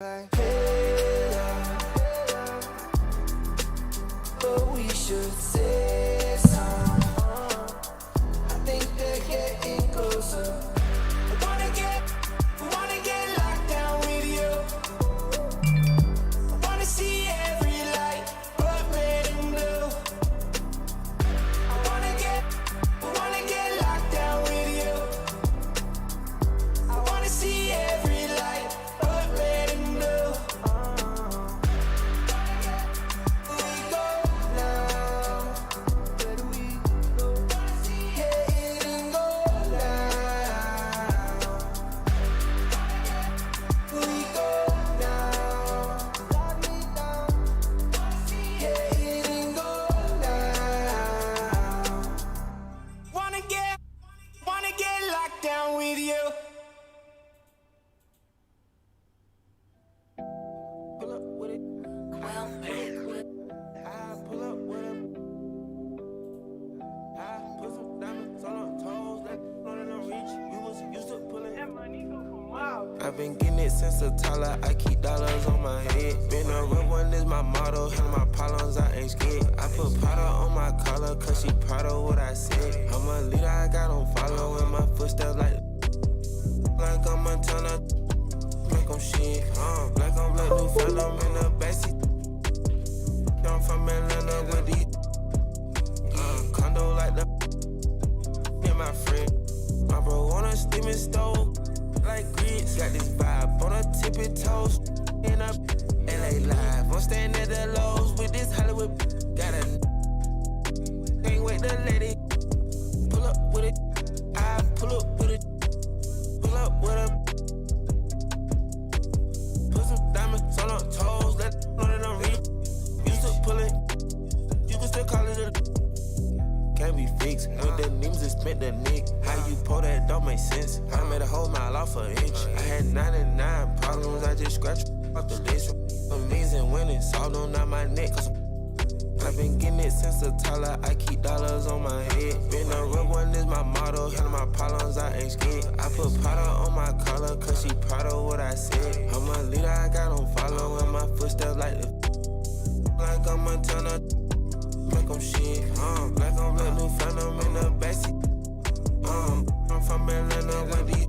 Like, hey, but we should say something. I think they're getting closer. We wanna get locked down with you. I wanna see every light, blood red and blue. I wanna get locked down with you. I wanna see every light, blood red and blue. We go now. Where do we go? Yeah, it and go now. We go now. Lock me down. Yeah, it and go now. Wanna get locked down with you. Pull up with it. I pull up with him. I put some diamonds on her toes, let them reach. You was used to pulling that money go for miles. I've been getting it since a toddler. I keep dollars on my head. Been a real one is my motto. Handle my problems, I ain't scared. I put powder on my collar, cause she proud of what I said. I'm a leader, I got on following my footsteps like I'm Montana. Black on shit, black on black, new phantom in the backseat. I'm from Atlanta with these condo like the and my friend. My bro on a steaming stove like grits. Got this vibe on a tippy toes. In a LA live, I'm staying at the lows with this Hollywood. Got a can't wait to let it pull up with it. I pull up with it. Pull up with a put some diamonds on her toes, let it know that I'm real. Used to pull it, you can still call it a can't be fixed. With the names and spent the nick. How you pull that don't make sense. I made a whole mile off an inch. I had 99 problems, I just scratched off the list. Amazing winning, solved on not my neck. Cause I've been getting it since a toddler. I keep dollars on my head. Been a real one is my motto. Handle my problems, I ain't scared. I put powder on my collar, cause she proud of what I said. I'm a leader, I got on following my footsteps like I'm Montana. Black on shit, black on black, new phantom in the backseat. I'm from Atlanta with these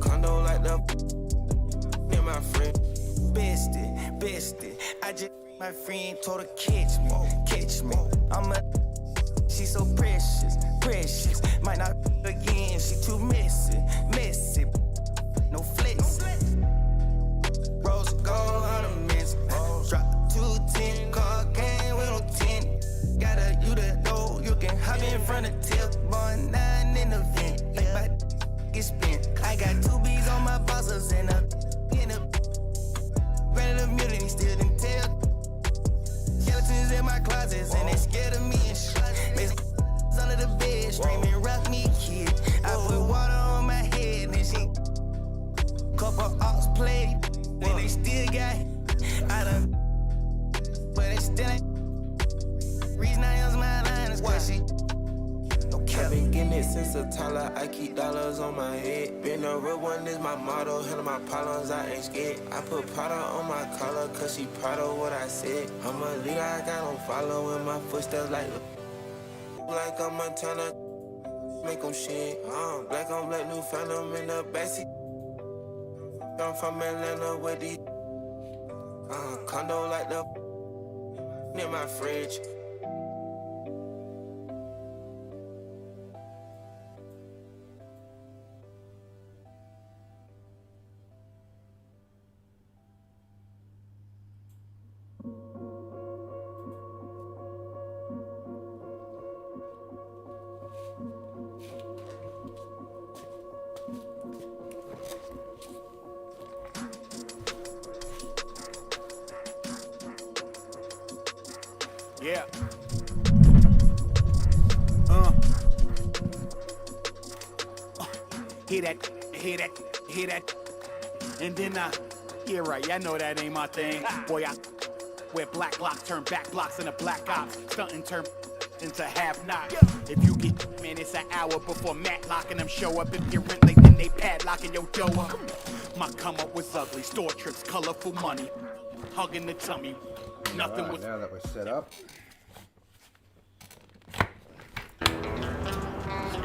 condo like the and my friend. Bestie, I just my friend told her catch me. I'm a she so precious. Might not again, she too messy. No flex. Rose gold on a mess. Drop 210, car game with no 10. Got a you that know you can hop in front of tip. Born 9 in the vent. Like my get spent. I got 2 B's on my bosses and a granted immunity still didn't tell. Skeletons in my closets and they scared of me and shit. Under the bed, screaming, rock me, kid. I put water on my head and she couple ops played. Then they still got I done, but it still ain't. Reason I use my line is cause she I've been getting it since a toddler. I keep dollars on my head. Been a real one is my motto. Handle my problems, I ain't scared. I put powder on my collar, cause she proud of what I said. I'm a leader, I got on following my footsteps like I'm Montana. Make them shit, black on black, new phantom in the backseat. I'm from Atlanta with these condo like the near my fridge. Yeah. Hear that. And then yeah right, I know that ain't my thing. Boy, I wear black locks, turn back blocks into black ops, stunting turn into half knocks. If you get, man, it's an hour before Matt locking them show up. If you're rent late, then they padlocking your door up. My come up was ugly. Store trips, colorful money. Hugging the tummy. Nothing was. Now that we're set up.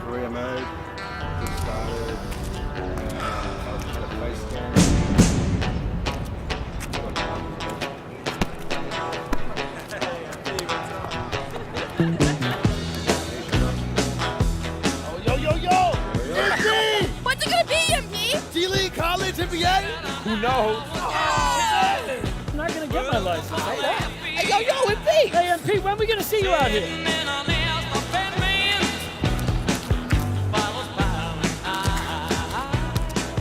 Career mode. Get started. I'll just get a face scan. What's it gonna be, MP? G-League, college, NBA? Who knows? I'm not gonna get my license. Hey, yo, MP! Hey, MP, when are we gonna see you out here?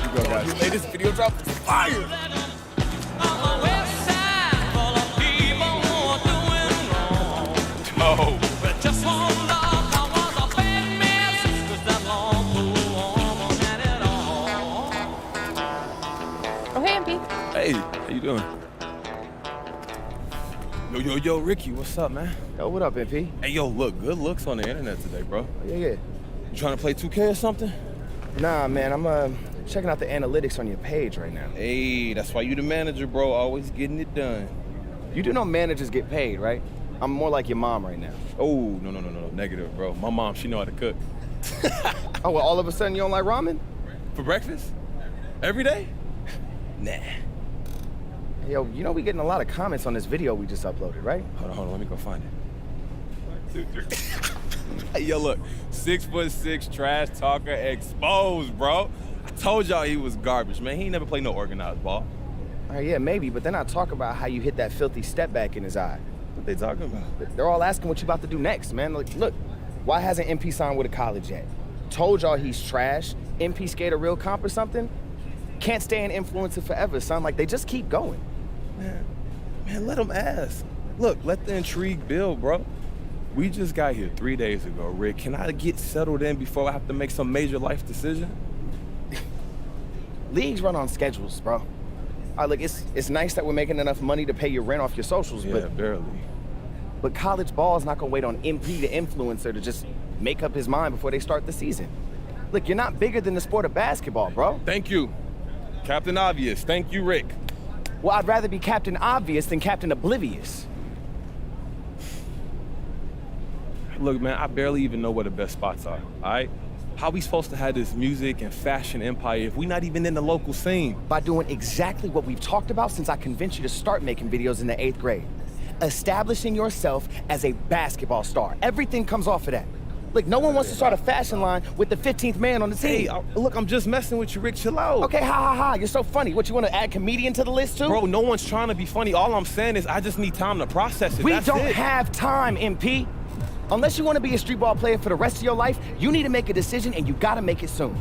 You go, guys. Your latest video drop is fire! Oh. Oh, hey, MP. Hey, how you doing? Yo, Ricky, what's up, man? Yo, what up, MP? Hey, yo, look, good looks on the internet today, bro. Yeah. You trying to play 2K or something? Nah, man, I'm checking out the analytics on your page right now. Hey, that's why you the manager, bro. Always getting it done. You do know managers get paid, right? I'm more like your mom right now. Oh, no, negative, bro. My mom, she know how to cook. Oh, well, all of a sudden you don't like ramen? For breakfast? Every day? Nah. Yo, you know we getting a lot of comments on this video we just uploaded, right? Hold on, let me go find it. Hey, yo, look, 6'6" trash talker exposed, bro. I told y'all he was garbage, man. He ain't never played no organized ball. All right, yeah, maybe, but then I talk about how you hit that filthy step back in his eye. What they talking about? They're all asking what you about to do next, man. Like, look, why hasn't MP signed with a college yet? Told y'all he's trash. MP skate a real comp or something? Can't stay an influencer forever, son. Like, they just keep going. Man, let him ask. Look, let the intrigue build, bro. We just got here 3 days ago, Rick. Can I get settled in before I have to make some major life decision? Leagues run on schedules, bro. All right, look, it's nice that we're making enough money to pay your rent off your socials, Yeah, barely. but college ball is not gonna wait on MP, the influencer, to just make up his mind before they start the season. Look, you're not bigger than the sport of basketball, bro. Thank you, Captain Obvious. Thank you, Rick. Well, I'd rather be Captain Obvious than Captain Oblivious. Look, man, I barely even know where the best spots are, all right? How we supposed to have this music and fashion empire if we not even in the local scene? By doing exactly what we've talked about since I convinced you to start making videos in the 8th grade. Establishing yourself as a basketball star. Everything comes off of that. Look, no one wants to start a fashion line with the 15th man on the team. Hey, look, I'm just messing with you, Rick. Chill out. Okay, ha. You're so funny. What, you want to add comedian to the list, too? Bro, no one's trying to be funny. All I'm saying is I just need time to process it. We That's don't it. have time, MP. Unless you want to be a street ball player for the rest of your life, you need to make a decision, and you got to make it soon.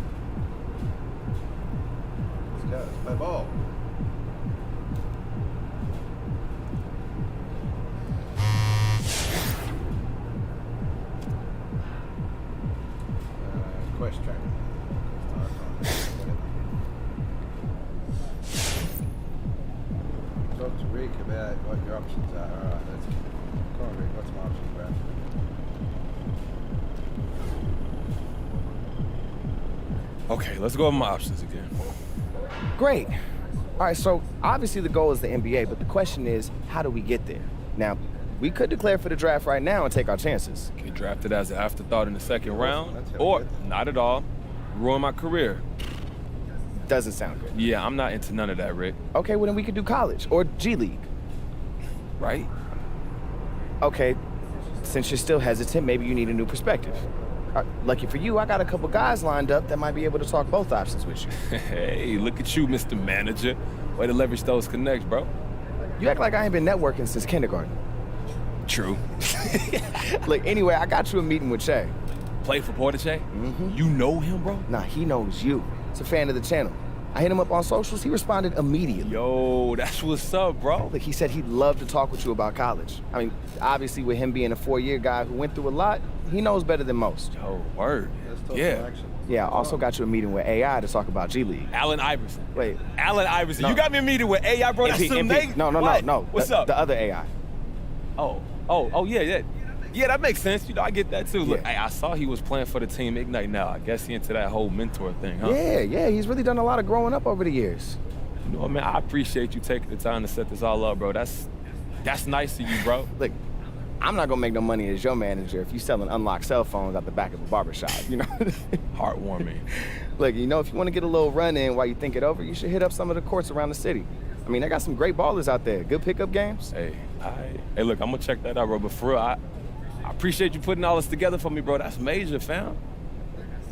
Let's go. Let's play ball. Quest track. Talk to Rick about what your options are. All right, let's come on, Rick. What's my options, bro? Okay, let's go over my options again. Great. All right, so obviously the goal is the NBA, but the question is, how do we get there? Now, we could declare for the draft right now and take our chances. Get drafted as an afterthought in the second round, That's or good. not at all. Ruin my career. Doesn't sound good. Yeah, I'm not into none of that, Rick. Okay, well then we could do college or G League. Right? Okay, since you're still hesitant, maybe you need a new perspective. Lucky for you, I got a couple guys lined up that might be able to talk both options with you. Hey, look at you, Mr. Manager. Way to leverage those connects, bro. You act like I ain't been networking since kindergarten. True. Look, anyway, I got you a meeting with Che. Play for Portache? Mm-hmm. You know him, bro? Nah, he knows you. He's a fan of the channel. I hit him up on socials, he responded immediately. Yo, that's what's up, bro. Look, he said he'd love to talk with you about college. I mean, obviously with him being a 4-year guy who went through a lot, he knows better than most. Yo, word. Let's talk Yeah. some action. Yeah, I also got you a meeting with AI to talk about G League. Allen Iverson. Wait. Allen Iverson. No. You got me a meeting with AI, bro. That's MP, amazing. No. What? No. What's the, up? The other AI. Oh, yeah. Yeah, that makes sense. You know, I get that too. Look, Yeah. hey, I saw he was playing for the team Ignite now. I guess he into that whole mentor thing, huh? Yeah, he's really done a lot of growing up over the years. You know what, man? I appreciate you taking the time to set this all up, bro. That's nice of you, bro. Look, I'm not gonna make no money as your manager if you selling unlocked cell phones out the back of a barbershop, you know? Heartwarming. Look, you know, if you want to get a little run in while you think it over, you should hit up some of the courts around the city. I mean, they got some great ballers out there. Good pickup games. Hey, look, I'm gonna check that out, bro. But for real, I appreciate you putting all this together for me, bro. That's major, fam.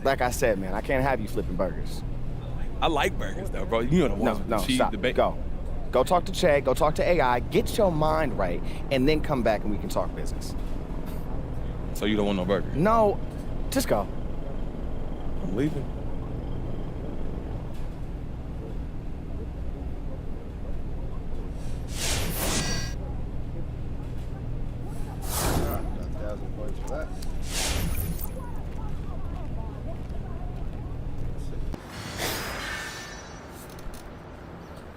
Like I said, man, I can't have you flipping burgers. I like burgers, though, bro. You know the ones with No, the cheese, stop. the bacon. Go. Go talk to Chad, go talk to AI, get your mind right, and then come back and we can talk business. So you don't want no burger? No, just go. I'm leaving. Alright, 1,000 points for that.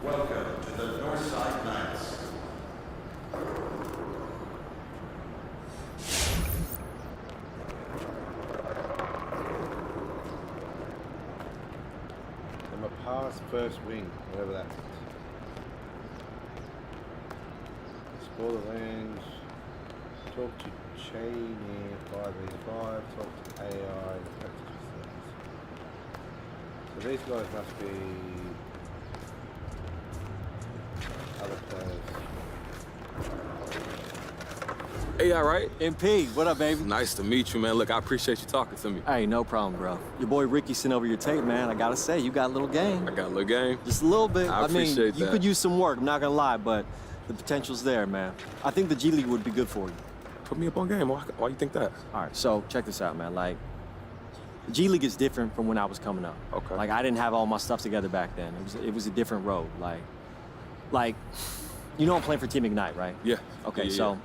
Welcome to the Northside Knights. I'm a pass first wing, whatever that means. Explore the lands. Talk to Chain near 5v5. Talk to AI. Practice facilities. So these guys must be other players. Hey, all right? MP, what up, baby? Nice to meet you, man. Look, I appreciate you talking to me. Hey, no problem, bro. Your boy Ricky sent over your tape, man. I gotta say, you got a little game. I got a little game. Just a little bit. I appreciate you that. could use some work, I'm not gonna lie, but the potential's there, man. I think the G League would be good for you. Put me up on game. Why you think that? All right, so check this out, man. Like, the G League is different from when I was coming up. Okay. Like, I didn't have all my stuff together back then. It was a different road. Like, you know I'm playing for Team Ignite, right? Yeah. Okay, Yeah.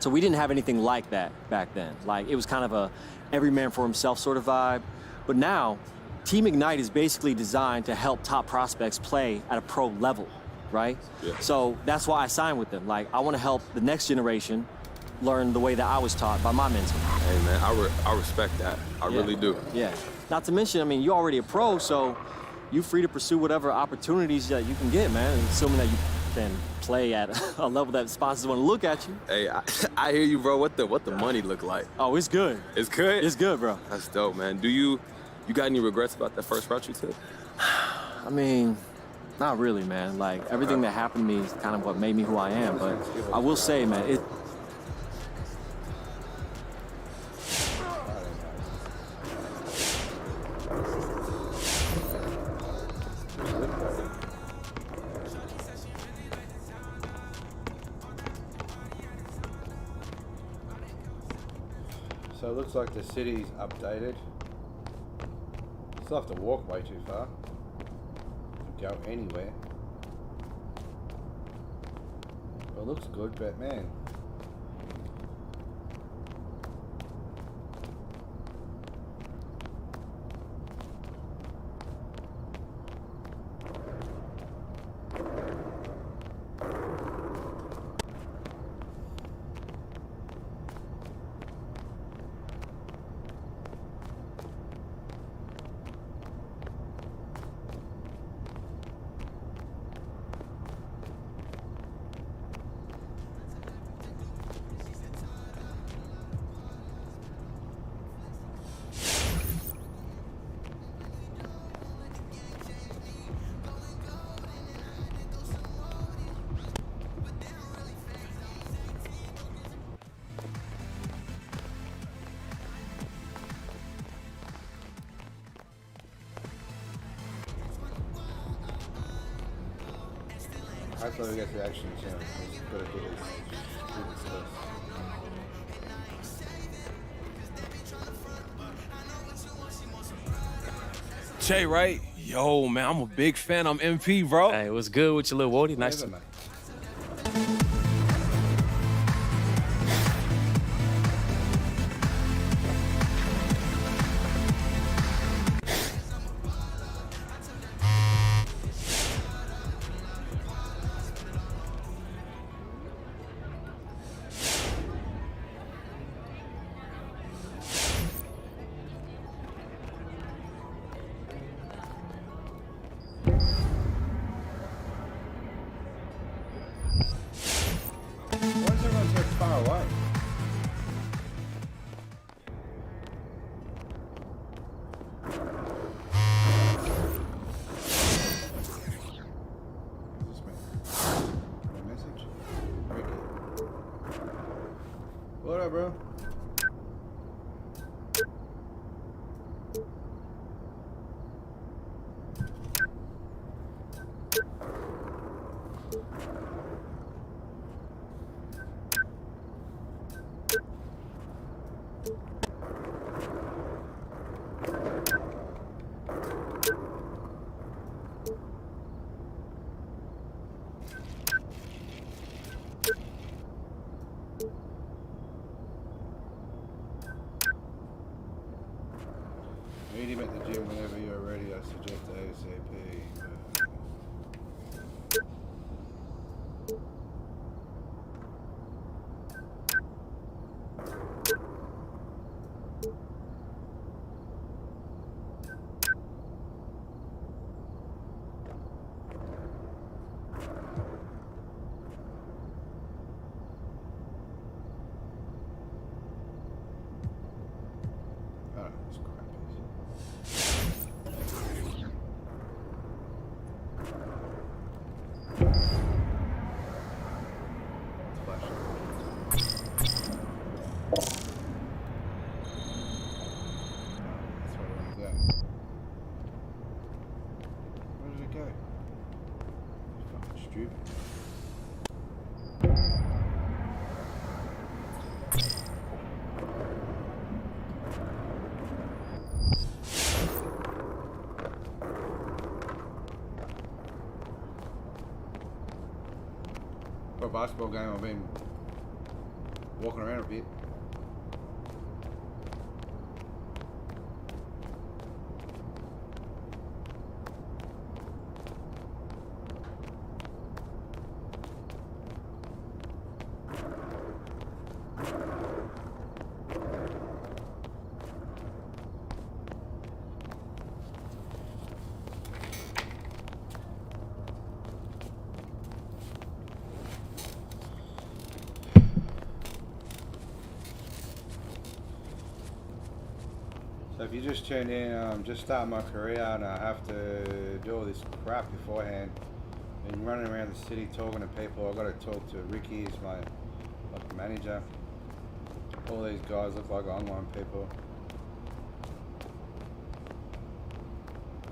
So we didn't have anything like that back then. Like, it was kind of a every man for himself sort of vibe. But now, Team Ignite is basically designed to help top prospects play at a pro level, right? Yeah. So that's why I signed with them. Like, I want to help the next generation learn the way that I was taught by my mentor. Hey, man, I respect that. I really do. Yeah. Not to mention, I mean, you're already a pro, so you're free to pursue whatever opportunities that you can get, man, assuming that you can play at a level that sponsors want to look at you. Hey, I hear you, bro. What the money look like? Oh, it's good. It's good? It's good, bro. That's dope, man. Do you got any regrets about that first route you took? I mean, not really, man. Like, everything that happened to me is kind of what made me who I am, but I will say, man, So it looks like the city's updated. Still have to walk way too far to go anywhere. Well, it looks good, but man. Hopefully we get the action soon. We've got to do this first. Jay, right? Yo, man, I'm a big fan. I'm MP, bro. Hey, what's good with your little Woody? Nice to Mate. What up, bro? Meet him at the gym whenever you're ready. I suggest ASAP. For a basketball game, I've been walking around a bit. So if you just tuned in, I'm just starting my career and I have to do all this crap beforehand. Been running around the city talking to people. I've got to talk to Ricky, he's my manager. All these guys look like online people.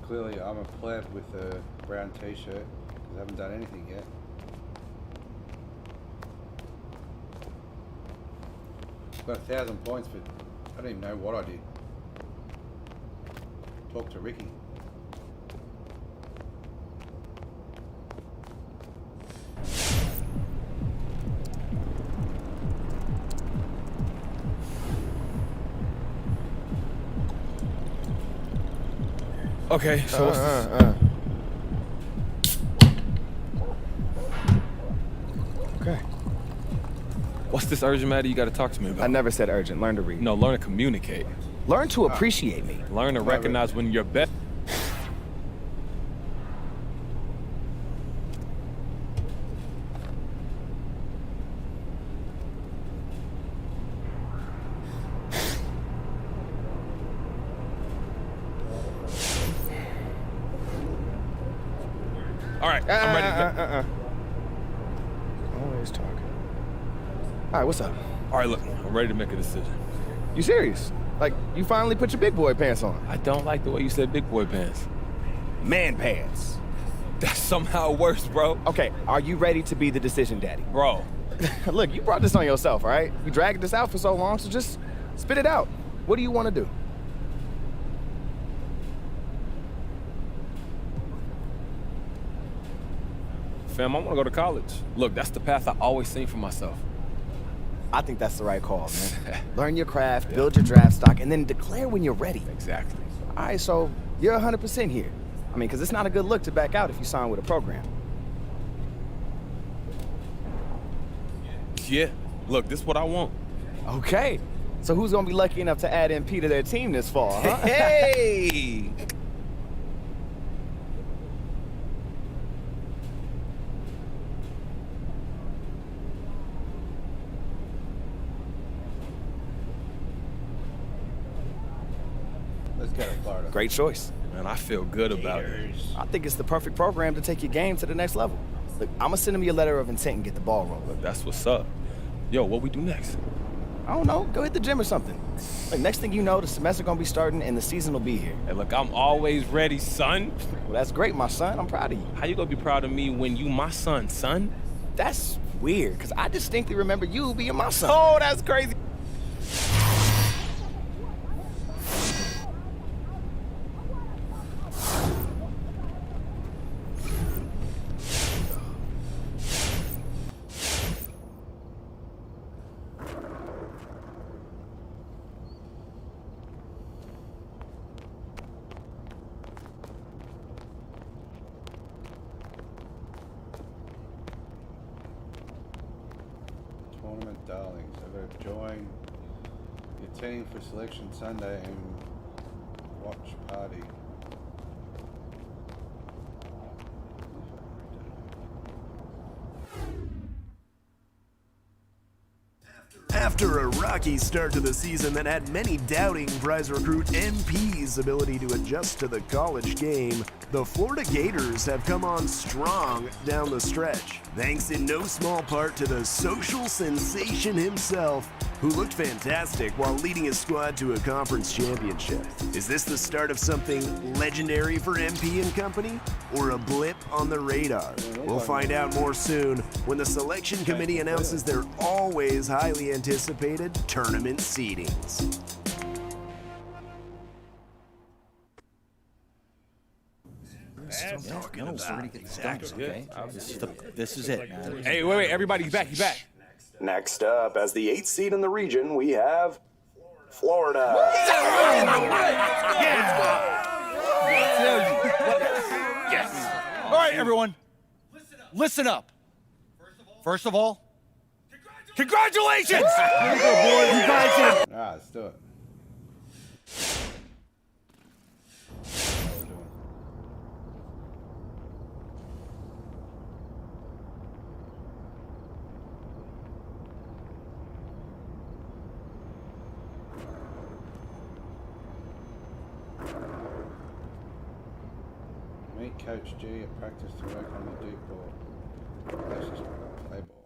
Clearly I'm a pleb with a brown t-shirt because I haven't done anything yet. Got 1,000 points, but I don't even know what I did. Talk to Ricky. Okay, so what's this? Okay. What's this urgent matter you got to talk to me about? I never said urgent. Learn to read. No, learn to communicate. Learn to appreciate me. Learn to recognize when you're best. All right, I'm ready. Always talking. All right, what's up? All right, look, I'm ready to make a decision. You serious? Like, you finally put your big boy pants on? I don't like the way you said big boy pants. Man pants. That's somehow worse, bro. Okay, are you ready to be the decision daddy? Bro. Look, you brought this on yourself, all right? You dragged this out for so long, so just spit it out. What do you want to do? Fam, I want to go to college. Look, that's the path I always seen for myself. I think that's the right call, man. Learn your craft, build your draft stock, and then declare when you're ready. Exactly. All right, so you're 100% here. I mean, because it's not a good look to back out if you sign with a program. Yeah. Look, this is what I want. Okay. So who's going to be lucky enough to add MP to their team this fall, huh? Hey! Let's go to Florida. Great choice. Man, I feel good about it. I think it's the perfect program to take your game to the next level. Look, I'm going to send him your letter of intent and get the ball rolling. Look, that's what's up. Yo, what we do next? I don't know, go hit the gym or something. Like, next thing you know, the semester gonna be starting and the season will be here. Hey, look, I'm always ready, son. Well, that's great, my son. I'm proud of you. How you gonna be proud of me when you my son, son? That's weird, because I distinctly remember you being my son. Oh, that's crazy. Tournament darlings, ever join your team for selection Sunday and watch party. After a rocky start to the season that had many doubting prize recruit MP's ability to adjust to the college game, the Florida Gators have come on strong down the stretch, thanks in no small part to the social sensation himself, who looked fantastic while leading his squad to a conference championship. Is this the start of something legendary for MP and company, or a blip on the radar? We'll find out more soon when the selection committee announces their always highly anticipated tournament seedings. This is it, man. Hey, wait, everybody, he's back, Next up, as the 8th seed in the region, we have Florida. Yes. All right, everyone. Listen up. First of all, congratulations! Let's do it. Meet Coach G at practice to work on the deep ball. Let's just play ball.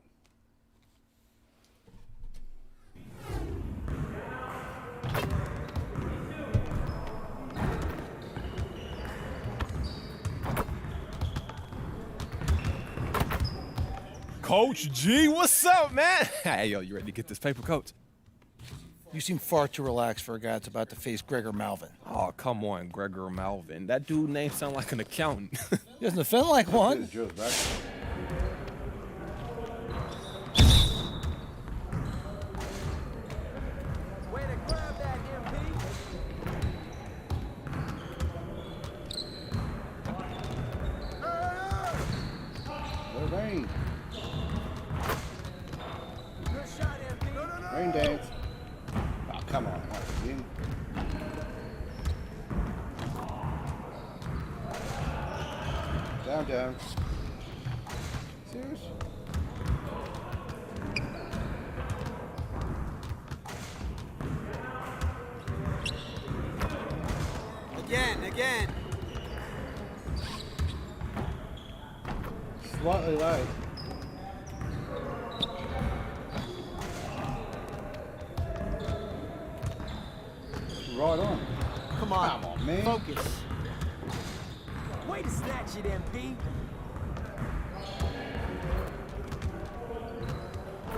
Coach G, what's up, man? Hey, yo, you ready to get this paper, Coach? You seem far too relaxed for a guy that's about to face Gregor Malvin. Oh, come on, Gregor Malvin. That dude name sound like an accountant. He doesn't offend like one. Rain. Rain dance. Oh, come on. Again. Down. Serious? Again. Slightly late. Right on. Come on. Come on, man. Focus. Way to snatch it, MP.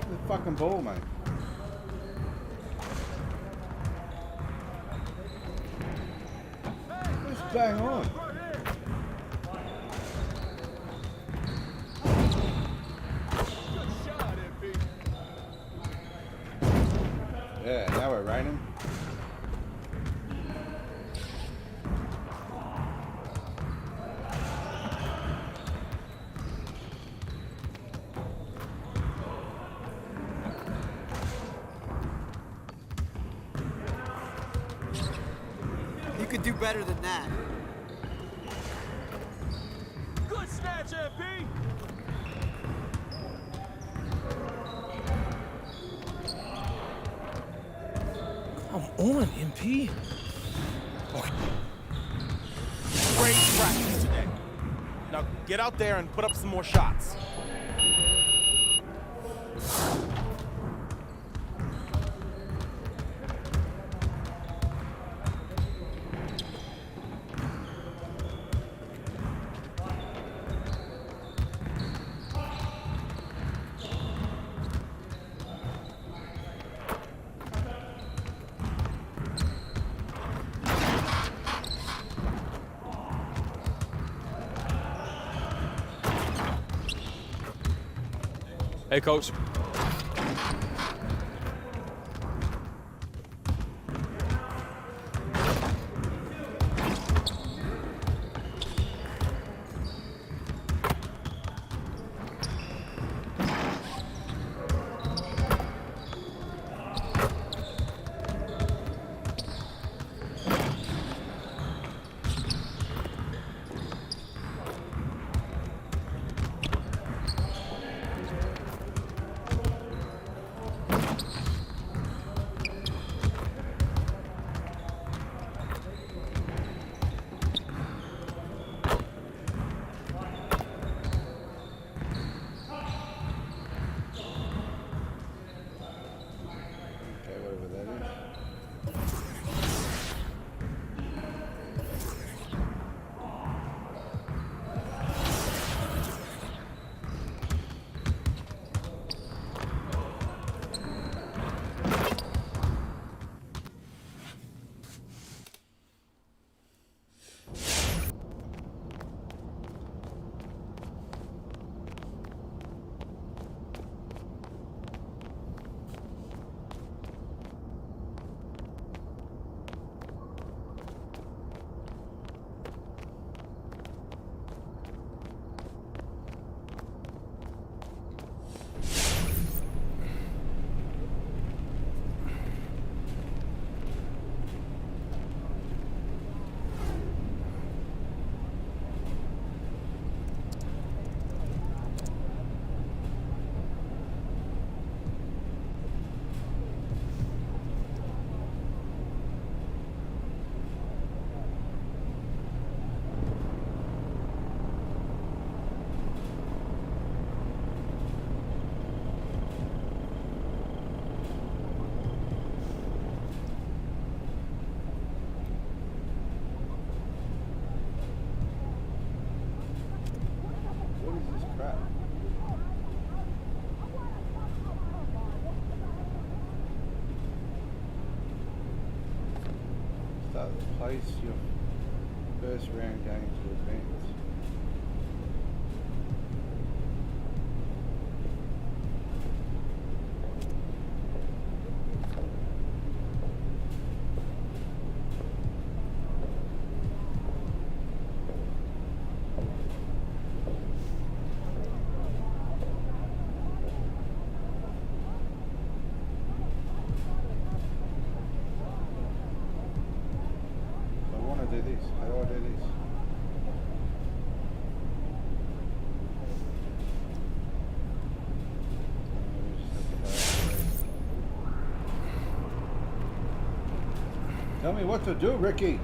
The fucking ball, mate. Just bang on. Yeah, now we're raining. You could do better than that. Good snatch, MP! Come on, MP. Great practice today. Now get out there and put up some more shots. Hey, coach. Okay, whatever that is. What is this crap? Start to place your first round game to advance. So I want to do this. How do I do this? Tell me what to do, Ricky.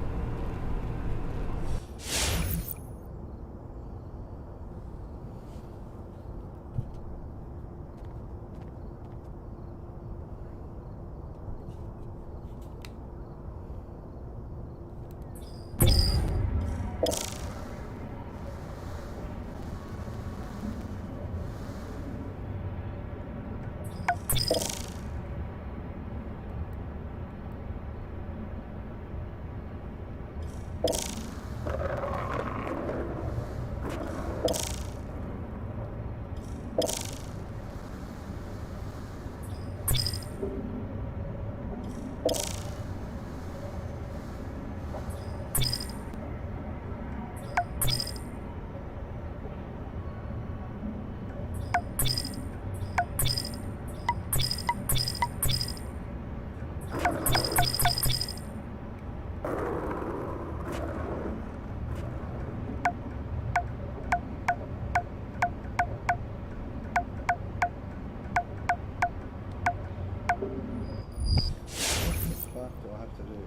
What do I have to do?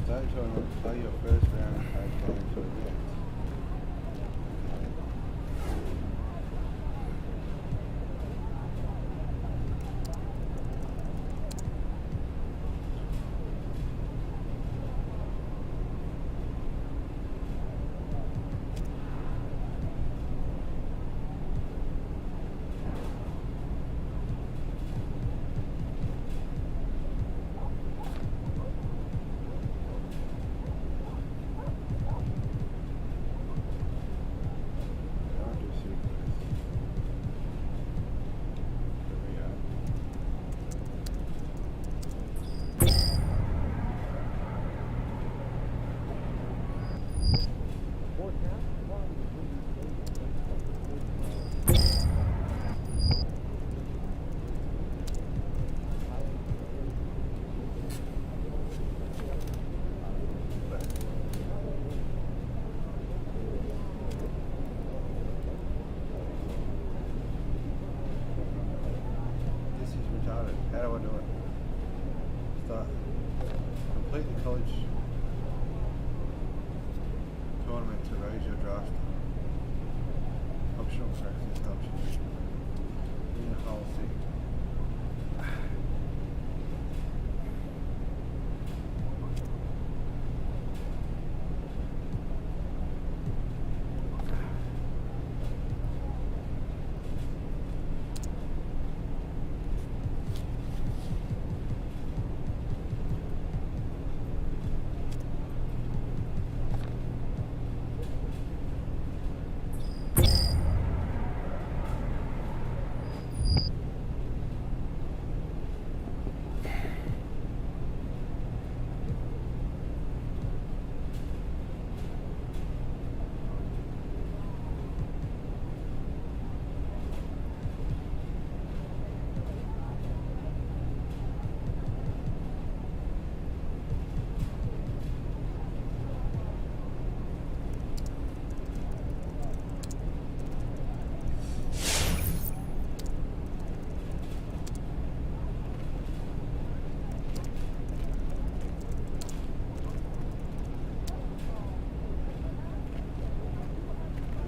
Start tournament, play your first round and go into advance. use your draft. Optional practice options. In the whole thing.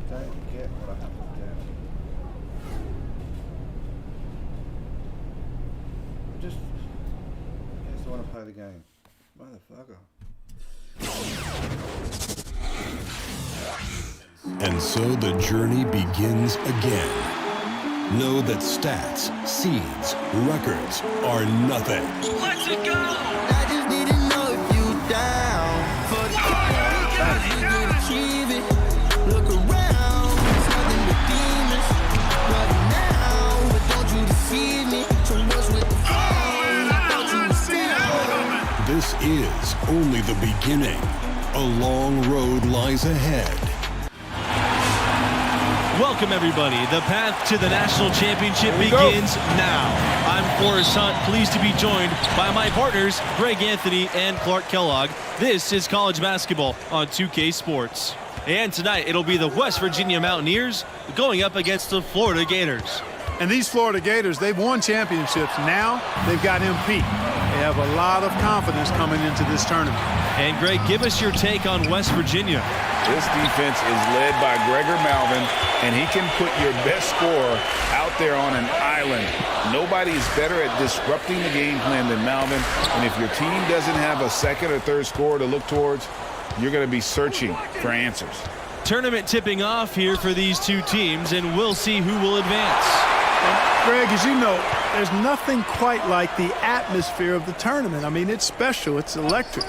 Don't get what I have to do. I just want to play the game. Motherfucker. And so the journey begins again. Know that stats, seeds, records are nothing. Let's go! I just need to know if you down for the cause you can achieve it. Look around, there's nothing but demons. But now, don't you deceive me. So what's with the phone? Don't you deceive me. This is only the beginning. A long road lies ahead. Welcome, everybody. The path to the national championship begins now. I'm Forrest Hunt, pleased to be joined by my partners, Greg Anthony and Clark Kellogg. This is college basketball on 2K Sports. And tonight, it'll be the West Virginia Mountaineers going up against the Florida Gators. And these Florida Gators, they've won championships. Now, they've got MP. They have a lot of confidence coming into this tournament. And Greg, give us your take on West Virginia. This defense is led by Gregor Malvin, and he can put your best scorer out there on an island. Nobody is better at disrupting the game plan than Malvin, and if your team doesn't have a second or third scorer to look towards, you're going to be searching for answers. Tournament tipping off here for these two teams, and we'll see who will advance. And Greg, as you know, there's nothing quite like the atmosphere of the tournament. I mean, it's special. It's electric.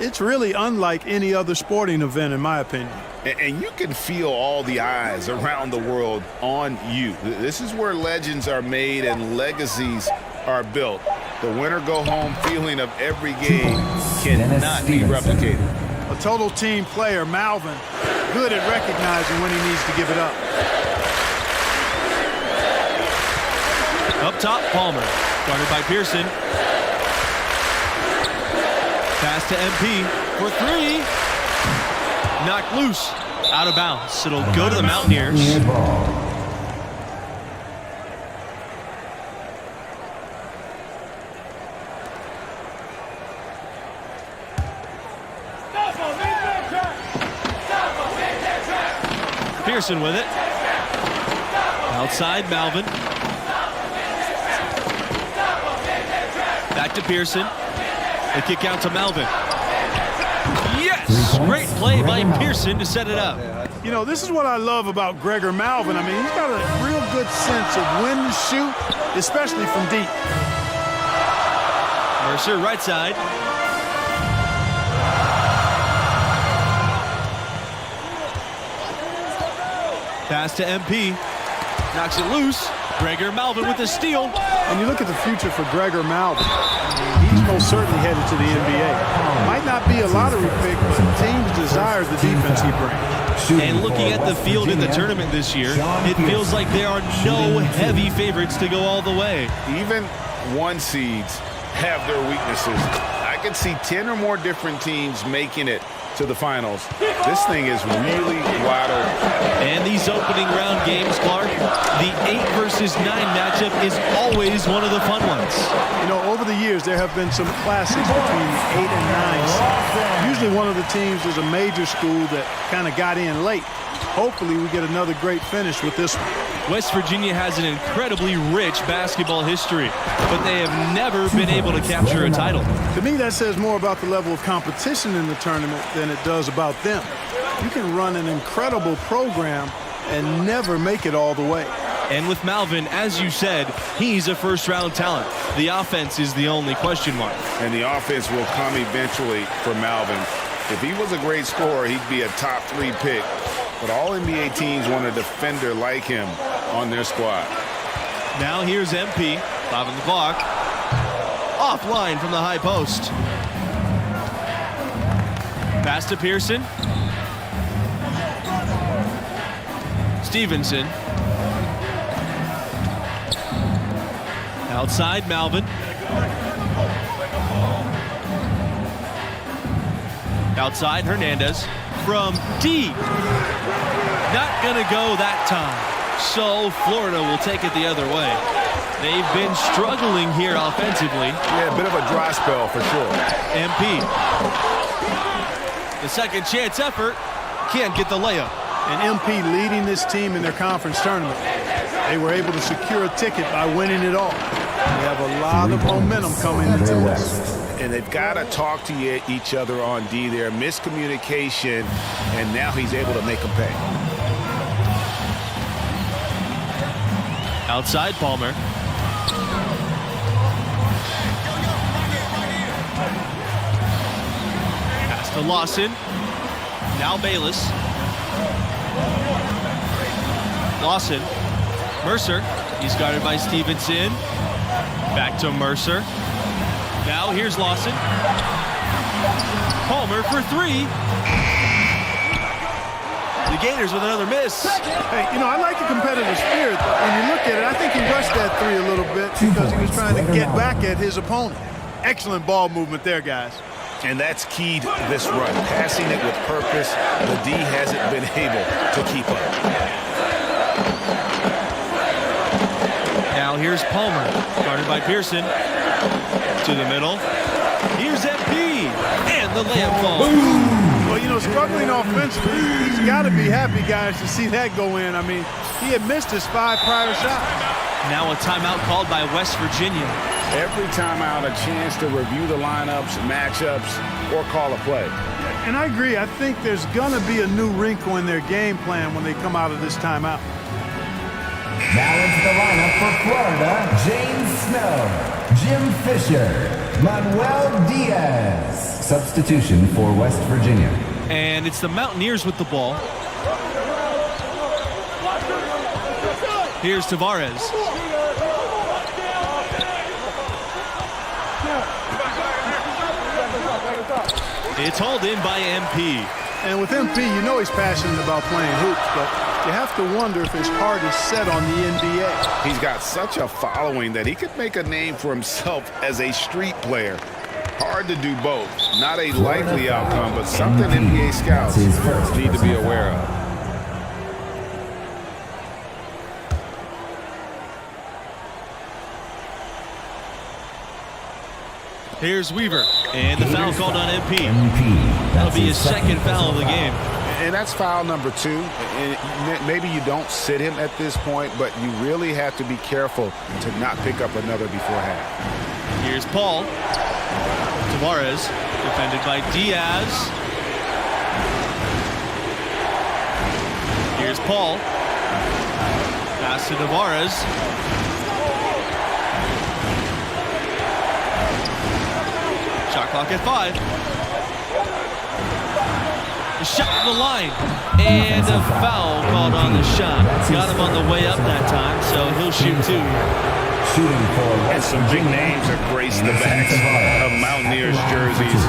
It's really unlike any other sporting event, in my opinion. And you can feel all the eyes around the world on you. This is where legends are made and legacies are built. The winner-go-home feeling of every game cannot be replicated. A total team player, Malvin, good at recognizing when he needs to give it up. Up top, Palmer, guarded by Pearson. Pass to MP for three. Knocked loose, out of bounds. It'll go to the Mountaineers. Pearson with it. Outside, Malvin. Back to Pearson. The kick out to Malvin. Yes! Great play by Pearson to set it up. You know, this is what I love about Gregor Malvin. I mean, he's got a real good sense of when to shoot, especially from deep. Mercer, right side. Pass to MP. Knocks it loose. Gregor Malvin with the steal. And you look at the future for Gregor Malvin. He's most certainly headed to the NBA. Might not be a lottery pick, but teams desire the defense he brings. And looking at the field in the tournament this year, it feels like there are no heavy favorites to go all the way. Even one seeds have their weaknesses. I can see 10 or more different teams making it to the finals. This thing is really wide open. And these opening round games, Clark, the 8 versus 9 matchup is always one of the fun ones. You know, over the years, there have been some classics between 8 and 9 seeds. Usually one of the teams is a major school that kind of got in late. Hopefully we get another great finish with this one. West Virginia has an incredibly rich basketball history, but they have never been able to capture a title. To me, that says more about the level of competition in the tournament than it does about them. You can run an incredible program and never make it all the way. And with Malvin, as you said, he's a first-round talent. The offense is the only question mark. And the offense will come eventually for Malvin. If he was a great scorer, he'd be a top 3 pick. But all NBA teams want a defender like him on their squad. Now here's MP, 5 on the clock. Offline from the high post. Pass to Pearson. Stevenson. Outside, Malvin. Outside, Hernandez. From deep. Not going to go that time. So Florida will take it the other way. They've been struggling here offensively. Yeah, a bit of a dry spell for sure. MP. The second chance effort. Can't get the layup. And MP leading this team in their conference tournament. They were able to secure a ticket by winning it all. They have a lot of momentum coming into this. And they've got to talk to each other on D there. Miscommunication, and now he's able to make them pay. Outside, Palmer. Pass to Lawson. Now Bayless. Lawson. Mercer. He's guarded by Stevenson. Back to Mercer. Now here's Lawson. Palmer for 3. The Gators with another miss. Hey, you know, I like the competitive spirit. When you look at it, I think he rushed that 3 a little bit because he was trying to get back at his opponent. Excellent ball movement there, guys. And that's key to this run. Passing it with purpose. The D hasn't been able to keep up. Now here's Palmer, guarded by Pearson. To the middle. Here's MP. And the layup falls. Well, you know, struggling offensively, he's got to be happy, guys, to see that go in. I mean, he had missed his 5 prior shots. Now a timeout called by West Virginia. Every timeout, a chance to review the lineups, matchups, or call a play. And I agree. I think there's going to be a new wrinkle in their game plan when they come out of this timeout. Now into the lineup for Florida, James Snow, Jim Fisher, Manuel Diaz. Substitution for West Virginia. And it's the Mountaineers with the ball. Here's Tavares. It's hauled in by MP. And with MP, you know he's passionate about playing hoops, but you have to wonder if his heart is set on the NBA. He's got such a following that he could make a name for himself as a street player. Hard to do both. Not a likely outcome, but something NBA scouts need to be aware of. Here's Weaver, and the foul called on MP. That'll be his second foul of the game. And that's foul number 2. And maybe you don't sit him at this point, but you really have to be careful to not pick up another before half. Here's Paul. Tavares, defended by Diaz. Here's Paul. Pass to Tavares. Shot clock at 5. The shot on the line. And a foul called on the shot. Got him on the way up that time, so he'll shoot 2. Shooting for And some big names have graced the backs of Mountaineers jerseys.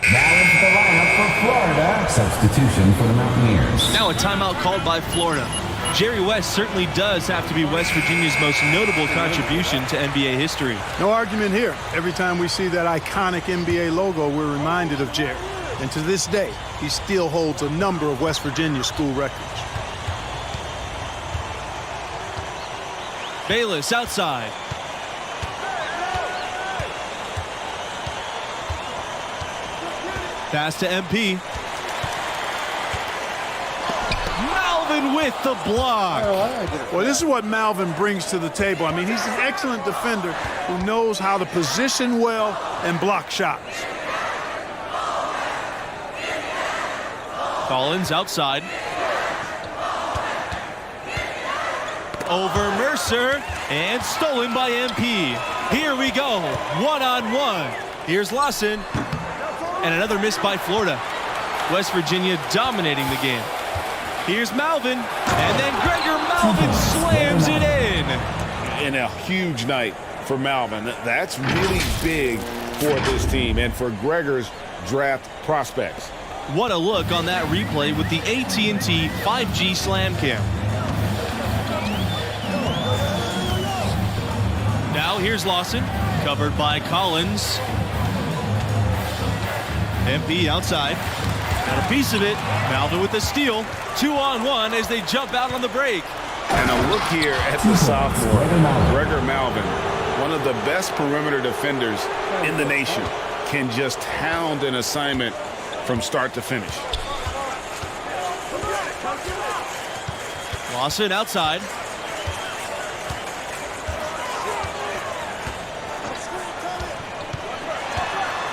Now into the lineup for Florida, Substitution for the Mountaineers. Now a timeout called by Florida. Jerry West certainly does have to be West Virginia's most notable contribution to NBA history. No argument here. Every time we see that iconic NBA logo, we're reminded of Jerry. And to this day, he still holds a number of West Virginia school records. Bayless outside. Pass to MP. Malvin with the block. Well, this is what Malvin brings to the table. I mean, he's an excellent defender who knows how to position well and block shots. Collins outside. Over Mercer and stolen by MP. Here we go, one-on-one. Here's Lawson and another miss by Florida. West Virginia dominating the game. Here's Malvin, and then Gregor Malvin slams it in. And a huge night for Malvin. That's really big for this team and for Gregor's draft prospects. What a look on that replay with the AT&T 5G Slam Cam. Now here's Lawson, covered by Collins. MP outside. Got a piece of it. Malvin with the steal. 2-on-1 as they jump out on the break. And a look here at the sophomore, Gregor Malvin, one of the best perimeter defenders in the nation, can just hound an assignment from start to finish. Lawson outside.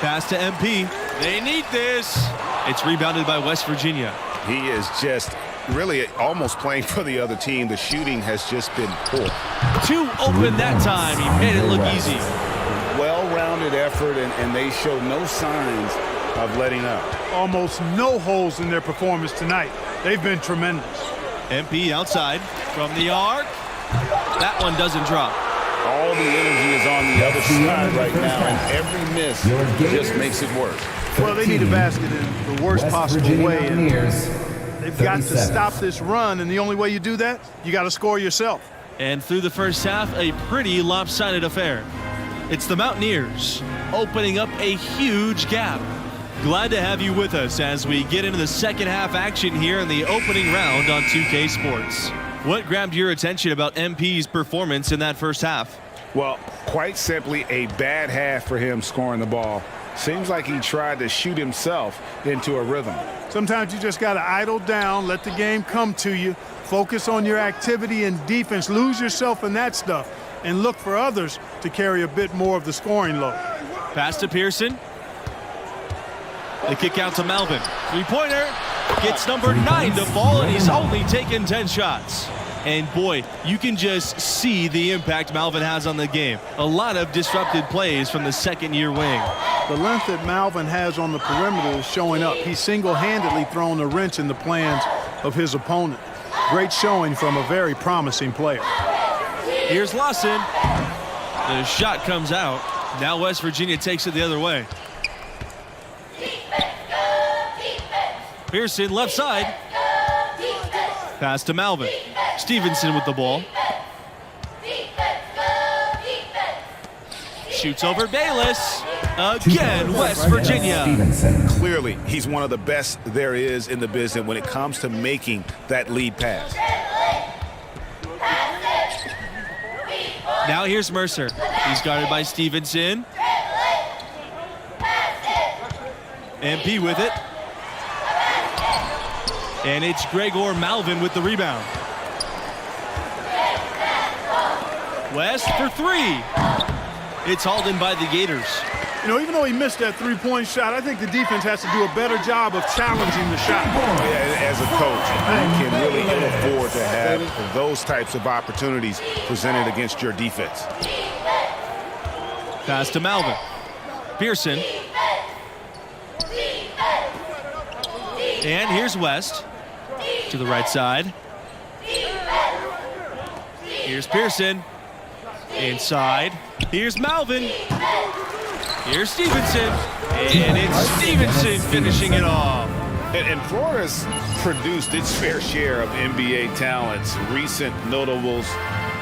Pass to MP. They need this. It's rebounded by West Virginia. He is just really almost playing for the other team. The shooting has just been poor. Too open that time. He made it look easy. Well-rounded effort, and they show no signs of letting up. Almost no holes in their performance tonight. They've been tremendous. MP outside from the arc. That one doesn't drop. All the energy is on the other side right now, and every miss just makes it worse. Well, they need a basket in the worst possible way. And they've got to stop this run, and the only way you do that, you got to score yourself. And through the first half, a pretty lopsided affair. It's the Mountaineers opening up a huge gap. Glad to have you with us as we get into the second half action here in the opening round on 2K Sports. What grabbed your attention about MP's performance in that first half? Well, quite simply a bad half for him scoring the ball. Seems like he tried to shoot himself into a rhythm. Sometimes you just got to idle down, let the game come to you, focus on your activity and defense, lose yourself in that stuff, and look for others to carry a bit more of the scoring load. Pass to Pearson. The kick out to Malvin. Three-pointer gets number 9 to fall, and he's only taken 10 shots. And boy, you can just see the impact Malvin has on the game. A lot of disrupted plays from the second-year wing. The length that Malvin has on the perimeter is showing up. He's single-handedly thrown a wrench in the plans of his opponent. Great showing from a very promising player. Here's Lawson. The shot comes out. Now West Virginia takes it the other way. Pearson left side. Pass to Malvin. Stevenson with the ball. Shoots over Bayless. Again, West Virginia. Clearly, he's one of the best there is in the business when it comes to making that lead pass. Now here's Mercer. He's guarded by Stevenson. MP with it. And it's Gregor Malvin with the rebound. West for 3. It's hauled in by the Gators. You know, even though he missed that three-point shot, I think the defense has to do a better job of challenging the shot. Yeah, as a coach, you can really ill afford to have those types of opportunities presented against your defense. Pass to Malvin. Pearson. And here's West to the right side. Here's Pearson. Inside. Here's Malvin. Here's Stevenson. And it's Stevenson finishing it off. And Florida's produced its fair share of NBA talents. Recent notables,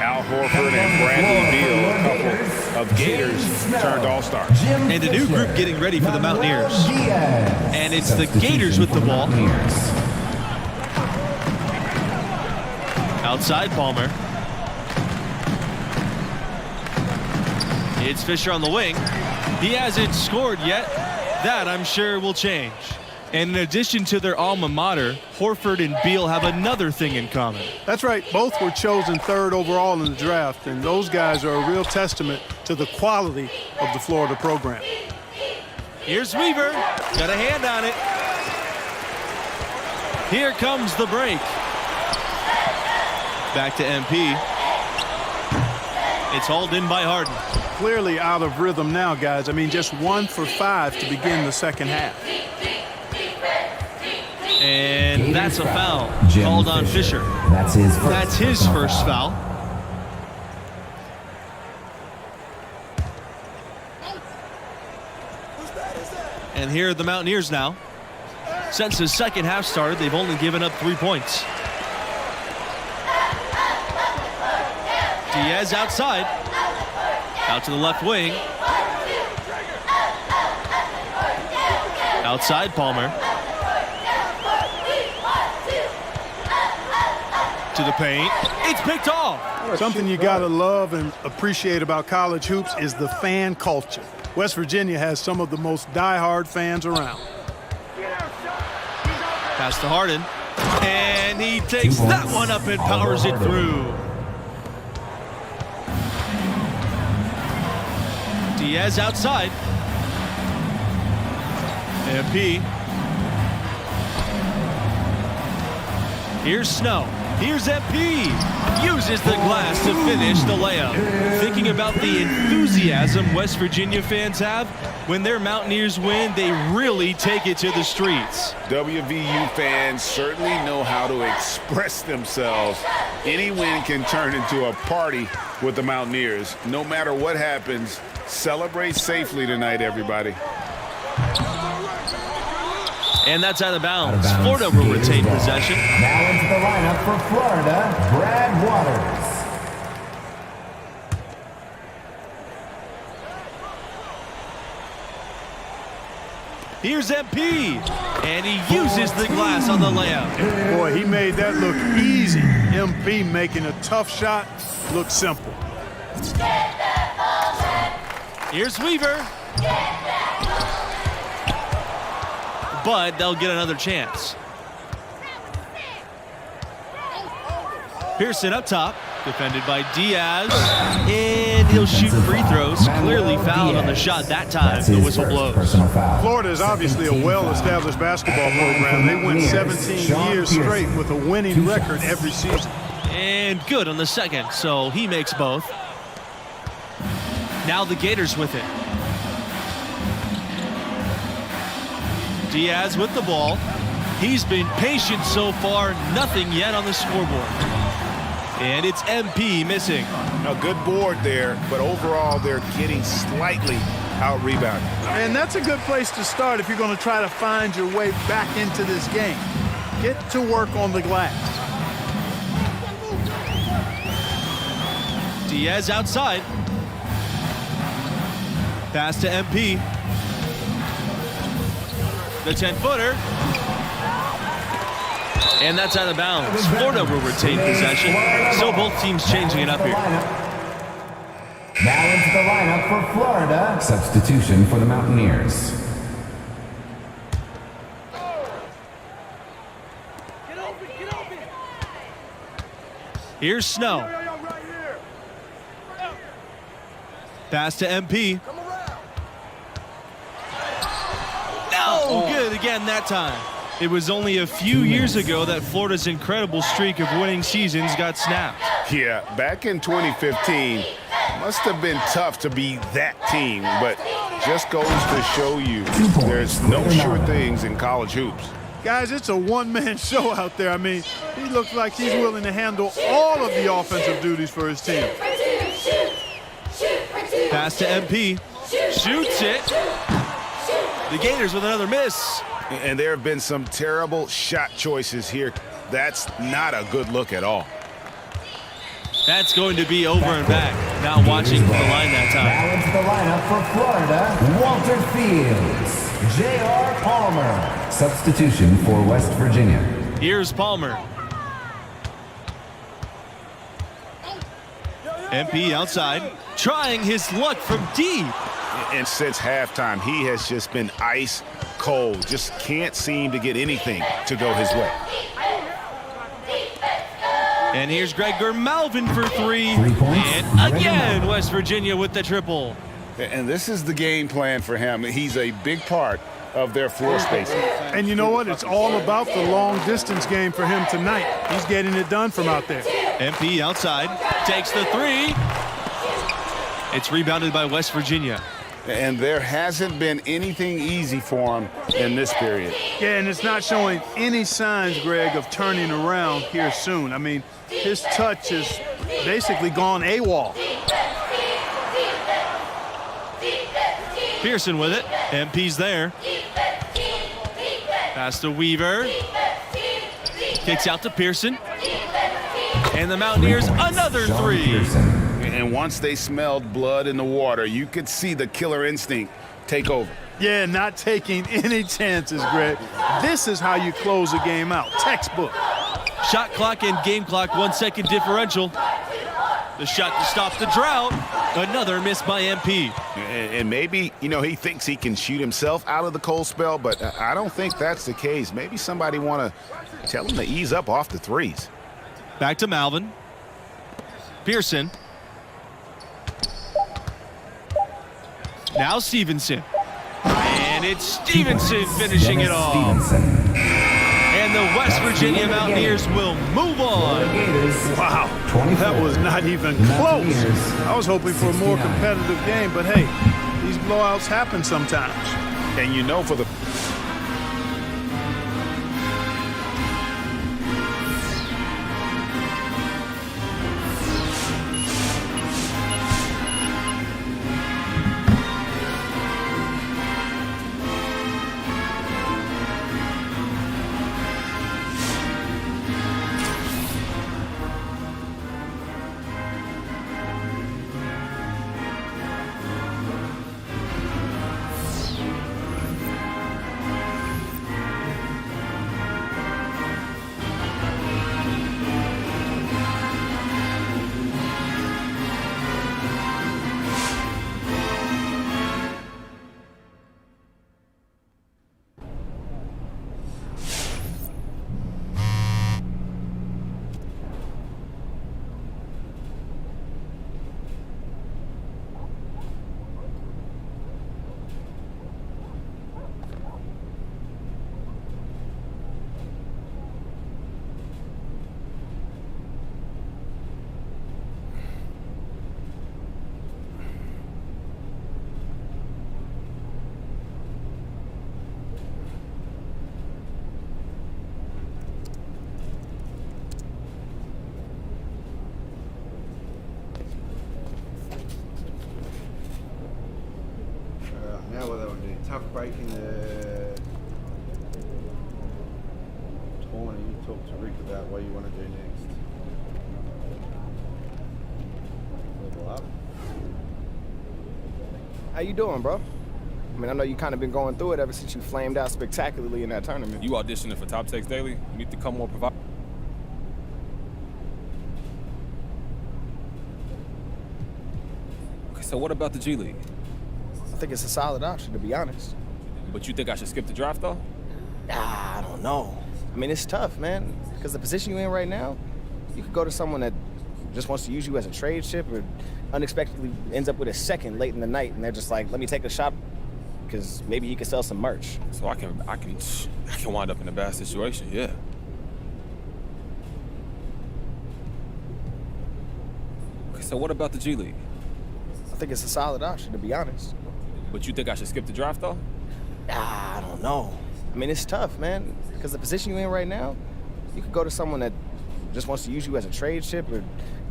Al Horford and Bradley Beal, a couple of Gators turned all-stars. And a new group getting ready for the Mountaineers. And it's the Gators with the ball. Outside Palmer. It's Fisher on the wing. He hasn't scored yet. That, I'm sure, will change. And in addition to their alma mater, Horford and Beal have another thing in common. That's right. Both were chosen 3rd overall in the draft, and those guys are a real testament to the quality of the Florida program. Here's Weaver. Got a hand on it. Here comes the break. Back to MP. It's hauled in by Harden. Clearly out of rhythm now, guys. I mean, just 1 for 5 to begin the second half. And that's a foul called on Fisher. That's his first foul. And here are the Mountaineers now. Since the second half started, they've only given up 3 points. Diaz outside. Out to the left wing. Outside Palmer. To the paint. It's picked off. Something you got to love and appreciate about college hoops is the fan culture. West Virginia has some of the most diehard fans around. Pass to Harden. And he takes that one up and powers it through. Diaz outside. MP. Here's Snow. Here's MP. Uses the glass to finish the layup. Thinking about the enthusiasm West Virginia fans have, when their Mountaineers win, they really take it to the streets. WVU fans certainly know how to express themselves. Any win can turn into a party with the Mountaineers. No matter what happens, celebrate safely tonight, everybody. And that's out of bounds. Florida will retain possession. Now into the lineup for Florida, Brad Waters. Here's MP. And he uses the glass on the layup. Boy, he made that look easy. MP making a tough shot look simple. Here's Weaver. But they'll get another chance. Pearson up top, defended by Diaz, and he'll shoot free throws. Clearly fouled on the shot that time. The whistle blows. Florida is obviously a well-established basketball program. They went 17 years straight with a winning record every season. And good on the second, so he makes both. Now the Gators with it. Diaz with the ball. He's been patient so far, nothing yet on the scoreboard. And it's MP missing. A good board there, but overall they're getting slightly out-rebounded. And that's a good place to start if you're going to try to find your way back into this game. Get to work on the glass. Diaz outside. Pass to MP. The 10-footer. And that's out of bounds. Florida will retain possession. So both teams changing it up here. Now into the lineup for Florida. Substitution for the Mountaineers. Here's Snow. Pass to MP. No, good again that time. It was only a few years ago that Florida's incredible streak of winning seasons got snapped. Yeah, back in 2015, must have been tough to be that team, but just goes to show you there's no sure things in college hoops. Guys, it's a one-man show out there. I mean, he looks like he's willing to handle all of the offensive duties for his team. Pass to MP. Shoots it. The Gators with another miss. And there have been some terrible shot choices here. That's not a good look at all. That's going to be over and back. Not watching the line that time. Now into the lineup for Florida, Walter Fields, J.R. Palmer. Substitution for West Virginia. Here's Palmer. MP outside, trying his luck from deep. And since halftime, he has just been ice cold. Just can't seem to get anything to go his way. And here's Gregor Malvin for 3. And again, West Virginia with the triple. And this is the game plan for him. He's a big part of their floor spacing. And you know what? It's all about the long distance game for him tonight. He's getting it done from out there. MP outside, takes the 3. It's rebounded by West Virginia. And there hasn't been anything easy for him in this period. Yeah, and it's not showing any signs, Greg, of turning around here soon. I mean, his touch has basically gone AWOL. Pearson with it. MP's there. Pass to Weaver. Kicks out to Pearson. And the Mountaineers, another 3. And once they smelled blood in the water, you could see the killer instinct take over. Yeah, not taking any chances, Greg. This is how you close a game out. Textbook. Shot clock and game clock, 1 second differential. The shot to stop the drought. Another miss by MP. And maybe, you know, he thinks he can shoot himself out of the cold spell, but I don't think that's the case. Maybe somebody want to tell him to ease up off the threes. Back to Malvin. Pearson. Now Stevenson. And it's Stevenson finishing it off. And the West Virginia Mountaineers will move on. Wow, that was not even close. I was hoping for a more competitive game, but hey, these blowouts happen sometimes. And you know, for the now what they want to do? Tough break in the tournament. Talk to Rick about what you want to do next. Level up. How you doing, bro? I mean, I know you kind of been going through it ever since you flamed out spectacularly in that tournament. You auditioning for Top Takes Daily? You need to come more provide. Okay, so what about the G League? I think it's a solid option, to be honest. But you think I should skip the draft, though? I don't know. I mean, it's tough, man. Because the position you're in right now, you could go to someone that just wants to use you as a trade chip or unexpectedly ends up with a second late in the night, and they're just like, let me take a shot because maybe you can sell some merch. So I can wind up in a bad situation, yeah. Okay, so what about the G League? I think it's a solid option, to be honest. But you think I should skip the draft, though? I don't know. I mean, it's tough, man. Because the position you're in right now, you could go to someone that just wants to use you as a trade chip or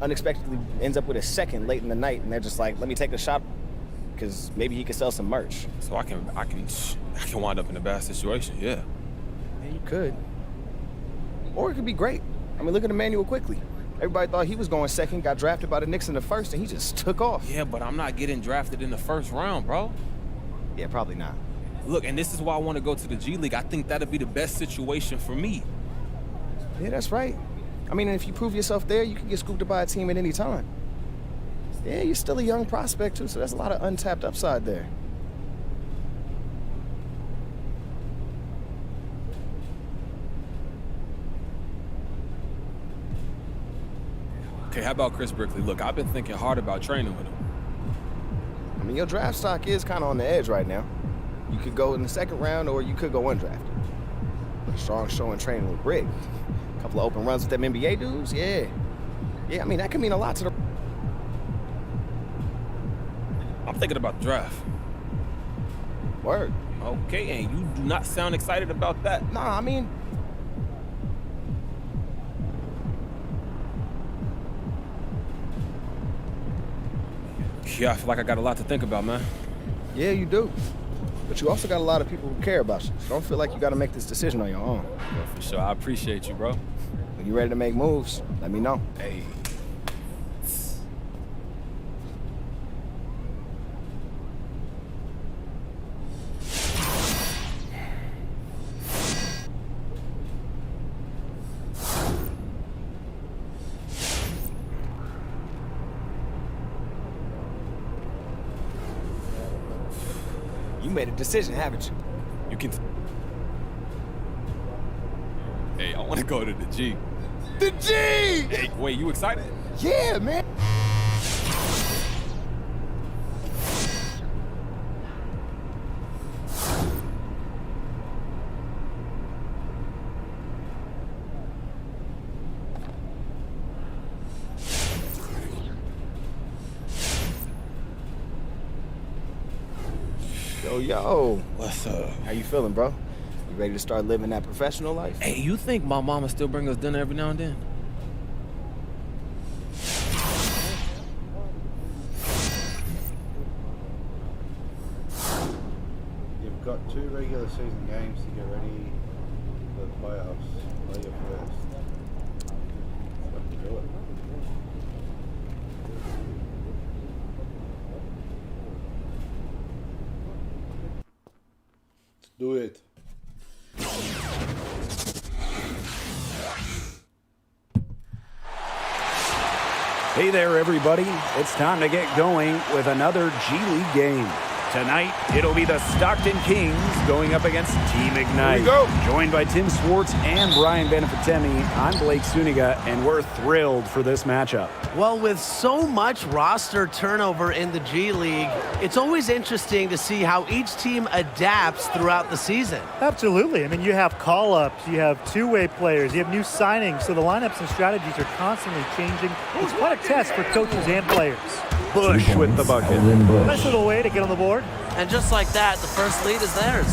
unexpectedly ends up with a second late in the night, and they're just like, let me take a shot because maybe he could sell some merch. So I can wind up in a bad situation, yeah. Yeah, you could. Or it could be great. I mean, look at Emmanuel Quickly. Everybody thought he was going second, got drafted by the Knicks in the first, and he just took off. Yeah, but I'm not getting drafted in the first round, bro. Yeah, probably not. Look, and this is why I want to go to the G League. I think that'd be the best situation for me. Yeah, that's right. I mean, if you prove yourself there, you can get scooped up by a team at any time. Yeah, you're still a young prospect, too, so there's a lot of untapped upside there. Okay, how about Chris Brickley? Look, I've been thinking hard about training with him. I mean, your draft stock is kind of on the edge right now. You could go in the second round, or you could go undrafted. But a strong showing training with Rick. A couple of open runs with them NBA dudes, yeah. Yeah, I mean, that could mean a lot to the... I'm thinking about the draft. Word. Okay, and you do not sound excited about that. Nah, I mean... Yeah, I feel like I got a lot to think about, man. Yeah, you do. But you also got a lot of people who care about you. So don't feel like you got to make this decision on your own. Yeah, for sure. I appreciate you, bro. When you're ready to make moves, let me know. Hey. You made a decision, haven't you? You can... Hey, I want to go to the G. The G! Hey, wait, you excited? Yeah, man. Yo. What's up? How you feeling, bro? You ready to start living that professional life? Hey, you think my mama still bring us dinner every now and then? You've got 2 regular season games to get ready for the playoffs. Play your first. Let's do it. Do it. Hey there, everybody. It's time to get going with another G League game. Tonight, it'll be the Stockton Kings going up against Team Ignite. Here we go. Joined by Tim Swartz and Brian Benefitemi, I'm Blake Suniga, and we're thrilled for this matchup. Well, with so much roster turnover in the G League, it's always interesting to see how each team adapts throughout the season. Absolutely. I mean, you have call-ups, you have two-way players, you have new signings, so the lineups and strategies are constantly changing. It's quite a test for coaches and players. Bush with the bucket. Nice little way to get on the board. And just like that, the first lead is theirs.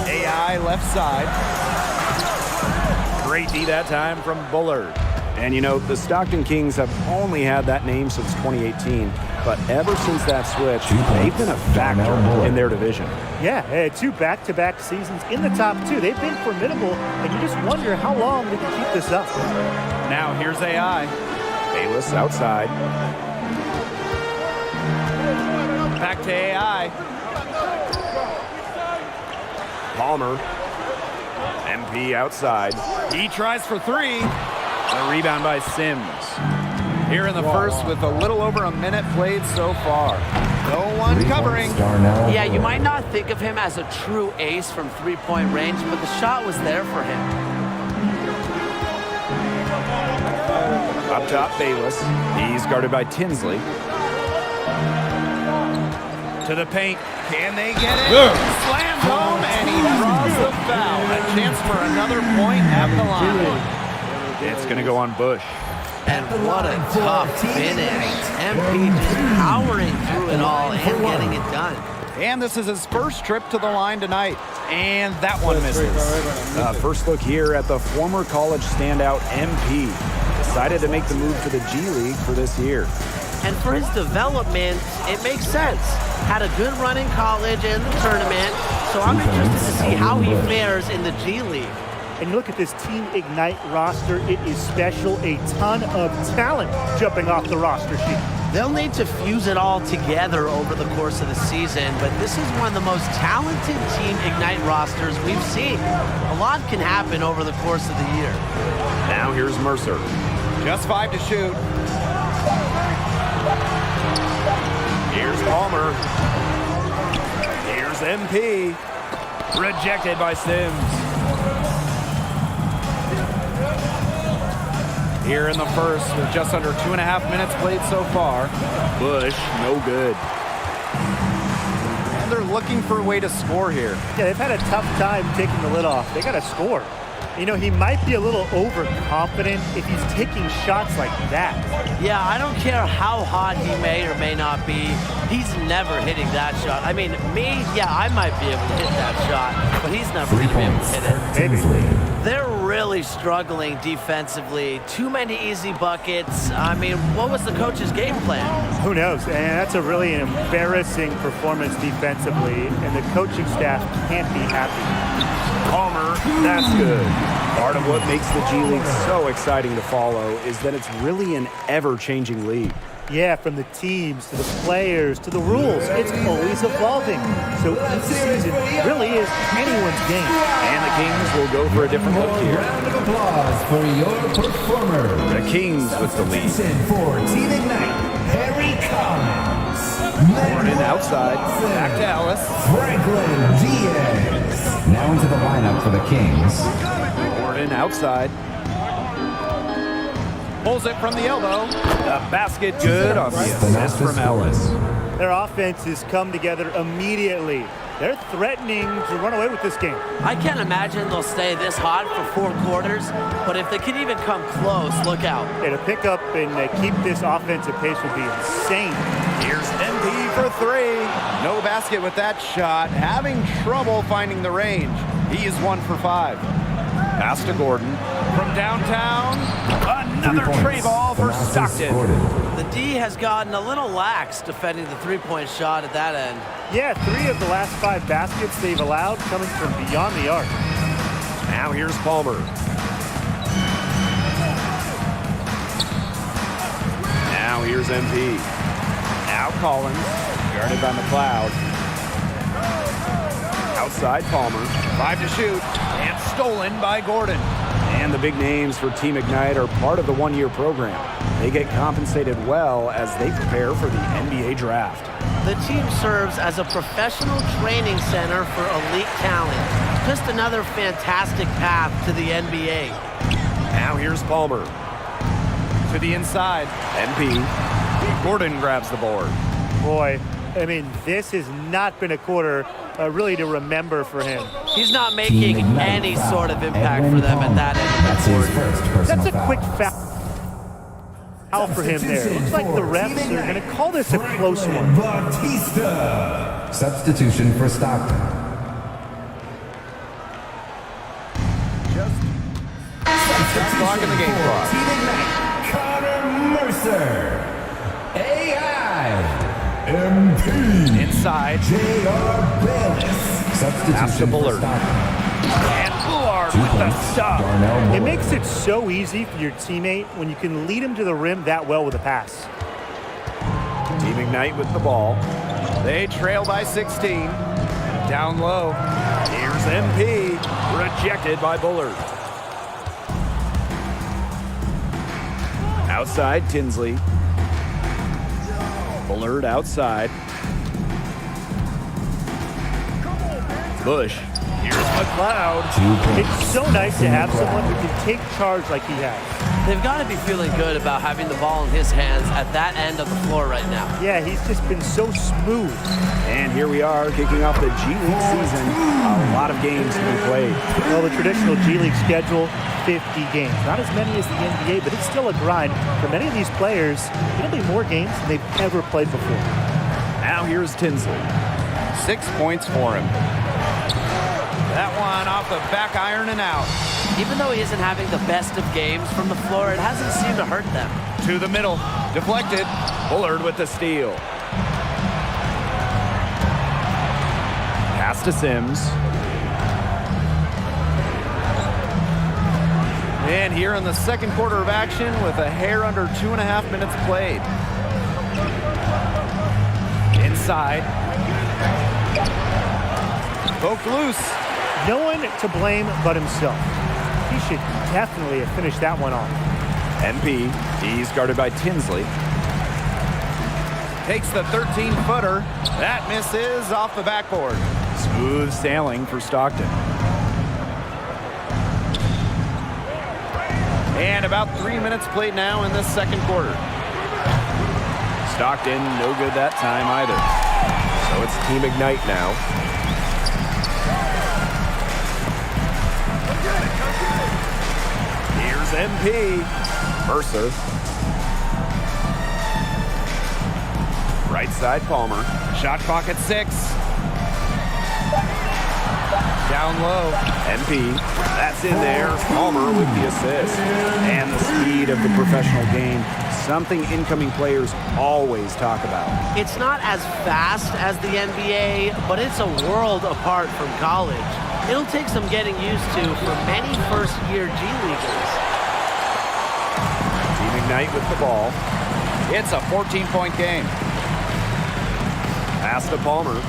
AI left side. Great D that time from Bullard. And you know, the Stockton Kings have only had that name since 2018, but ever since that switch, they've been a factor in their division. Yeah, 2 back-to-back seasons in the top 2. They've been formidable, and you just wonder how long they can keep this up. Now here's AI. Bayless outside. Back to AI. Palmer. MP outside. He tries for 3. A rebound by Sims. Here in the first with a little over a minute played so far. No one covering. Yeah, you might not think of him as a true ace from three-point range, but the shot was there for him. Up top, Bayless. He's guarded by Tinsley. To the paint. Can they get it? Slammed home, and he draws the foul. A chance for another point at the line. It's going to go on Bush. And what a tough finish. MP just powering through it all and getting it done. And this is his first trip to the line tonight. And that one misses. First look here at the former college standout MP. Decided to make the move to the G League for this year. And for his development, it makes sense. Had a good run in college and the tournament, so I'm interested to see how he fares in the G League. And you look at this Team Ignite roster, it is special. A ton of talent jumping off the roster sheet. They'll need to fuse it all together over the course of the season, but this is one of the most talented Team Ignite rosters we've seen. A lot can happen over the course of the year. Now here's Mercer. Just 5 to shoot. Here's Palmer. Here's MP. Rejected by Sims. Here in the first with just under 2.5 minutes played so far. Bush, no good. And they're looking for a way to score here. Yeah, they've had a tough time taking the lid off. They got to score. You know, he might be a little overconfident if he's taking shots like that. Yeah, I don't care how hot he may or may not be. He's never hitting that shot. I mean, me, yeah, I might be able to hit that shot, but he's never going to be able to hit it. Maybe. They're really struggling defensively. Too many easy buckets. I mean, what was the coach's game plan? Who knows? And that's a really embarrassing performance defensively, and the coaching staff can't be happy. Palmer, that's good. Part of what makes the G League so exciting to follow is that it's really an ever-changing league. Yeah, from the teams to the players to the rules, it's always evolving. So each season really is anyone's game. And the Kings will go for a different look here. Round of applause for your performer. The Kings with the lead. For Team Ignite, Harry Collins. Gordon outside. Back to Ellis. Franklin Diaz. Now into the lineup for the Kings. Gordon outside. Pulls it from the elbow. The basket good on the assist from Ellis. Their offense has come together immediately. They're threatening to run away with this game. I can't imagine they'll stay this hot for 4 quarters, but if they can even come close, look out. Yeah, to pick up and keep this offensive pace would be insane. Here's MP for 3. No basket with that shot. Having trouble finding the range. He is 1 for 5. Pass to Gordon. From downtown, another tray ball for Stockton. The D has gotten a little lax defending the three-point shot at that end. Yeah, 3 of the last 5 baskets they've allowed coming from beyond the arc. Now here's Palmer. Now here's MP. Now Collins, guarded by McLeod. Outside Palmer, 5 to shoot, and stolen by Gordon. And the big names for Team Ignite are part of the one-year program. They get compensated well as they prepare for the NBA draft. The team serves as a professional training center for elite talent. Just another fantastic path to the NBA. Now here's Palmer. To the inside, MP. Gordon grabs the board. Boy, I mean, this has not been a quarter really to remember for him. He's not making any sort of impact for them at that end of the court. That's a quick foul for him there. Looks like the refs are going to call this a close one. Batista. Substitution for Stockton. Clock in the game clock. Team Ignite, Connor Mercer. AI. MP. Inside. J.R. Bayless. Substitution for Stockton. And Bullard with the stop. It makes it so easy for your teammate when you can lead him to the rim that well with a pass. Team Ignite with the ball. They trail by 16. Down low. Here's MP. Rejected by Bullard. Outside, Tinsley. Bullard outside. Bush. Here's McLeod. It's so nice to have someone who can take charge like he has. They've got to be feeling good about having the ball in his hands at that end of the floor right now. Yeah, he's just been so smooth. And here we are, kicking off the G League season. A lot of games to be played. Well, the traditional G League schedule, 50 games. Not as many as the NBA, but it's still a grind. For many of these players, it'll be more games than they've ever played before. Now here's Tinsley. 6 points for him. That one off the back iron and out. Even though he isn't having the best of games from the floor, it hasn't seemed to hurt them. To the middle. Deflected. Bullard with the steal. Pass to Sims. And here in the second quarter of action with a hair under 2.5 minutes played. Inside. Poked loose. No one to blame but himself. He should definitely have finished that one off. MP, he's guarded by Tinsley. Takes the 13-footer. That misses off the backboard. Smooth sailing for Stockton. And about 3 minutes played now in this second quarter. Stockton, no good that time either. So it's Team Ignite now. Here's MP. Mercer. Right side, Palmer. Shot clock at 6. Down low. MP. That's in there. Palmer with the assist. And the speed of the professional game. Something incoming players always talk about. It's not as fast as the NBA, but it's a world apart from college. It'll take some getting used to for many first-year G Leaguers. Team Ignite with the ball. It's a 14-point game. Pass to Palmer.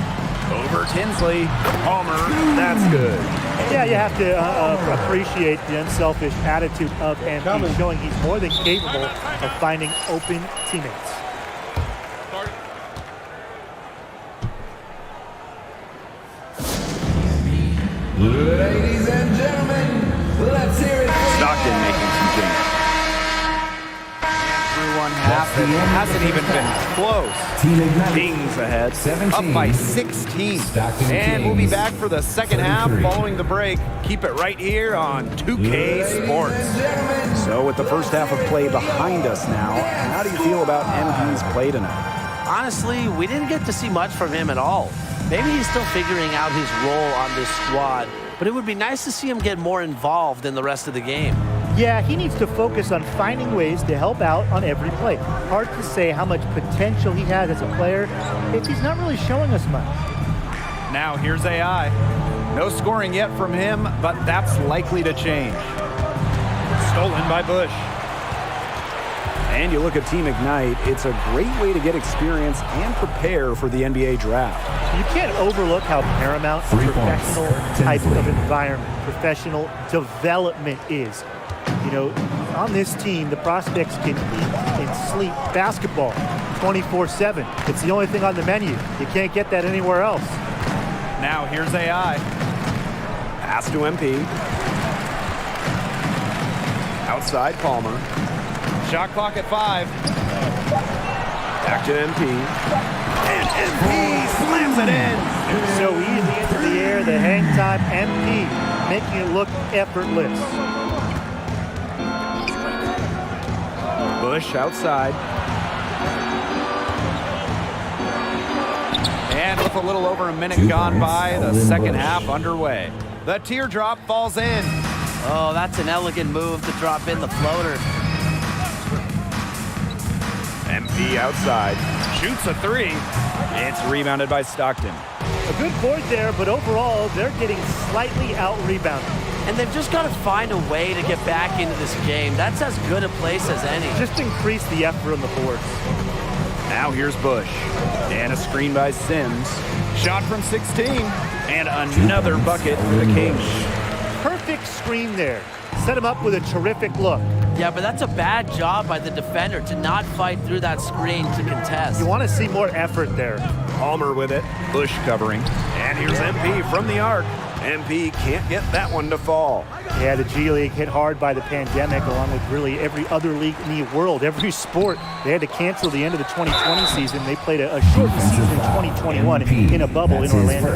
Over Tinsley. Palmer, that's good. Yeah, you have to appreciate the unselfish attitude of MP, showing he's more than capable of finding open teammates. Ladies and gentlemen, let's hear it. Stockton making some changes. Through one half, it hasn't even been close. Kings ahead, 17. up by 16. And we'll be back for the second half following the break. Keep it right here on 2K Sports. So with the first half of play behind us now, how do you feel about MP's play tonight? Honestly, we didn't get to see much from him at all. Maybe he's still figuring out his role on this squad, but it would be nice to see him get more involved in the rest of the game. Yeah, he needs to focus on finding ways to help out on every play. Hard to say how much potential he has as a player if he's not really showing us much. Now here's AI. No scoring yet from him, but that's likely to change. Stolen by Bush. And you look at Team Ignite, it's a great way to get experience and prepare for the NBA draft. You can't overlook how paramount a professional type of environment, professional development is. You know, on this team, the prospects can eat and sleep basketball 24/7. It's the only thing on the menu. You can't get that anywhere else. Now here's AI. Pass to MP. Outside Palmer. Shot clock at 5. Back to MP. And MP slams it in. So easy into the air, the hang time, MP, making it look effortless. Bush outside. And with a little over a minute gone by, the second half underway. The teardrop falls in. Oh, that's an elegant move to drop in the floater. MP outside. Shoots a 3. It's rebounded by Stockton. A good board there, but overall, they're getting slightly out-rebounded. And they've just got to find a way to get back into this game. That's as good a place as any. Just increase the effort on the boards. Now here's Bush. And a screen by Sims. Shot from 16. And another bucket for the Kings. Perfect screen there. Set him up with a terrific look. Yeah, but that's a bad job by the defender to not fight through that screen to contest. You want to see more effort there. Palmer with it. Bush covering. And here's MP from the arc. MP can't get that one to fall. Yeah, the G League hit hard by the pandemic, along with really every other league in the world, every sport. They had to cancel the end of the 2020 season. They played a shortened season in 2021 in a bubble in Orlando.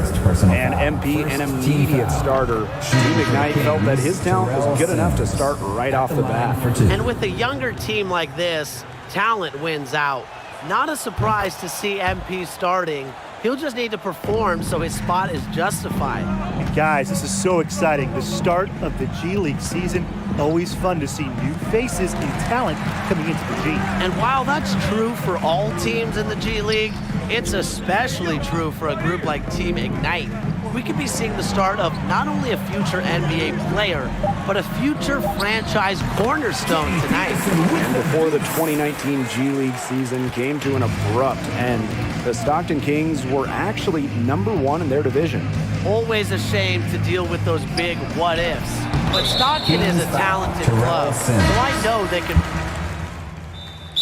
And MP, an immediate starter. Team Ignite felt that his talent was good enough to start right off the bat. And with a younger team like this, talent wins out. Not a surprise to see MP starting. He'll just need to perform so his spot is justified. And guys, this is so exciting. The start of the G League season. always fun to see new faces and talent coming into the G. And while that's true for all teams in the G League, it's especially true for a group like Team Ignite. We could be seeing the start of not only a future NBA player, but a future franchise cornerstone tonight. And before the 2019 G League season came to an abrupt end, the Stockton Kings were actually #1 in their division. Always a shame to deal with those big what-ifs. But Stockton is a talented club, so I know they can...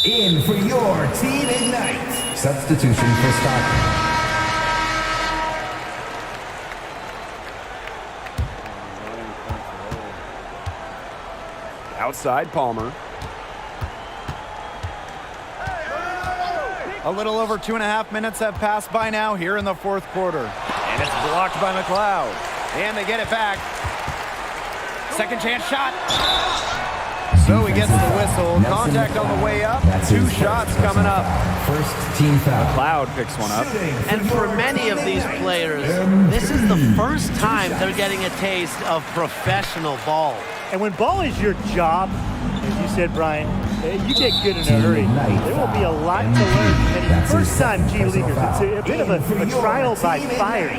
In for your Team Ignite. Substitution for Stockton. Outside Palmer. A little over 2.5 minutes have passed by now here in the fourth quarter. And it's blocked by McLeod. And they get it back. Second chance shot. So he gets the whistle. Contact on the way up. 2 shots coming up. First team foul. McLeod picks one up. And for many of these players, this is the first time they're getting a taste of professional ball. And when ball is your job, as you said, Brian, you get good in a hurry. There will be a lot to learn for many first-time G Leaguers. It's a bit of a trial by fire.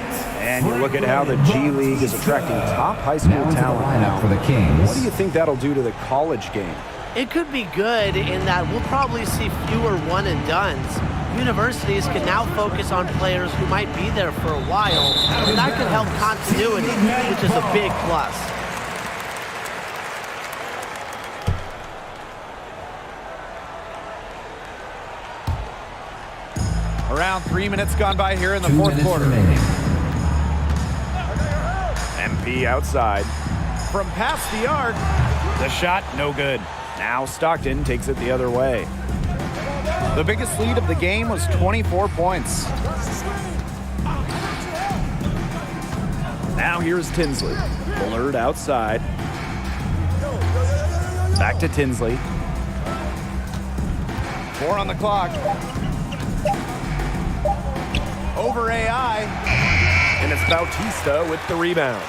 And you look at how the G League is attracting top high school talent now. For the Kings. What do you think that'll do to the college game? It could be good in that we'll probably see fewer one-and-dones. Universities can now focus on players who might be there for a while, and that can help continuity, which is a big plus. Around 3 minutes gone by here in the fourth quarter. MP outside. From past the arc. The shot, no good. Now Stockton takes it the other way. The biggest lead of the game was 24 points. Now here's Tinsley. Bullard outside. Back to Tinsley. 4 on the clock. Over AI. And it's Bautista with the rebound.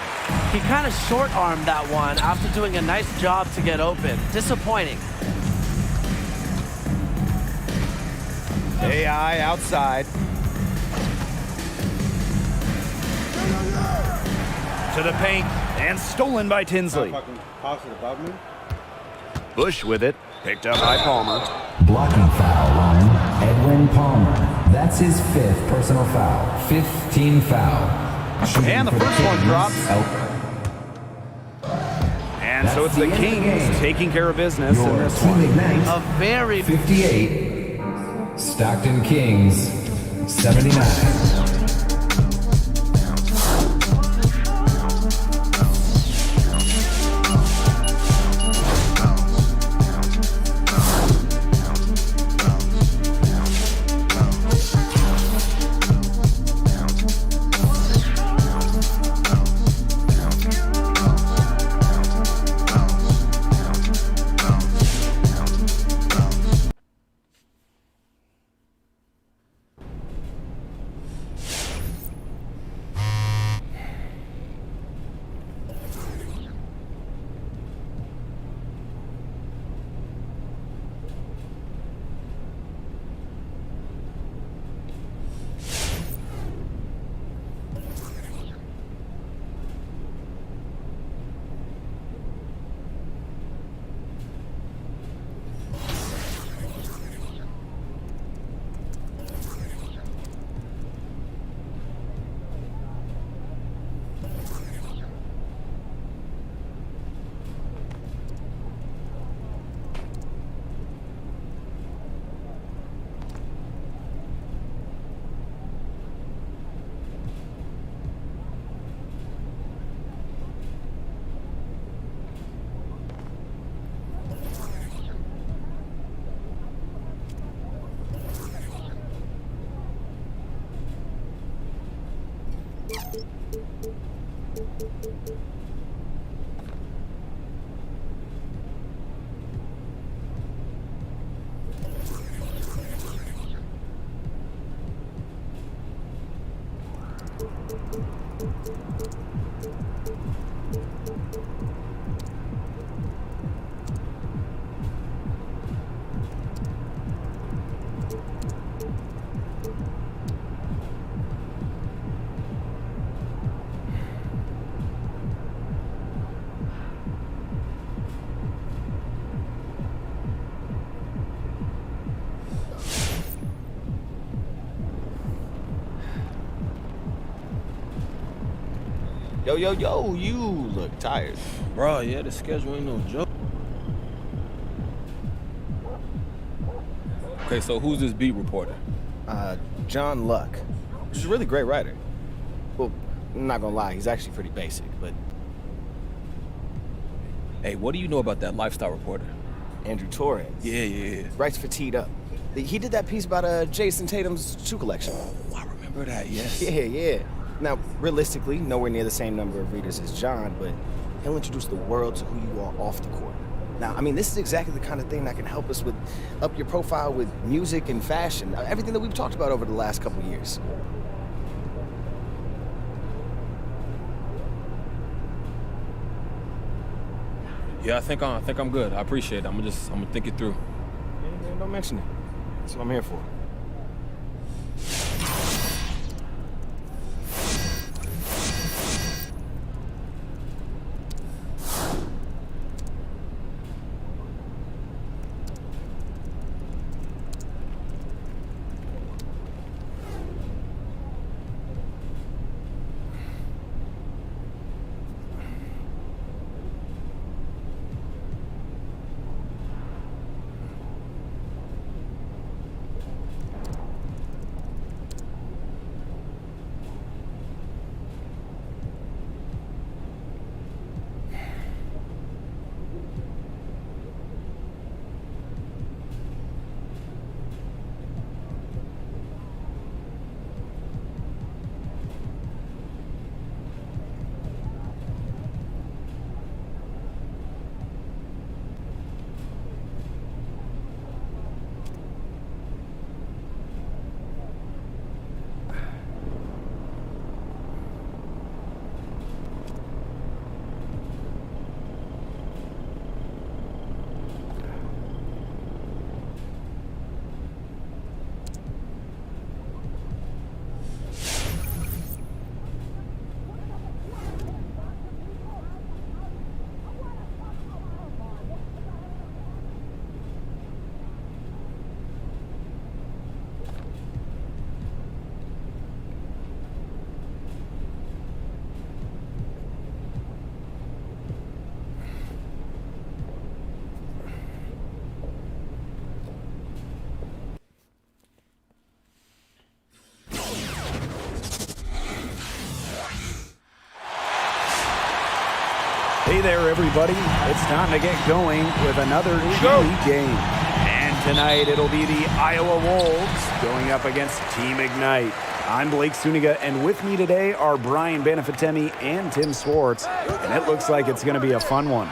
He kind of short-armed that one after doing a nice job to get open. Disappointing. AI outside. To the paint. And stolen by Tinsley. Pass it above me. Bush with it. Picked up by Palmer. Blocking foul on Edwin Palmer. That's his 5th personal foul. 5th team foul. Shooting and the first one drops. And so it's the Kings taking care of business in this one. A very 58. Stockton Kings 79. Yo, you look tired. Bro, yeah, the schedule ain't no joke. Okay, so who's this beat reporter? John Luck, which is a really great writer. Well, I'm not gonna lie, he's actually pretty basic, but... Hey, what do you know about that lifestyle reporter? Andrew Torres. Yeah. Writes for Teed Up. He did that piece about Jason Tatum's shoe collection. Oh, I remember that, yes. Yeah. Now, realistically, nowhere near the same number of readers as John, but he'll introduce the world to who you are off the court. Now, I mean, this is exactly the kind of thing that can help us with up your profile with music and fashion, everything that we've talked about over the last couple years. Yeah, I think I'm good. I appreciate it. I'm gonna think it through. Yeah, don't mention it. That's what I'm here for. Hey there, everybody. It's time to get going with another G-League game. And tonight it'll be the Iowa Wolves going up against Team Ignite. I'm Blake Suniga, and with me today are Brian Banafitemi and Tim Swartz. And it looks like it's going to be a fun one.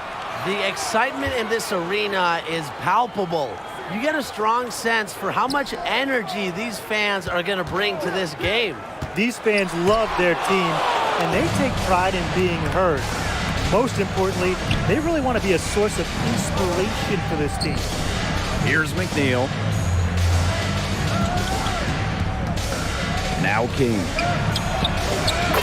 The excitement in this arena is palpable. You get a strong sense for how much energy these fans are going to bring to this game. These fans love their team, and they take pride in being heard. Most importantly, they really want to be a source of inspiration for this team. Here's McNeil. Now King.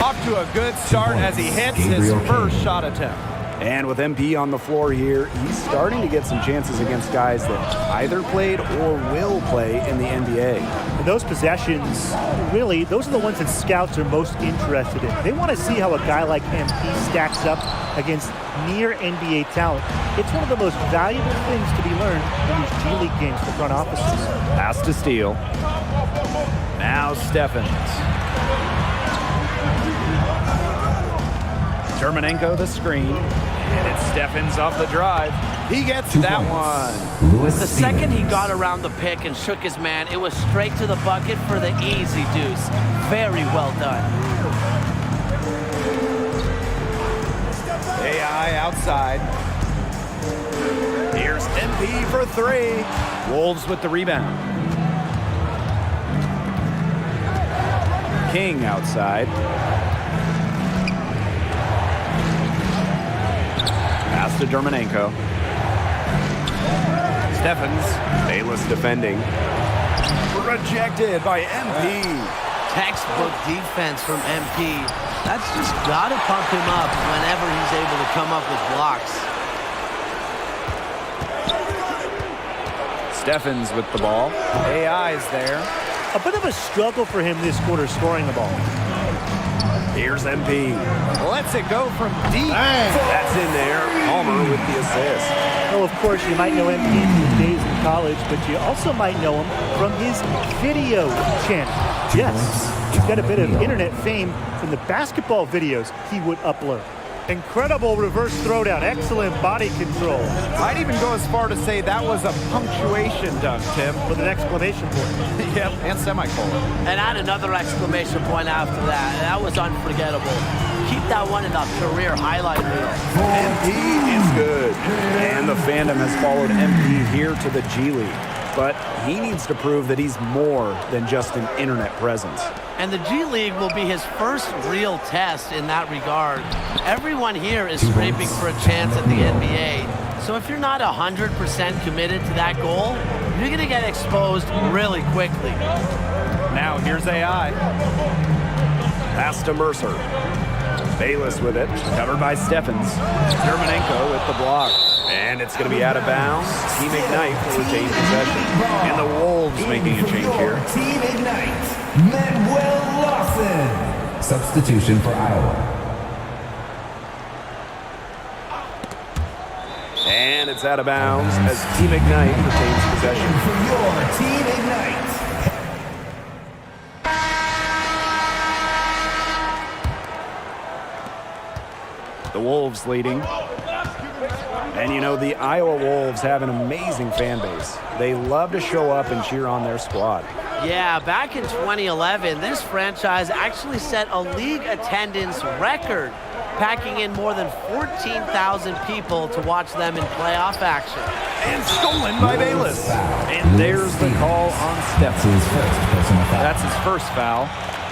Off to a good start as he hits his first shot attempt. And with MP on the floor here, he's starting to get some chances against guys that either played or will play in the NBA. And those possessions, really, those are the ones that scouts are most interested in. They want to see how a guy like MP stacks up against near NBA talent. It's one of the most valuable things to be learned in these G League games for front offices. Pass to Steele. Now Steffens. Dermanenko the screen. And it's Steffens off the drive. He gets that one. The second he got around the pick and shook his man, it was straight to the bucket for the easy deuce. Very well done. AI outside. Here's MP for three. Wolves with the rebound. King outside. Pass to Dermanenko. Steffens. Bayless defending. Rejected by MP. Textbook defense from MP. That's just got to pump him up whenever he's able to come up with blocks. Steffens with the ball. AI is there. A bit of a struggle for him this quarter scoring the ball. Here's MP. Lets it go from deep. That's in there. Palmer with the assist. Well, of course, you might know MP from his days in college, but you also might know him from his video channel. Yes, he's got a bit of internet fame from the basketball videos he would upload. Incredible reverse throwdown. Excellent body control. I'd even go as far to say that was a punctuation dunk, Tim. With an exclamation point. Yep, and semicolon. And add another exclamation point after that. That was unforgettable. Keep that one in the career highlight reel. MP is good. And the fandom has followed MP here to the G League. But he needs to prove that he's more than just an internet presence. And the G League will be his first real test in that regard. Everyone here is scraping for a chance at the NBA. So if you're not 100% committed to that goal, you're going to get exposed really quickly. Now here's AI. Pass to Mercer. Bayless with it, covered by Steffens. Dermanenko with the block. And it's going to be out of bounds. Team Ignite will retain possession. And the Wolves making a change here. Team Ignite, Manuel Lawson. Substitution for Iowa. And it's out of bounds as Team Ignite retains possession. For your Team Ignite. The Wolves leading. And you know, the Iowa Wolves have an amazing fan base. They love to show up and cheer on their squad. Yeah, back in 2011, this franchise actually set a league attendance record, packing in more than 14,000 people to watch them in playoff action. And stolen by Bayless. And there's the call on Steffens. That's his first foul.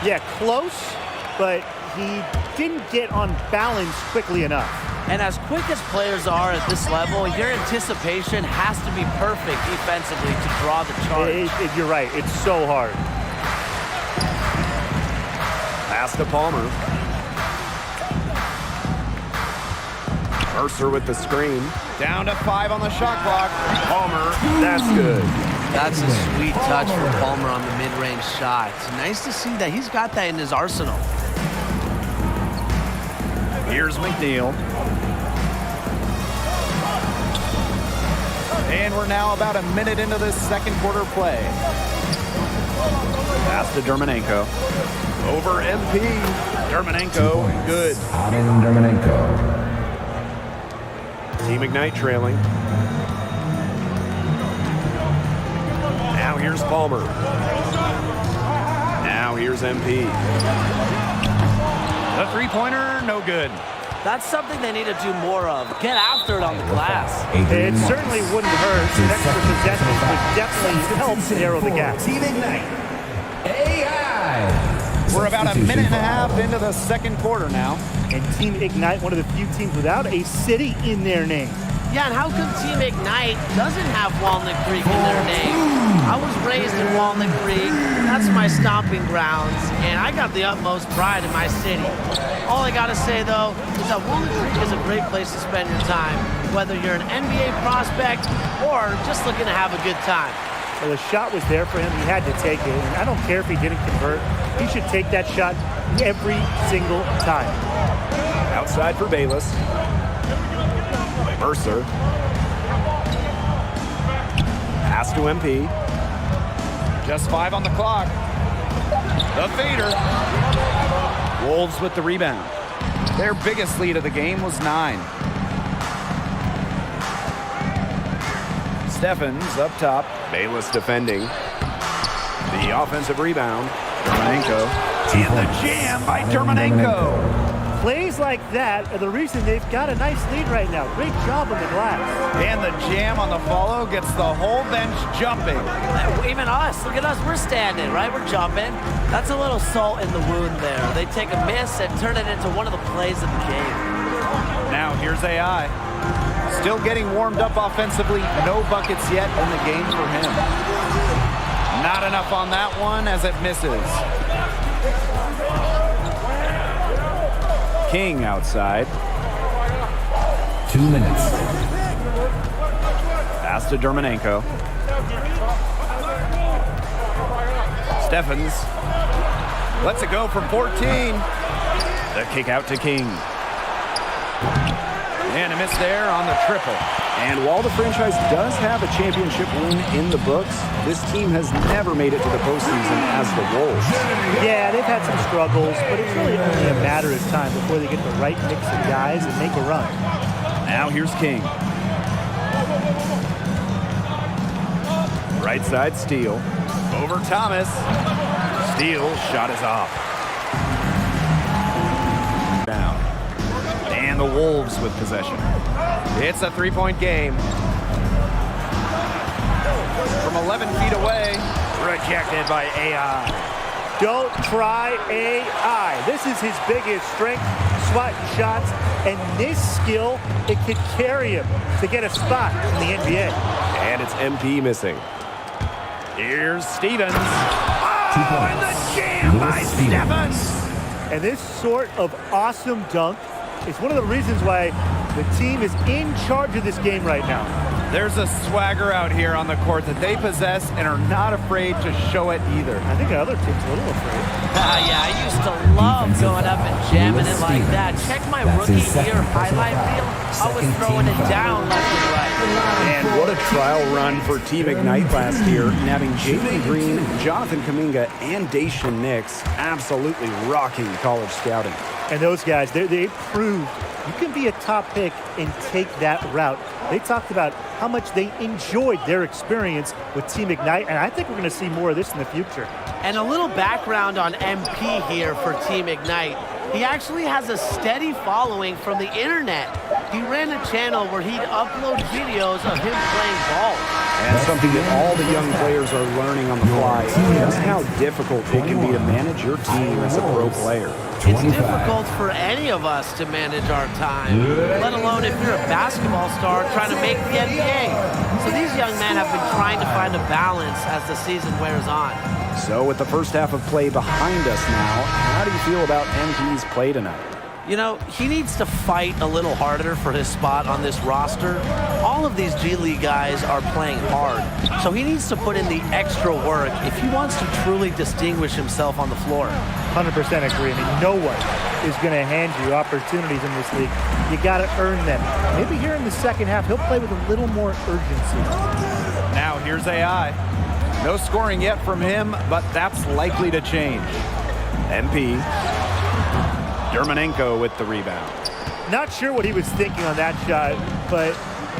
Yeah, close, but he didn't get on balance quickly enough. And as quick as players are at this level, your anticipation has to be perfect defensively to draw the charge. You're right. It's so hard. Pass to Palmer. Mercer with the screen. Down to 5 on the shot clock. Palmer, that's good. That's a sweet touch from Palmer on the mid-range shot. It's nice to see that he's got that in his arsenal. Here's McNeil. And we're now about a minute into this second quarter play. Pass to Dermanenko. Over MP. Dermanenko, good. Adam Dermanenko. Team Ignite trailing. Now here's Palmer. Now here's MP. The three-pointer, no good. That's something they need to do more of. Get after it on the glass. It certainly wouldn't hurt. An extra possession would definitely help narrow the gap. Team Ignite, AI. We're about a minute and a half into the second quarter now. And Team Ignite, one of the few teams without a city in their name. Yeah, and how come Team Ignite doesn't have Walnut Creek in their name? I was raised in Walnut Creek. That's my stomping grounds, and I got the utmost pride in my city. All I gotta say, though, is that Walnut Creek is a great place to spend your time, whether you're an NBA prospect or just looking to have a good time. Well, the shot was there for him. He had to take it, and I don't care if he didn't convert. He should take that shot every single time. Outside for Bayless. Mercer. Pass to MP. Just 5 on the clock. The fader. Wolves with the rebound. Their biggest lead of the game was 9. Steffens up top. Bayless defending. The offensive rebound. Dermanenko. And the jam by Dermanenko. Plays like that are the reason they've got a nice lead right now. Great job on the glass. And the jam on the follow gets the whole bench jumping. Even us, look at us, we're standing, right? We're jumping. That's a little salt in the wound there. They take a miss and turn it into one of the plays of the game. Now here's AI. Still getting warmed up offensively. No buckets yet in the game for him. Not enough on that one as it misses. King outside. 2 minutes. Pass to Dermanenko. Steffens lets it go from 14. The kick out to King. And a miss there on the triple. And while the franchise does have a championship win in the books, this team has never made it to the postseason as the Wolves. Yeah, they've had some struggles, but it's really only a matter of time before they get the right mix of guys and make a run. Now here's King. Right side steal. Over Thomas. Steele shot is off. Down. And the Wolves with possession. It's a three-point game. From 11 feet away. Rejected by AI. Don't try AI. This is his biggest strength, swat shots, and this skill, it could carry him to get a spot in the NBA. And it's MP missing. Here's Stevens. Oh, and the jam by Stevens. And this sort of awesome dunk is one of the reasons why the team is in charge of this game right now. There's a swagger out here on the court that they possess and are not afraid to show it either. I think the other team's a little afraid. Yeah, I used to love going up and jamming it like that. Check my rookie year highlight reel. I was throwing it down left and right. And what a trial run for Team Ignite last year, having Jalen Green, Jonathan Kuminga, and Dacian Nix absolutely rocking college scouting. And those guys, they proved you can be a top pick and take that route. They talked about how much they enjoyed their experience with Team Ignite, and I think we're going to see more of this in the future. And a little background on MP here for Team Ignite. He actually has a steady following from the internet. He ran a channel where he'd upload videos of him playing ball. And something that all the young players are learning on the fly is just how difficult it can be to manage your team as a pro player. It's difficult for any of us to manage our time, let alone if you're a basketball star trying to make the NBA. So these young men have been trying to find a balance as the season wears on. So with the first half of play behind us now, how do you feel about MP's play tonight? You know, he needs to fight a little harder for his spot on this roster. All of these G League guys are playing hard, so he needs to put in the extra work if he wants to truly distinguish himself on the floor. 100% agree. I mean, no one is going to hand you opportunities in this league. You got to earn them. Maybe here in the second half, he'll play with a little more urgency. Now here's AI. No scoring yet from him, but that's likely to change. MP. Dermanenko with the rebound. Not sure what he was thinking on that shot, but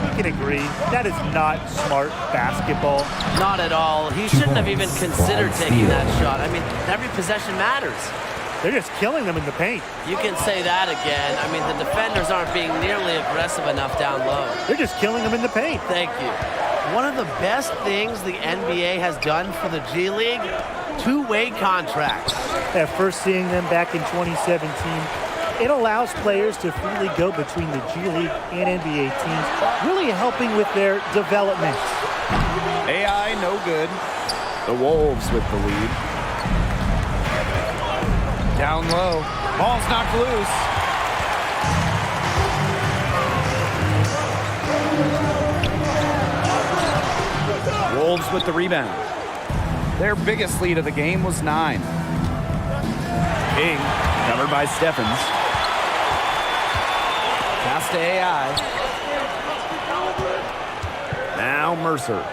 you can agree, that is not smart basketball. Not at all. He shouldn't have even considered taking that shot. I mean, every possession matters. They're just killing them in the paint. You can say that again. I mean, the defenders aren't being nearly aggressive enough down low. They're just killing them in the paint. Thank you. One of the best things the NBA has done for the G League, two-way contracts. At first seeing them back in 2017, it allows players to freely go between the G League and NBA teams, really helping with their development. AI, no good. The Wolves with the lead. Down low. Ball's knocked loose. Wolves with the rebound. Their biggest lead of the game was 9. King, covered by Stephens. Pass to AI. Now Mercer.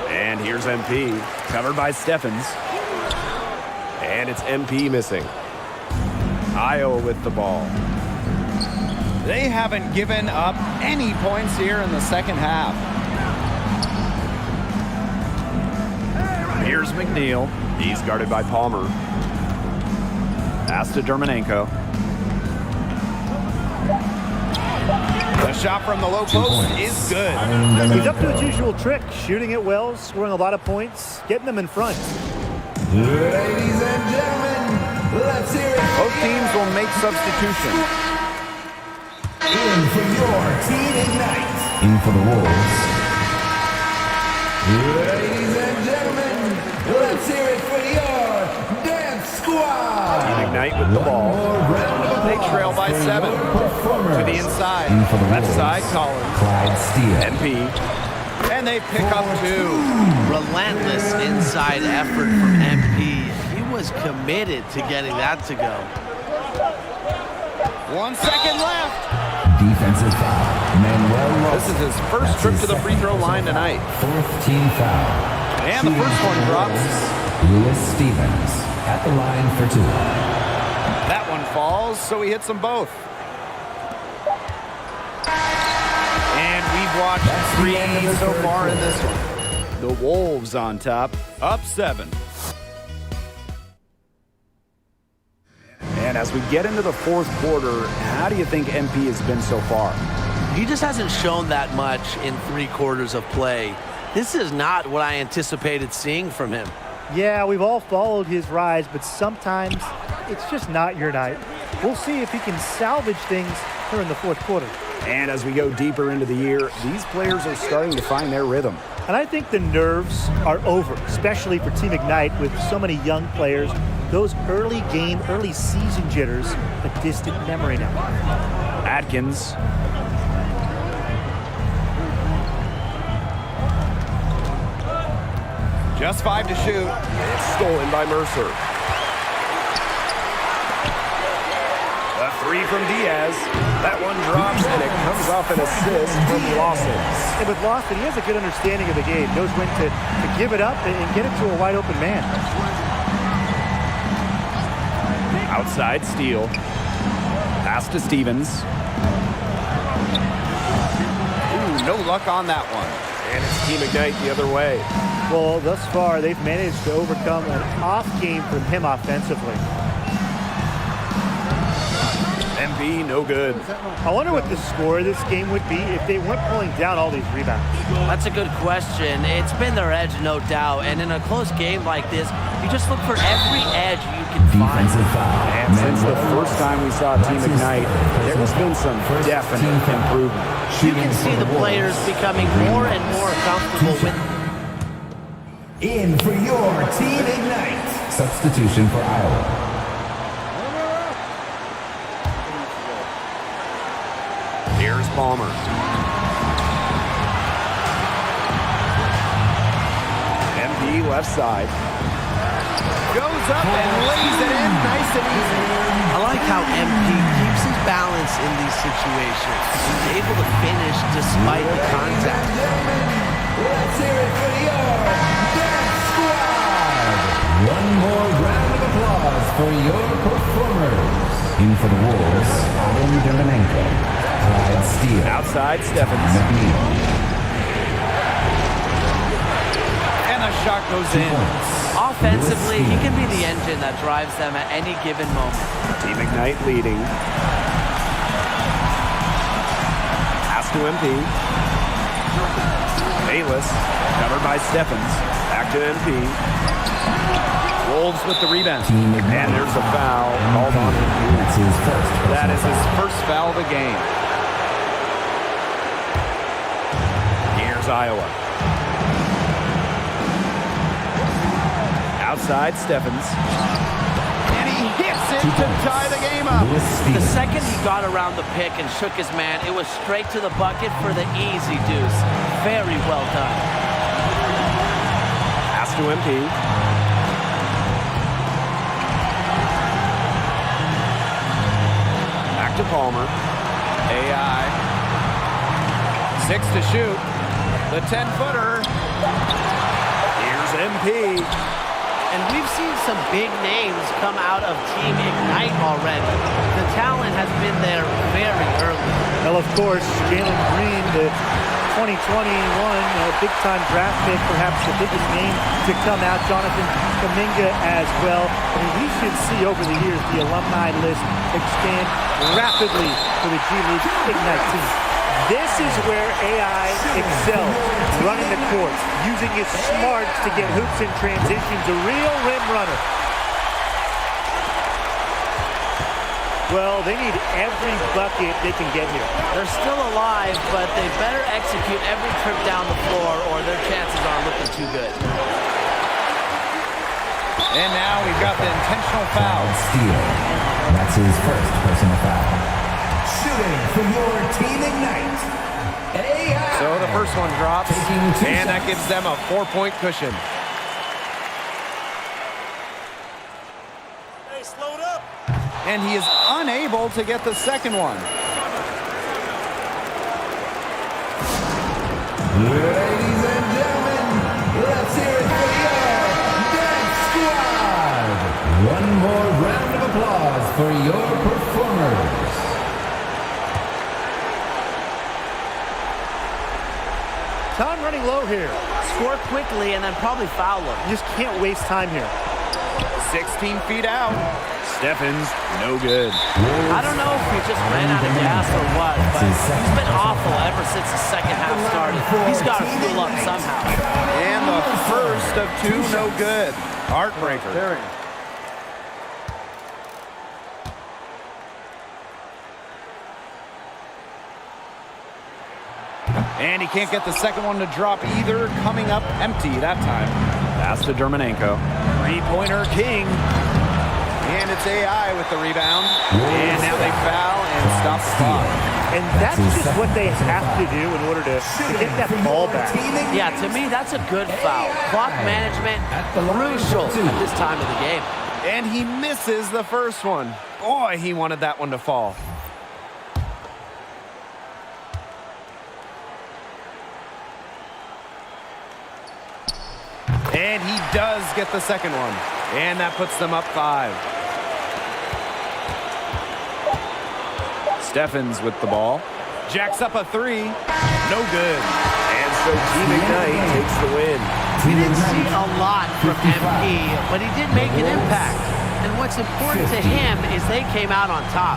And here's MP, covered by Stephens. And it's MP missing. Iowa with the ball. They haven't given up any points here in the second half. Here's McNeil. He's guarded by Palmer. Pass to Dermanenko. The shot from the low post is good. He's up to his usual trick, shooting it well, scoring a lot of points, getting them in front. Ladies and gentlemen, let's hear it. Both teams will make substitutions. In for your Team Ignite. In for the Wolves. Ladies and gentlemen, let's hear it for your Dance Squad. Team Ignite with the ball. They trail by 7. To the inside. Left side, Collins. Clyde Steele. MP. And they pick up 2. Relentless inside effort from MP. He was committed to getting that to go. 1 second left. Defensive foul. Manuel This is his first trip to the free throw line tonight. Fourth team foul. And the first one drops. Lewis Stevens at the line for 2. That one falls, so he hits them both. And we've watched 3 so far in this one. The Wolves on top, up 7. And as we get into the fourth quarter, how do you think MP has been so far? He just hasn't shown that much in 3 quarters of play. This is not what I anticipated seeing from him. Yeah, we've all followed his rise, but sometimes it's just not your night. We'll see if he can salvage things here in the fourth quarter. And as we go deeper into the year, these players are starting to find their rhythm. And I think the nerves are over, especially for Team Ignite with so many young players. Those early game, early season jitters, a distant memory now. Atkins. Just 5 to shoot. It's stolen by Mercer. A 3 from Diaz. That one drops, and it comes off an assist from Lawson. And with Lawson, he has a good understanding of the game. Knows when to give it up and get it to a wide open man. Outside steal. Pass to Stevens. Ooh, no luck on that one. And it's Team Ignite the other way. Well, thus far, they've managed to overcome an off game from him offensively. MB, no good. I wonder what the score of this game would be if they weren't pulling down all these rebounds. That's a good question. It's been their edge, no doubt. And in a close game like this, you just look for every edge you can find. And since the first time we saw Team Ignite, there has been some definite improvement. You can see the players becoming more and more comfortable with. In for your Team Ignite. Substitution for Iowa. Here's Palmer. MP left side. Goes up and lays it in nice and easy. I like how MP keeps his balance in these situations. He's able to finish despite the contact. Let's hear it for your Death Squad. One more round of applause for your performers. In for the Wolves, Adam Dermanenko. Clyde Steele. Outside, Stephens. McNeil. And the shot goes in. Offensively, he can be the engine that drives them at any given moment. Team Ignite leading. Pass to MP. Bayless, covered by Stephens. Back to MP. Wolves with the rebound. And there's a foul called on him. That's his first. That is his first foul of the game. Here's Iowa. Outside, Stephens. And he hits it to tie the game up. The second he got around the pick and shook his man, it was straight to the bucket for the easy deuce. Very well done. Pass to MP. Back to Palmer. AI. 6 to shoot. The 10-footer. Here's MP. And we've seen some big names come out of Team Ignite already. The talent has been there very early. Well, of course, Jalen Green, the 2021 big-time draft pick, perhaps the biggest name to come out. Jonathan Kuminga as well. I mean, we should see over the years the alumni list expand rapidly for the G League Ignite team. This is where AI excels, running the court, using his smarts to get hoops in transitions, a real rim runner. Well, they need every bucket they can get here. They're still alive, but they better execute every trip down the floor or their chances aren't looking too good. And now we've got the intentional foul. Steele. That's his first personal foul. Shooting for your Team Ignite. AI. So the first one drops, and that gives them a 4-point cushion. And he is unable to get the second one. Ladies and gentlemen, let's hear it for your dance squad. One more round of applause for your performers. Time running low here. Score quickly and then probably foul him. You just can't waste time here. 16 feet out. Steffens, no good. I don't know if he just ran out of gas or what, but he's been awful ever since the second half started. He's got to spool up somehow. And the first of two, no good. Heartbreaker. And he can't get the second one to drop either. Coming up empty that time. Pass to Dermanenko. Three-pointer king. And it's AI with the rebound. And now they foul and stop the clock. And that's just what they have to do in order to get that ball back. Yeah, to me, that's a good foul. Clock management, crucial at this time of the game. And he misses the first one. Boy, he wanted that one to fall. And he does get the second one. And that puts them up 5. Steffens with the ball. Jacks up a 3. No good. And so Team Ignite takes the win. We didn't see a lot from MP, but he did make an impact. And what's important to him is they came out on top.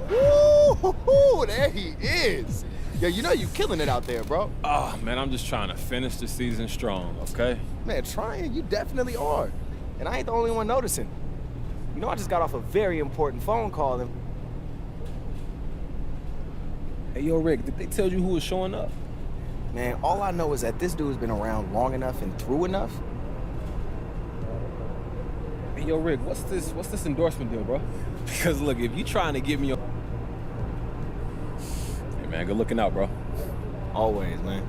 Woo-hoo-hoo, there he is. Yo, you know you killing it out there, bro. Oh, man, I'm just trying to finish the season strong, okay? Man, trying, you definitely are. And I ain't the only one noticing. You know, I just got off a very important phone call. And Hey, yo, Rick, did they tell you who was showing up? man, all I know is that this dude's been around long enough and through enough. Hey, yo, Rick, what's this endorsement deal, bro? Because, look, if you trying to give me your... Hey, man, good looking out, bro. Always, man.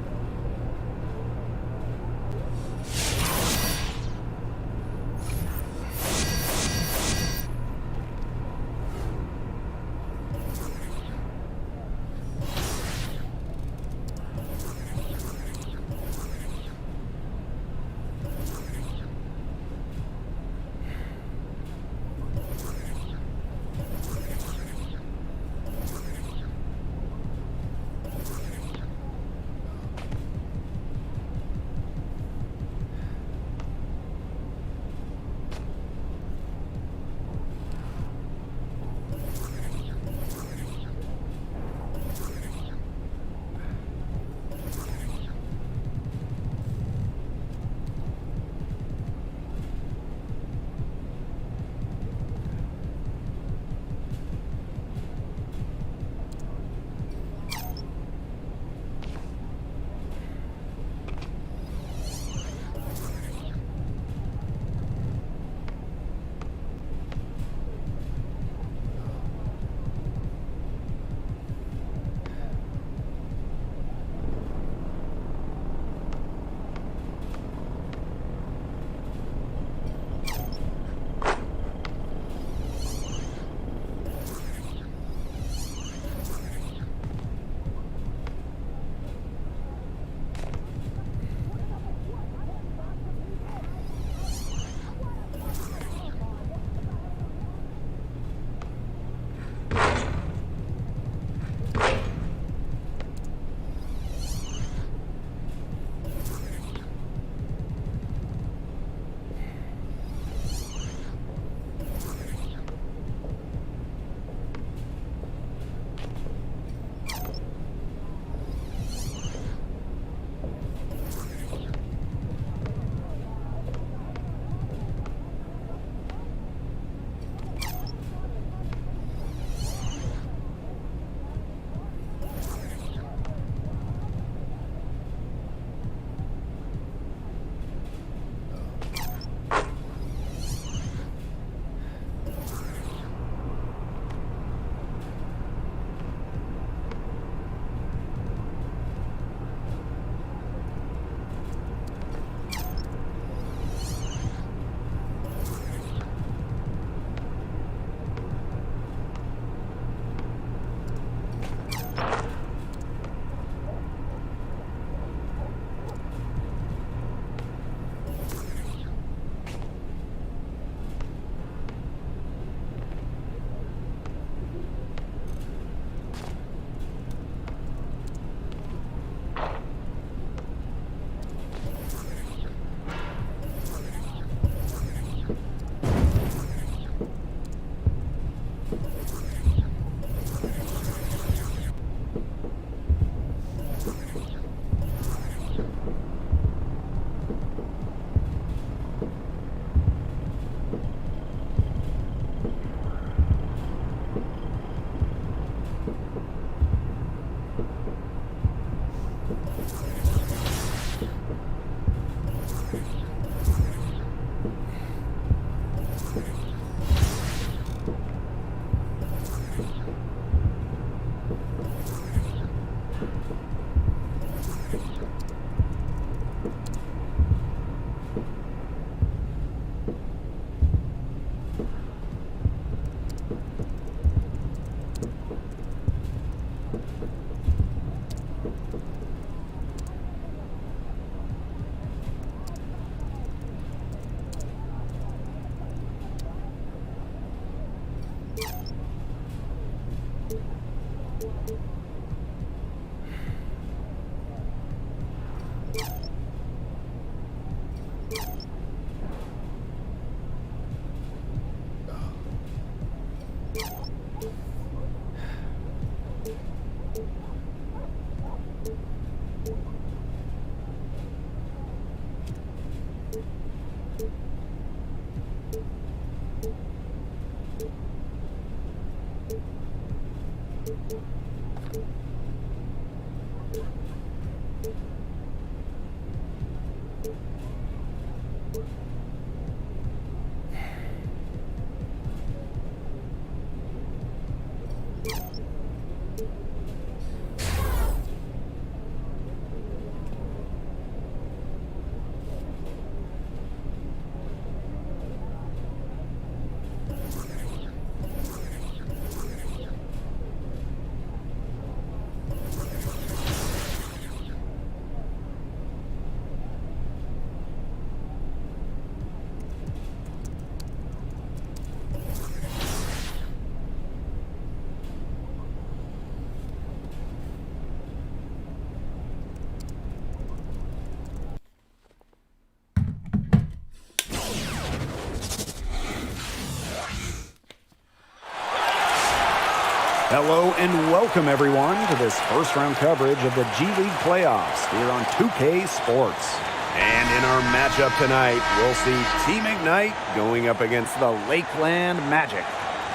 Hello and welcome everyone to this first round coverage of the G League playoffs here on 2K Sports. And in our matchup tonight, we'll see Team Ignite going up against the Lakeland Magic.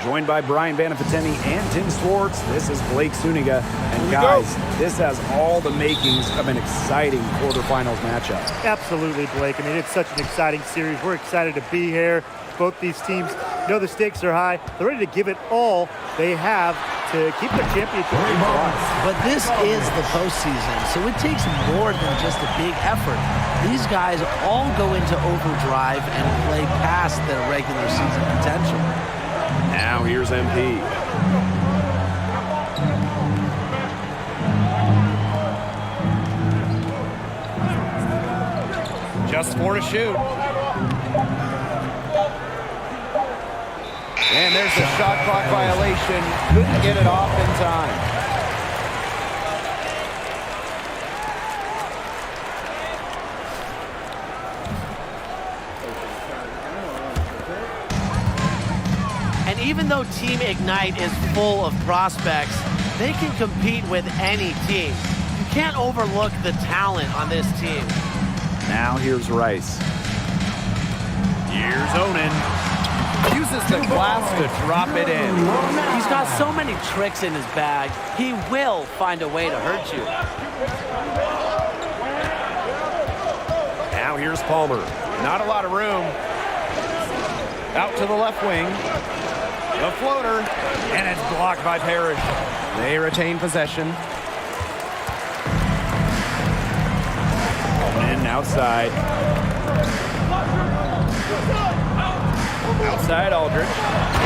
Joined by Brian Banafitemi and Tim Swartz, this is Blake Suniga. And guys, this has all the makings of an exciting quarterfinals matchup. Absolutely, Blake. I mean, it's such an exciting series. We're excited to be here. Both these teams know the stakes are high. They're ready to give it all they have to keep their championship alive. But this is the postseason, so it takes more than just a big effort. These guys all go into overdrive and play past their regular season potential. Now here's MP. Just 4 to shoot. And there's a shot clock violation. Couldn't get it off in time. And even though Team Ignite is full of prospects, they can compete with any team. You can't overlook the talent on this team. Now here's Rice. Here's Onan. Uses the glass to drop it in. He's got so many tricks in his bag, he will find a way to hurt you. Now here's Palmer. Not a lot of room. Out to the left wing. The floater. And it's blocked by Parrish. They retain possession. And outside. Outside Aldridge.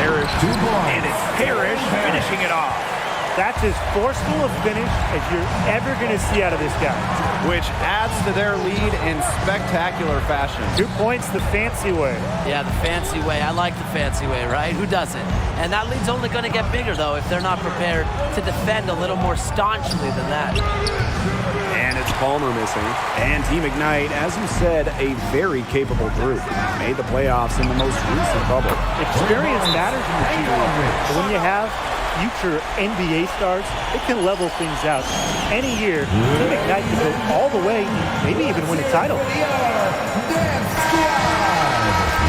Parrish. And it's Parrish finishing it off. That's as forceful a finish as you're ever going to see out of this guy. Which adds to their lead in spectacular fashion. 2 points the fancy way. Yeah, the fancy way. I like the fancy way, right? Who doesn't? And that lead's only going to get bigger, though, if they're not prepared to defend a little more staunchly than that. And it's Palmer missing. And Team Ignite, as you said, a very capable group. Made the playoffs in the most recent bubble. Experience matters in the G League. But when you have future NBA stars, it can level things out. Any year, Team Ignite can go all the way, maybe even win a title.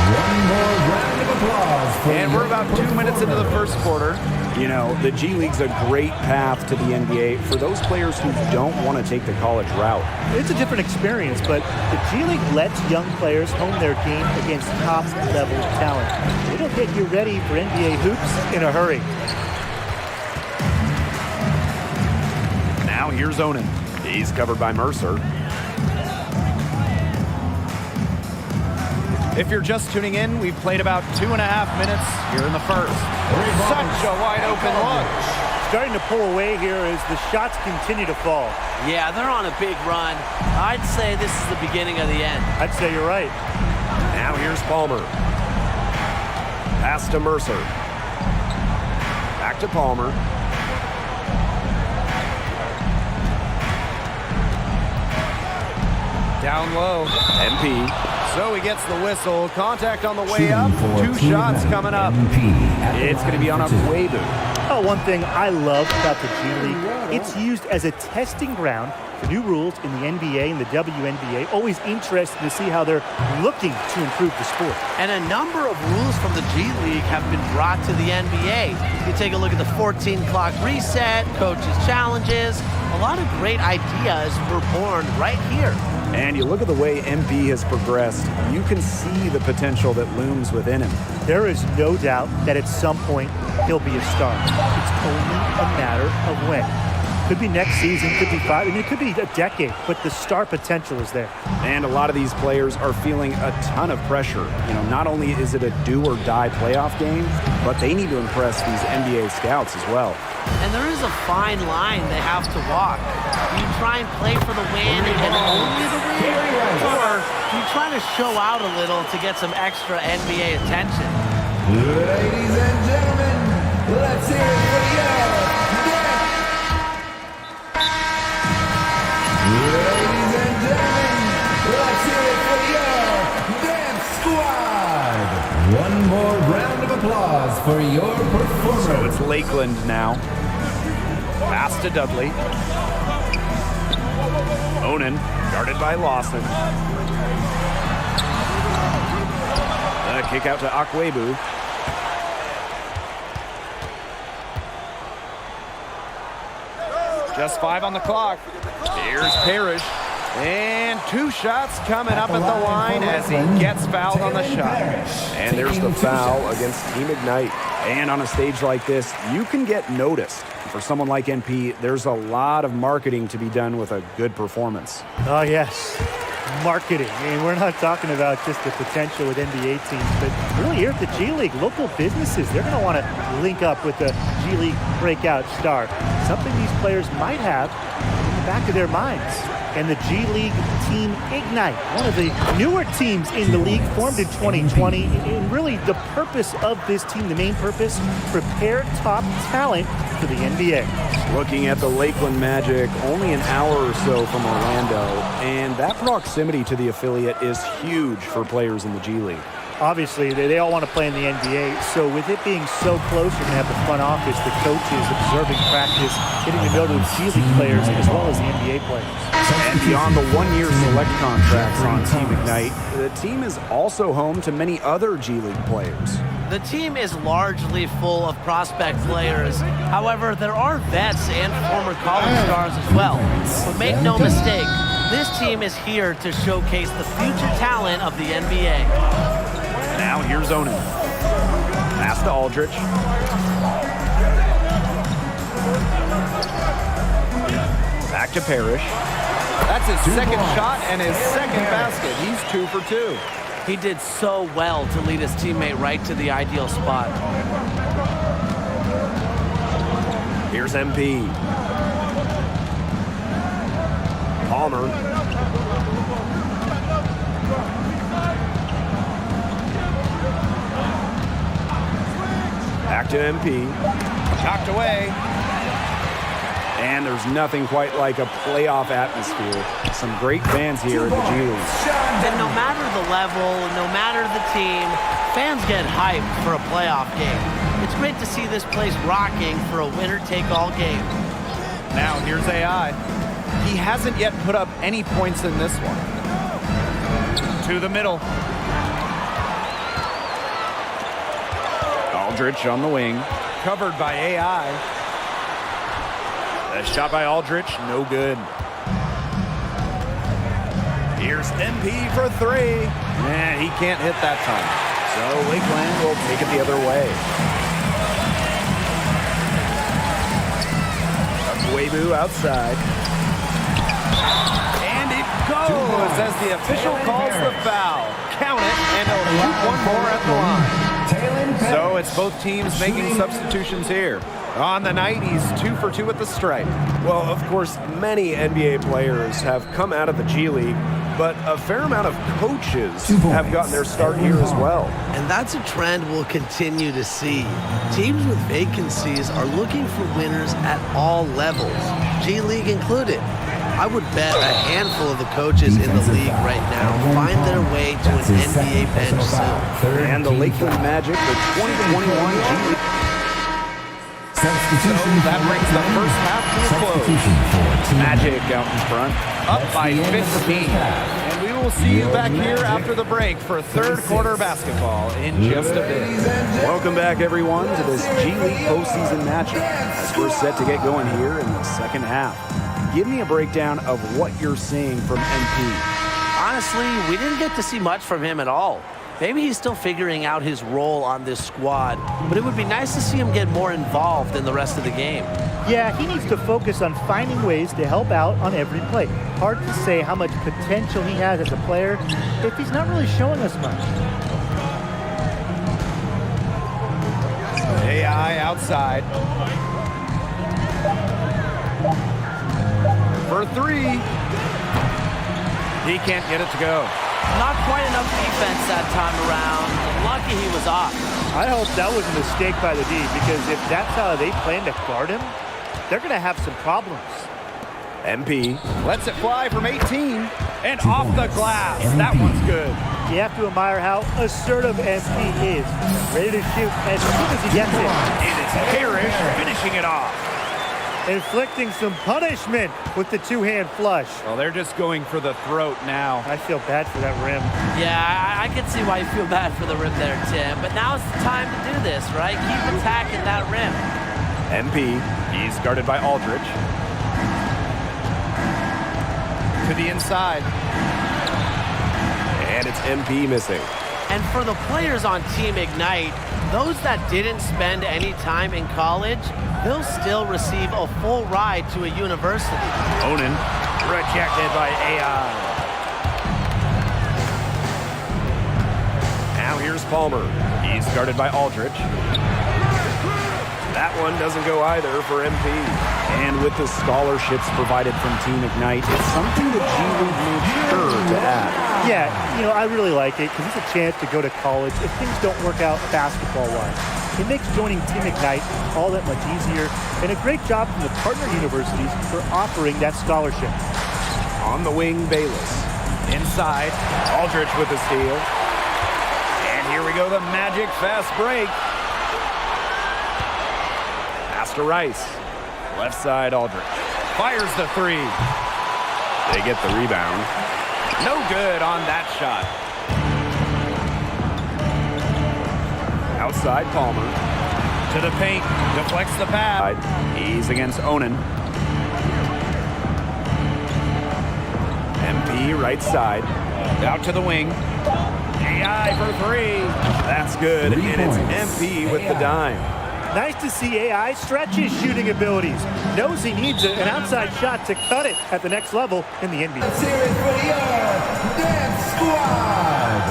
One more round of applause for And we're about 2 minutes into the first quarter. You know, the G League's a great path to the NBA for those players who don't want to take the college route. It's a different experience, but the G League lets young players hone their game against top-level talent. It'll get you ready for NBA hoops in a hurry. Now here's Onan. He's covered by Mercer. If you're just tuning in, we've played about 2.5 minutes here in the first. Such a wide open look. Starting to pull away here as the shots continue to fall. Yeah, they're on a big run. I'd say this is the beginning of the end. I'd say you're right. Now here's Palmer. Pass to Mercer. Back to Palmer. Down low. MP So he gets the whistle. Contact on the way up. 2 shots coming up. It's going to be on Akwebu. Oh, one thing I love about the G League, it's used as a testing ground for new rules in the NBA and the WNBA. Always interesting to see how they're looking to improve the sport. And a number of rules from the G League have been brought to the NBA. You take a look at the 14-clock reset, coaches' challenges. A lot of great ideas were born right here. And you look at the way MP has progressed, you can see the potential that looms within him. There is no doubt that at some point he'll be a star. It's only a matter of when. Could be next season, could be 5, I mean, it could be a decade, but the star potential is there. And a lot of these players are feeling a ton of pressure. You know, not only is it a do-or-die playoff game, but they need to impress these NBA scouts as well. And there is a fine line they have to walk. Do you try and play for the win and only the win? Or do you try to show out a little to get some extra NBA attention? Ladies and gentlemen, let's hear it for you. Ladies and gentlemen, let's hear it for your Dance Squad. One more round of applause for your performance. So it's Lakeland now. Pass to Dudley. Onan, guarded by Lawson. The kick out to Akwebu. Just 5 on the clock. Here's Parrish. And 2 shots coming up at the line as he gets fouled on the shot. And there's the foul against Team Ignite. And on a stage like this, you can get noticed. For someone like MP, there's a lot of marketing to be done with a good performance. Oh, yes. Marketing. I mean, we're not talking about just the potential with NBA teams, but really here at the G League, local businesses, they're going to want to link up with the G League breakout star. Something these players might have in the back of their minds. And the G League team Ignite, one of the newer teams in the league, formed in 2020. And really the purpose of this team, the main purpose, prepare top talent for the NBA. Looking at the Lakeland Magic, only an hour or so from Orlando, and that proximity to the affiliate is huge for players in the G League. Obviously, they all want to play in the NBA, so with it being so close, you're going to have the front office, the coaches, observing practice, getting to know those G League players as well as the NBA players. And beyond the one-year select contracts on Team Ignite, the team is also home to many other G League players. The team is largely full of prospect players. However, there are vets and former college stars as well. But make no mistake, this team is here to showcase the future talent of the NBA. Now here's Onan. Pass to Aldrich. Back to Parrish. That's his second shot and his second basket. He's 2 for 2. He did so well to lead his teammate right to the ideal spot. Here's MP. Palmer. Back to MP. Knocked away. And there's nothing quite like a playoff atmosphere. Some great fans here at the G League. And no matter the level, no matter the team, fans get hyped for a playoff game. It's great to see this place rocking for a winner-take-all game. Now here's AI. He hasn't yet put up any points in this one. To the middle. Aldrich on the wing. Covered by AI. A shot by Aldrich, no good. Here's MP for 3. And he can't hit that time. So Lakeland will take it the other way. Akwebu outside. And it goes as the official calls the foul. Count it, and he'll shoot one more at the line. So it's both teams making substitutions here. On the night, he's 2 for 2 at the stripe. Well, of course, many NBA players have come out of the G League, but a fair amount of coaches have gotten their start here as well. And that's a trend we'll continue to see. Teams with vacancies are looking for winners at all levels, G League included. I would bet a handful of the coaches in the league right now find their way to an NBA bench soon. And the Lakeland Magic, the 2021 G League. So that brings the first half to a close. Magic out in front, up by 15. And we will see you back here after the break for third quarter basketball in just a bit. Welcome back, everyone, to this G League postseason matchup as we're set to get going here in the second half. Give me a breakdown of what you're seeing from MP. Honestly, we didn't get to see much from him at all. Maybe he's still figuring out his role on this squad, but it would be nice to see him get more involved in the rest of the game. Yeah, he needs to focus on finding ways to help out on every play. Hard to say how much potential he has as a player if he's not really showing us much. AI outside. For three. He can't get it to go. Not quite enough defense that time around. Lucky he was off. I hope that was a mistake by the D, because if that's how they plan to guard him, they're going to have some problems. MP lets it fly from 18 and off the glass. That one's good. You have to admire how assertive MP is. Ready to shoot as soon as he gets it. It is Parrish finishing it off. Inflicting some punishment with the two-hand flush. Well, they're just going for the throat now. I feel bad for that rim. Yeah, I can see why you feel bad for the rim there, Tim. But now's the time to do this, right? Keep attacking that rim. MP, he's guarded by Aldridge. To the inside. And it's MP missing. And for the players on Team Ignite, those that didn't spend any time in college, they'll still receive a full ride to a university. Onan rejected by AI. Now here's Palmer. He's guarded by Aldridge. That one doesn't go either for MP. And with the scholarships provided from Team Ignite, it's something the G League made sure to add. Yeah, I really like it because it's a chance to go to college if things don't work out basketball-wise. It makes joining Team Ignite all that much easier, and a great job from the partner universities for offering that scholarship. On the wing, Bayless. Inside, Aldridge with the steal. And here we go, the Magic fast break. Pass to Rice. Left side, Aldridge. Fires the three. They get the rebound. No good on that shot. Outside, Palmer. To the paint, deflects the pass. He's against Onan. MP right side. Out to the wing. AI for three. That's good. And it's MP with the dime. Nice to see AI stretch his shooting abilities. Knows he needs an outside shot to cut it at the next level in the NBA. Let's hear it for your Dance Squad.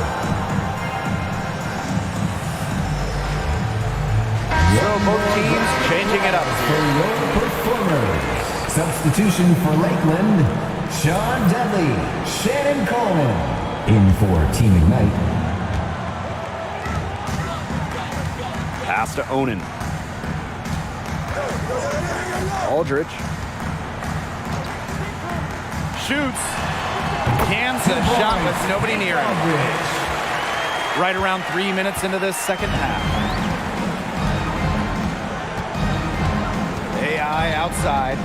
So both teams changing it up. For your performers. Substitution for Lakeland, Sean Dudley, Shannon Coleman. In for Team Ignite. Pass to Onan. Aldridge. Shoots. Cans a shot with nobody near him. Right around 3 minutes into this second half. AI outside.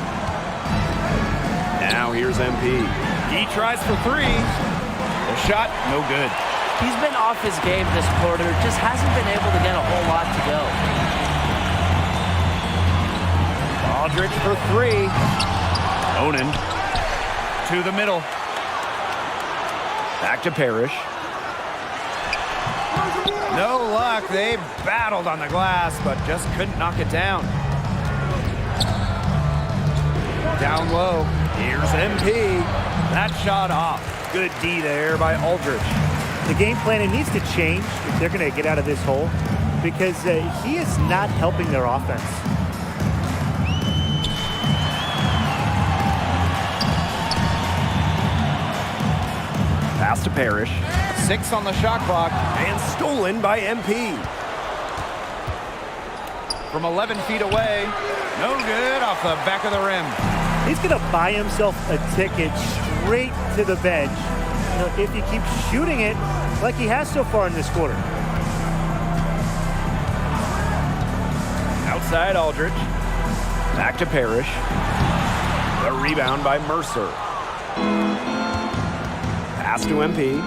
Now here's MP. He tries for three. The shot, no good. He's been off his game this quarter, just hasn't been able to get a whole lot to go. Aldridge for three. Onan. To the middle. Back to Parrish. No luck. They battled on the glass, but just couldn't knock it down. Down low. Here's MP. That shot off. Good D there by Aldridge. The game plan needs to change if they're going to get out of this hole, because he is not helping their offense. Pass to Parrish. 6 on the shot clock. And stolen by MP. From 11 feet away. No good off the back of the rim. He's going to buy himself a ticket straight to the bench, you know, if he keeps shooting it like he has so far in this quarter. Outside Aldridge. Back to Parrish. The rebound by Mercer. Pass to MP.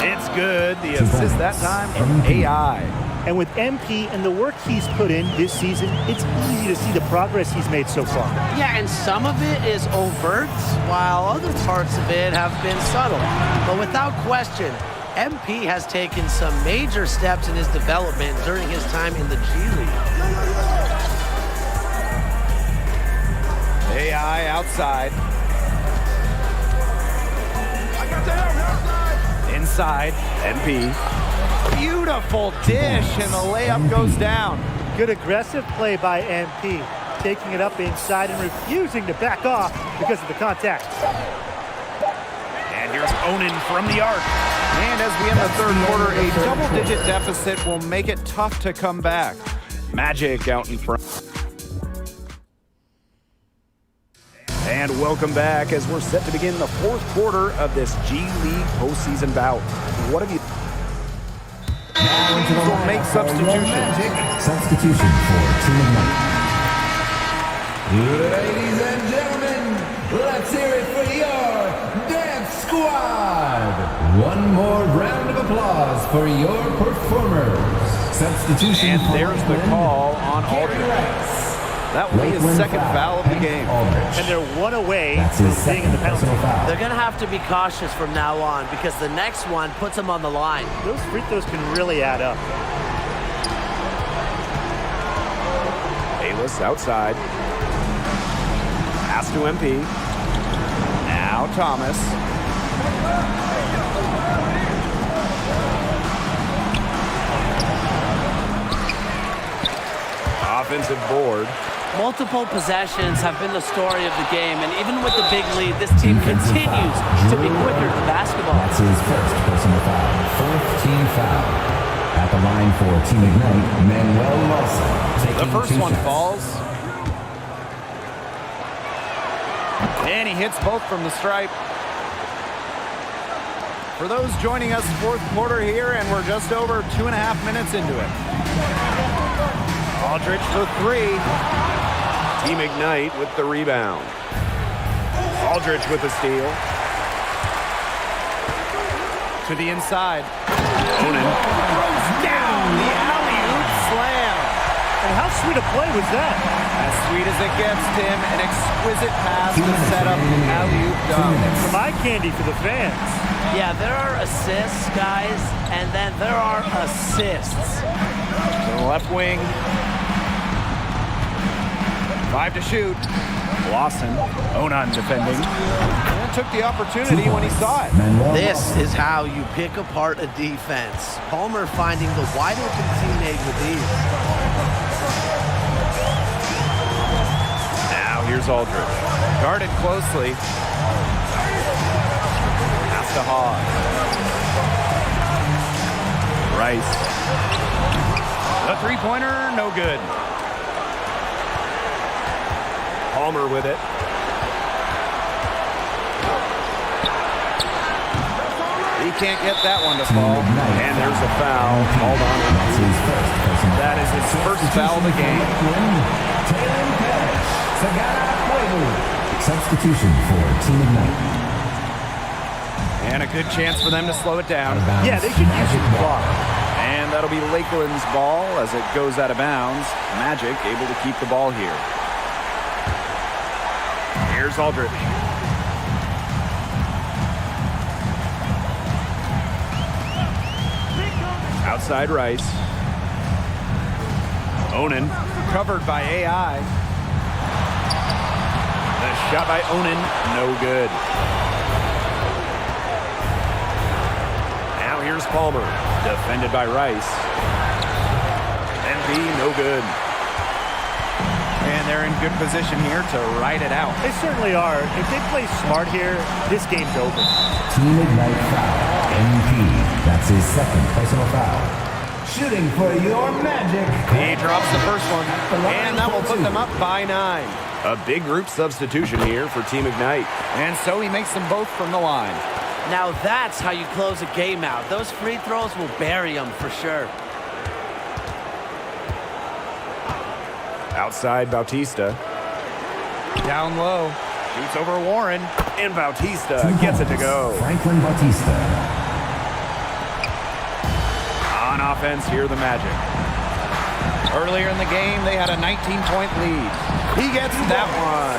It's good. The assist that time from AI. And with MP and the work he's put in this season, it's easy to see the progress he's made so far. Yeah, and some of it is overt, while other parts of it have been subtle. But without question, MP has taken some major steps in his development during his time in the G League. AI outside. Inside, MP. Beautiful dish, and the layup goes down. Good aggressive play by MP, taking it up inside and refusing to back off because of the contact. And here's Onan from the arc. And as we end the third quarter, a double-digit deficit will make it tough to come back. Magic out in front. And welcome back as we're set to begin the fourth quarter of this G League postseason bout. What have you... Teams will make substitutions. Substitution for Team Ignite. Ladies and gentlemen, let's hear it for your Dance Squad. One more round of applause for your performers. Substitution. And there's the call on Aldridge. That will be his second foul of the game. And they're one away from being in the penalty. They're going to have to be cautious from now on because the next one puts them on the line. Those free throws can really add up. Bayless outside. Pass to MP. Now Thomas. Offensive board. Multiple possessions have been the story of the game, and even with the big lead, this team continues to be quicker to basketball. That's his first personal foul. Fourth team foul. At the line for Team Ignite, Manuel Lawson. The first one falls. And he hits both from the stripe. For those joining us, fourth quarter here, and we're just over 2.5 minutes into it. Aldridge for three. Team Ignite with the rebound. Aldridge with the steal. To the inside. Onan throws down the alley-oop slam. And how sweet a play was that? As sweet as it gets, Tim. An exquisite pass to set up the alley-oop dunk. Some eye candy for the fans. Yeah, there are assists, guys, and then there are assists. To the left wing. 5 to shoot. Lawson, Onan defending. And took the opportunity when he saw it. This is how you pick apart a defense. Palmer finding the wide open teammate with ease. Now here's Aldridge. Guarded closely. Pass to Hawes. Rice. The three-pointer, no good. Palmer with it. He can't get that one to fall. And there's a foul. Hold on. That is his first foul of the game. Substitution for Team Ignite. And a good chance for them to slow it down. Yeah, they could use the block. And that'll be Lakeland's ball as it goes out of bounds. Magic able to keep the ball here. Here's Aldridge. Outside Rice. Onan covered by AI. The shot by Onan, no good. Now here's Palmer, defended by Rice. NB, no good. And they're in good position here to ride it out. They certainly are. If they play smart here, this game's over. Team Ignite foul. MP. That's his second personal foul. Shooting for your Magic. He drops the first one, and that will put them up by 9. A big group substitution here for Team Ignite. And so he makes them both from the line. Now that's how you close a game out. Those free throws will bury them for sure. Outside Bautista. Down low. Shoots over Warren. And Bautista gets it to go. Franklin Bautista. On offense, here the Magic. Earlier in the game, they had a 19-point lead. He gets that one.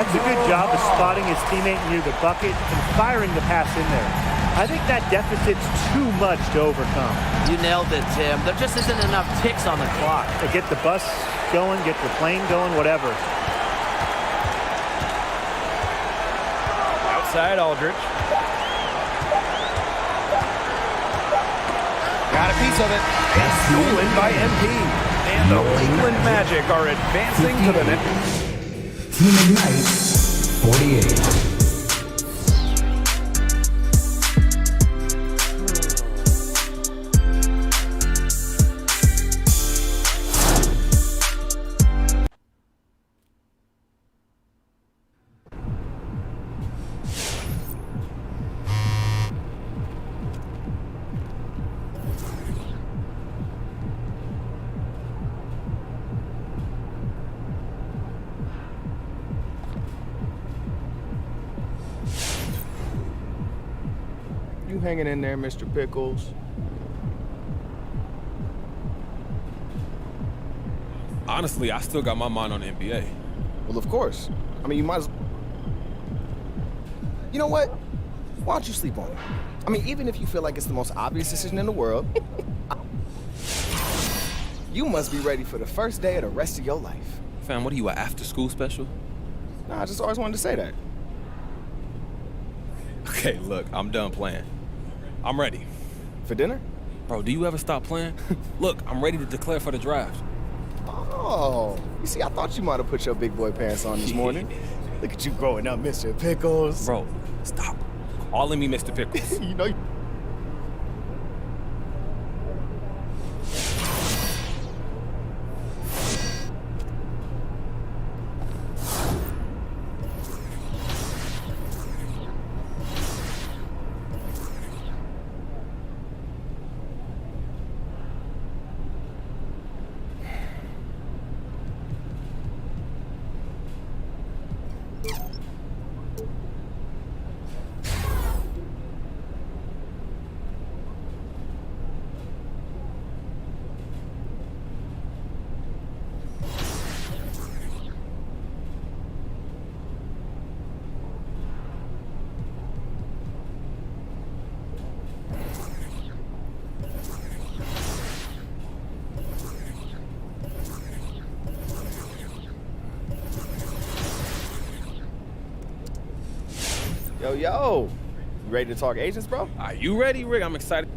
That's a good job of spotting his teammate near the bucket and firing the pass in there. I think that deficit's too much to overcome. You nailed it, Tim. There just isn't enough ticks on the clock. To get the bus going, get the plane going, whatever. Outside Aldridge. Got a piece of it. And stolen by MP. And the Lakeland Magic are advancing to the net. Team Ignite, 48. You hanging in there, Mr. Pickles? Honestly, I still got my mind on the NBA. Well, of course. I mean, you might as... You know what? Why don't you sleep on it? I mean, even if you feel like it's the most obvious decision in the world, you must be ready for the first day of the rest of your life. Fam, what are you, an after-school special? Nah, I just always wanted to say that. Okay, look, I'm done playing. I'm ready. For dinner? Bro, do you ever stop playing? Look, I'm ready to declare for the draft. Oh, you see, I thought you might have put your big boy pants on this morning. Look at you growing up, Mr. Pickles. Bro, stop calling me Mr. Pickles. You know... Yo, you ready to talk agents, bro? Are you ready, Rick? I'm excited.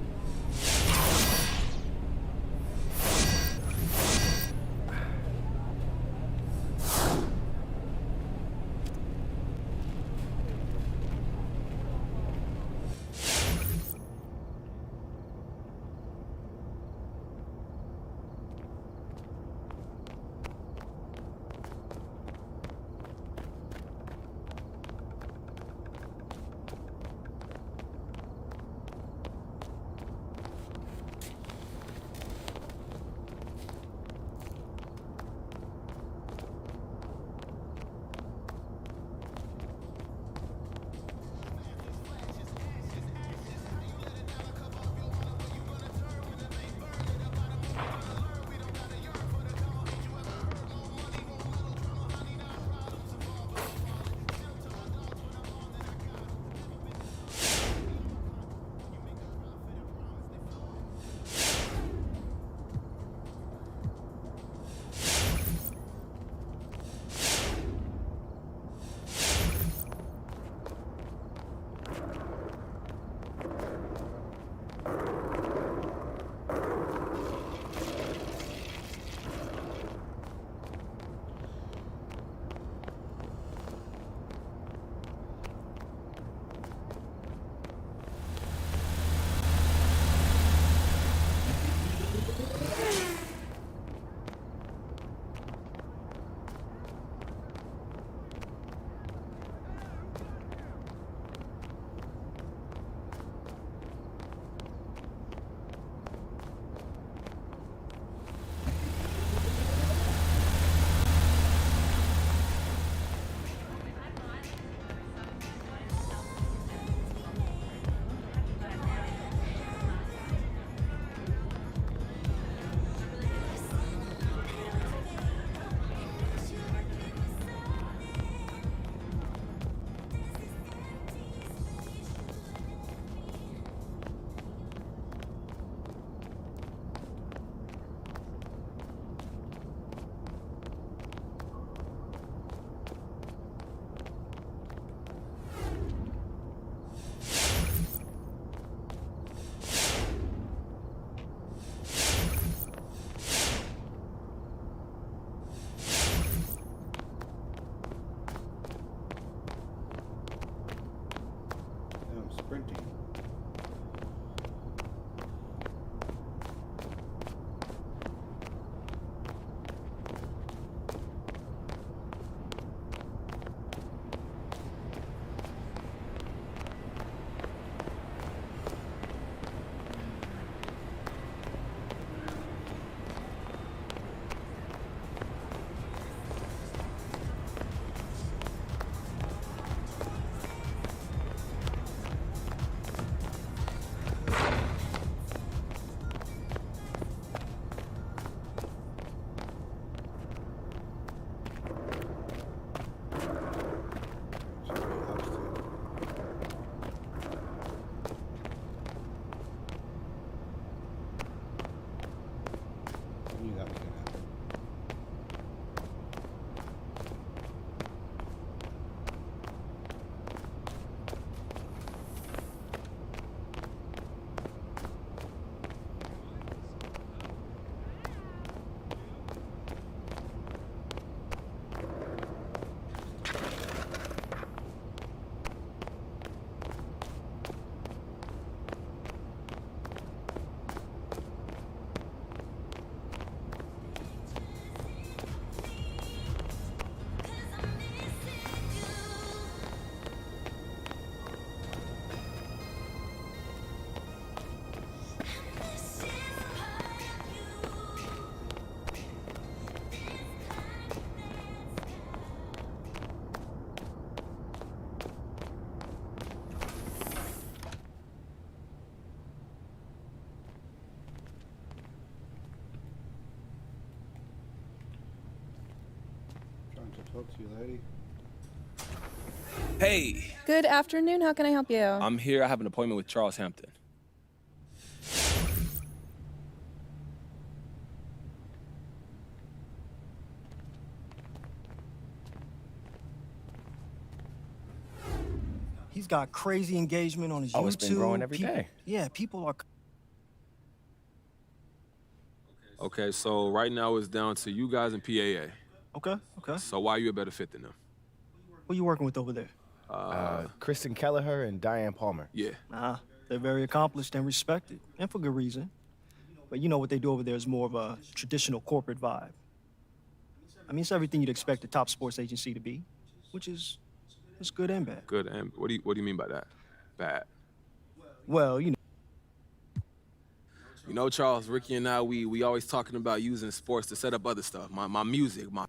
to talk to you, lady. Hey, Good afternoon. How can I help you? I'm here. I have an appointment with Charles Hampton. He's got crazy engagement on his YouTube. Oh, it's been growing every People- day. Yeah, people are. Okay, so right now it's down to you guys and PAA. Okay, okay. So why are you a better fit than them? Who you working with over there? Kristen Kelleher and Diane Palmer. Yeah. They're very accomplished and respected, and for good reason. But you know what they do over there is more of a traditional corporate vibe. I mean, it's everything you'd expect a top sports agency to be, which is it's good and bad. Good, and what do you mean by that? Bad. Well, you know. You know, Charles, Ricky and I, we always talking about using sports to set up other stuff. My music, my...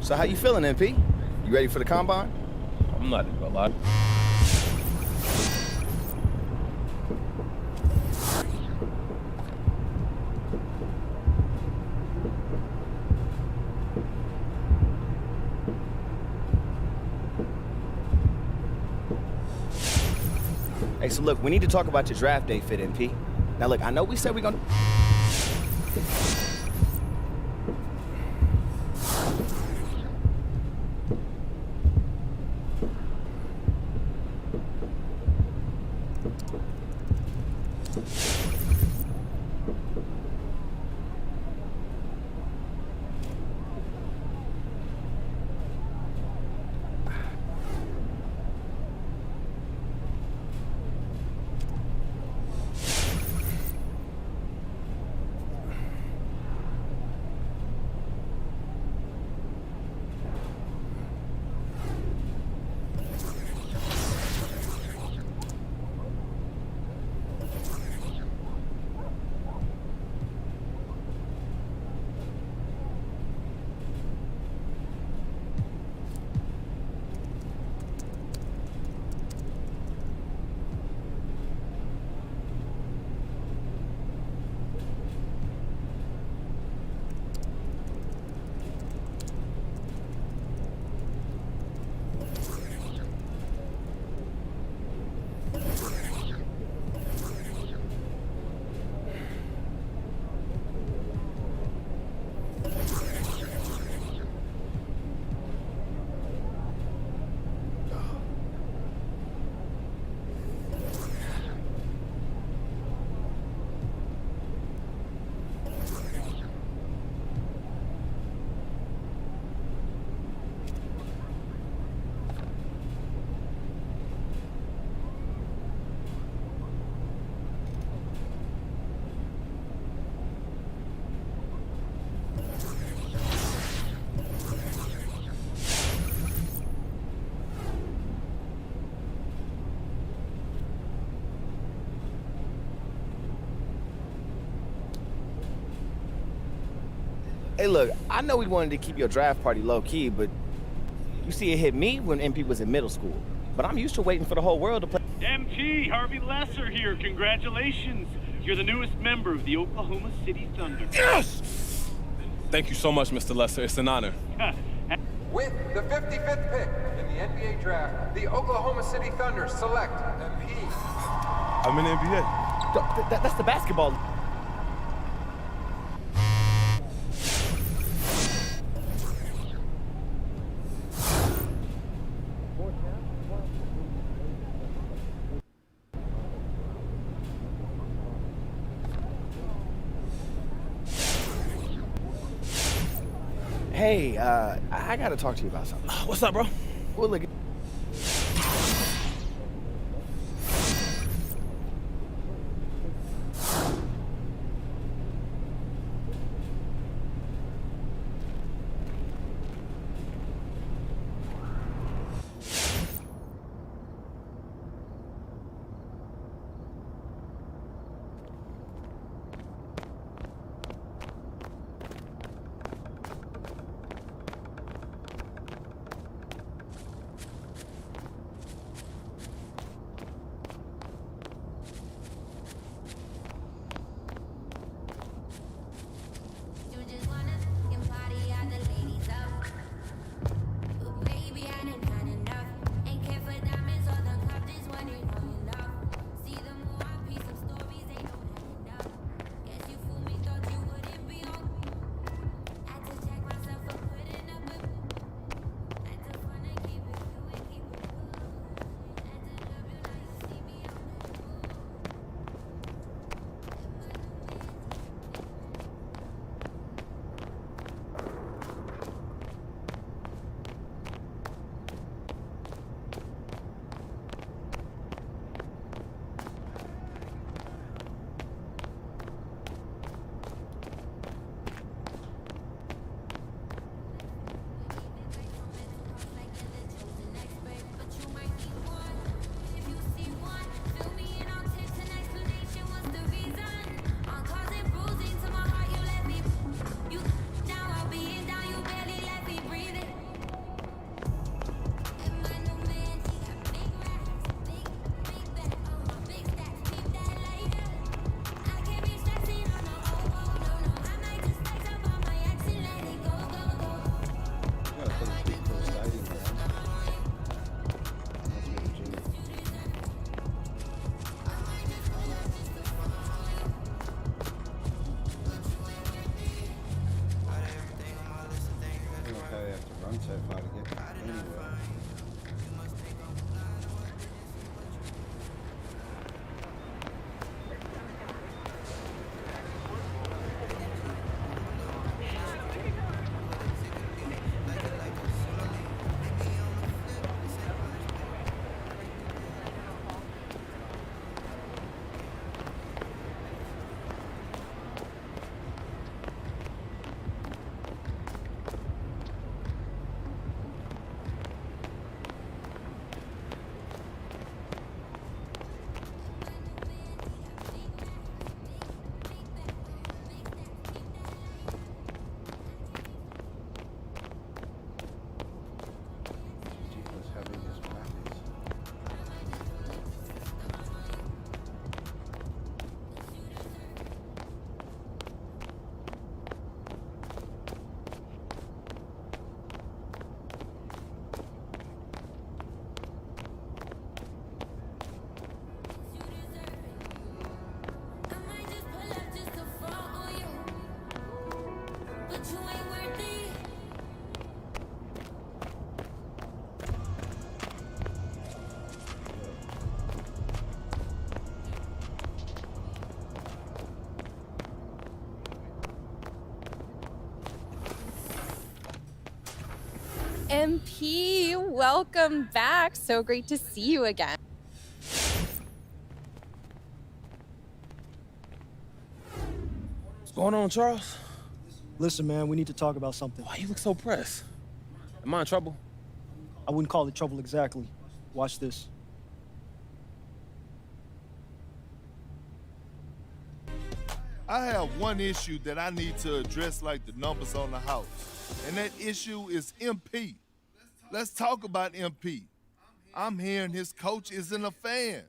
So how you feeling, MP? You ready for the combine? I'm not gonna lie. Hey, so look, we need to talk about your draft day fit, MP. Now look, I know we said we're gonna... Hey, look, I know we wanted to keep your draft party low-key, but you see it hit me when MP was in middle school. But I'm used to waiting for the whole world to play. MP, Harvey Lesser here. Congratulations. You're the newest member of the Oklahoma City Thunder. Yes! Thank you so much, Mr. Lesser. It's an honor. With the 55th pick in the NBA draft, the Oklahoma City Thunder select MP. I'm in the NBA. That's the basketball. Hey, I gotta talk to you about something. What's up, bro? Well, look. So far to get anywhere. MP, welcome back. So great to see you again. What's going on, Charles? Listen, man, we need to talk about something. Why you look so pressed? Am I in trouble? I wouldn't call it trouble exactly. Watch this. I have one issue that I need to address like the numbers on the house, and that issue is MP. Let's talk about MP. I'm hearing his coach isn't a fan,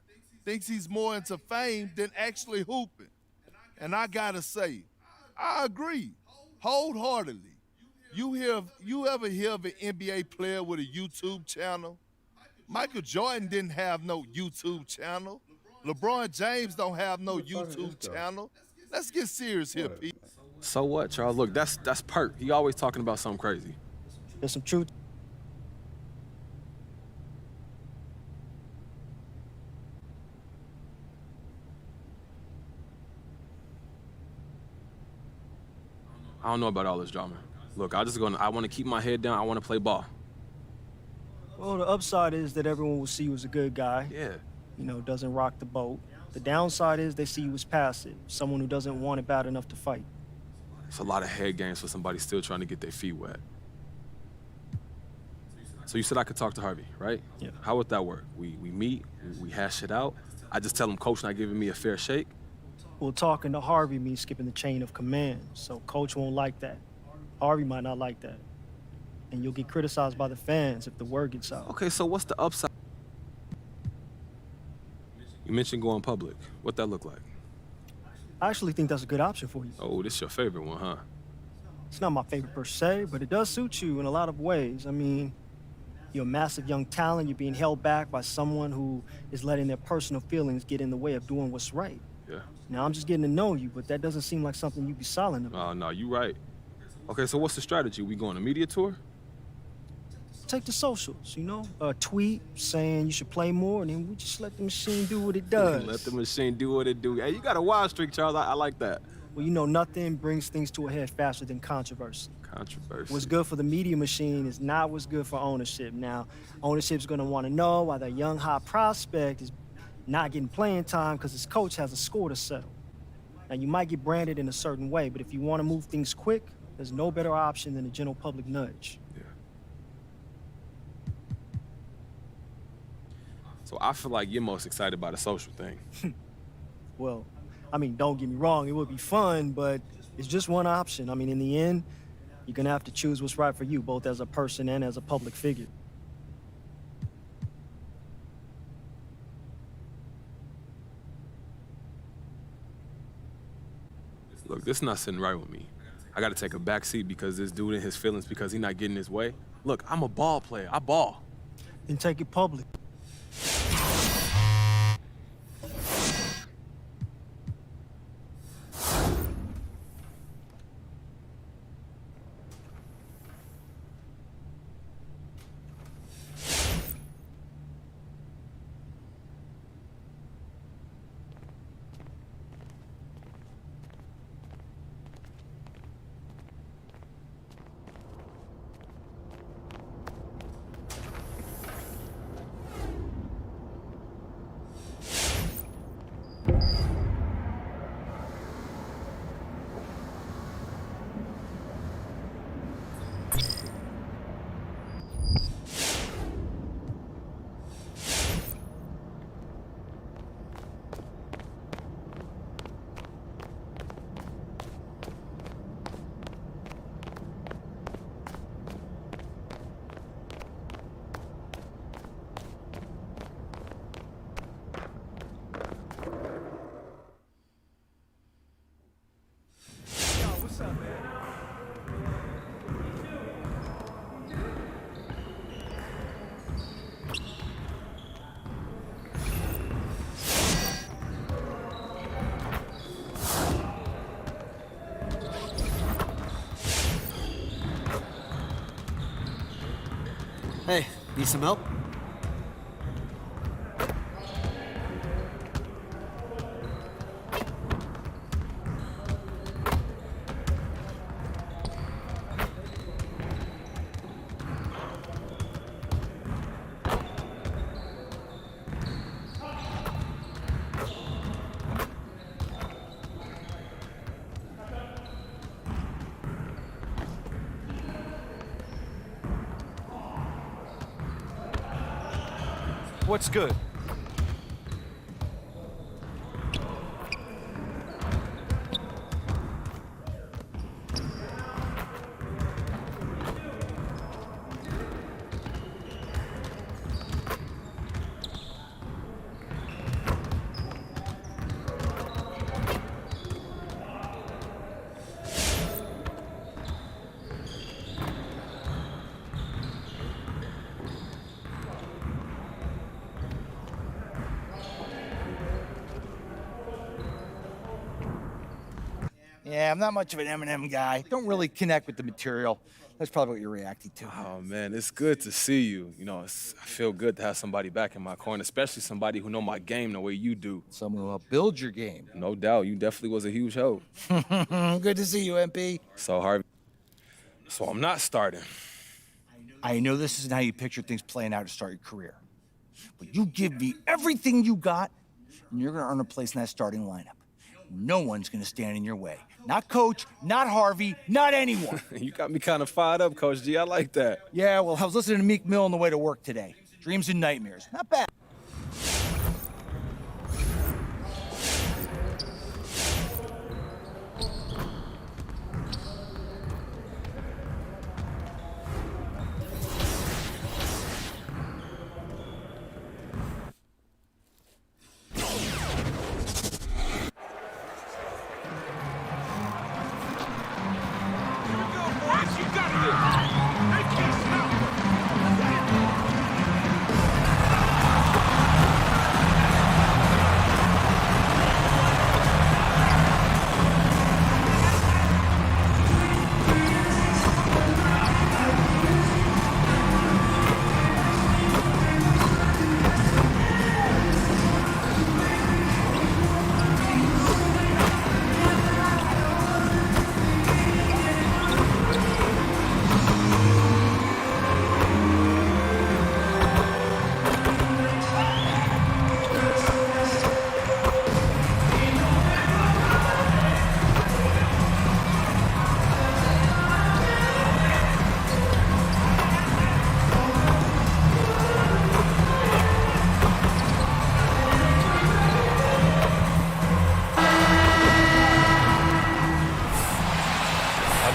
thinks he's more into fame than actually hooping. And I gotta say, I agree, wholeheartedly. You ever hear of an NBA player with a YouTube channel? Michael Jordan didn't have no YouTube channel. LeBron James don't have no YouTube channel. Let's get serious here, Pete. So what, Charles? Look, that's Pert. He always talking about something crazy. There's some truth. I don't know about all this drama. Look, I want to keep my head down. I want to play ball. Well, the upside is that everyone will see you as a good guy. Yeah. You know, doesn't rock the boat. The downside is they see you as passive, someone who doesn't want it bad enough to fight. It's a lot of head games for somebody still trying to get their feet wet. So you said I could talk to Harvey, right? Yeah. How would that work? We meet, we hash it out. I just tell him Coach not giving me a fair shake. Well, talking to Harvey means skipping the chain of command, so Coach won't like that. Harvey might not like that. And you'll get criticized by the fans if the word gets out. Okay, so what's the upside? You mentioned going public. What that look like? I actually think that's a good option for you. Oh, this your favorite one, huh? It's not my favorite per se, but it does suit you in a lot of ways. I mean, you're a massive young talent. You're being held back by someone who is letting their personal feelings get in the way of doing what's right. Yeah. Now, I'm just getting to know you, but that doesn't seem like something you'd be silent about. Oh, no, you right. Okay, so what's the strategy? We going a media tour? Take the socials, you know? A tweet saying you should play more, and then we just let the machine do what it does. Let the machine do what it do. Hey, you got a wild streak, Charles. I like that. Well, you know, nothing brings things to a head faster than controversy. Controversy. What's good for the media machine is not what's good for ownership. Now, ownership's going to want to know why their young high prospect is not getting playing time because his coach has a score to settle. Now, you might get branded in a certain way, but if you want to move things quick, there's no better option than a general public nudge. Yeah. So I feel like you're most excited about the social thing. Well, I mean, don't get me wrong, it would be fun, but it's just one option. I mean, in the end, you're gonna have to choose what's right for you, both as a person and as a public figure. Look, this is not sitting right with me. I gotta take a back seat because this dude in his feelings because he's not getting his way. Look, I'm a ball player. I ball. Then take it public. Hey, need some help? What's good? Yeah, I'm not much of an Eminem guy. Don't really connect with the material. That's probably what you're reacting to. Oh, man, it's good to see you. You know, I feel good to have somebody back in my corner, especially somebody who know my game the way you do. Someone who will build your game. No doubt. You definitely was a huge help. Good to see you, MP. So, Harvey, So I'm not starting. I know this isn't how you picture things playing out to start your career. But you give me everything you got, and you're going to earn a place in that starting lineup. No one's going to stand in your way. Not Coach, not Harvey, not anyone. You got me kind of fired up, Coach G. I like that. Yeah, well, I was listening to Meek Mill on the way to work today. Dreams and nightmares. Not bad.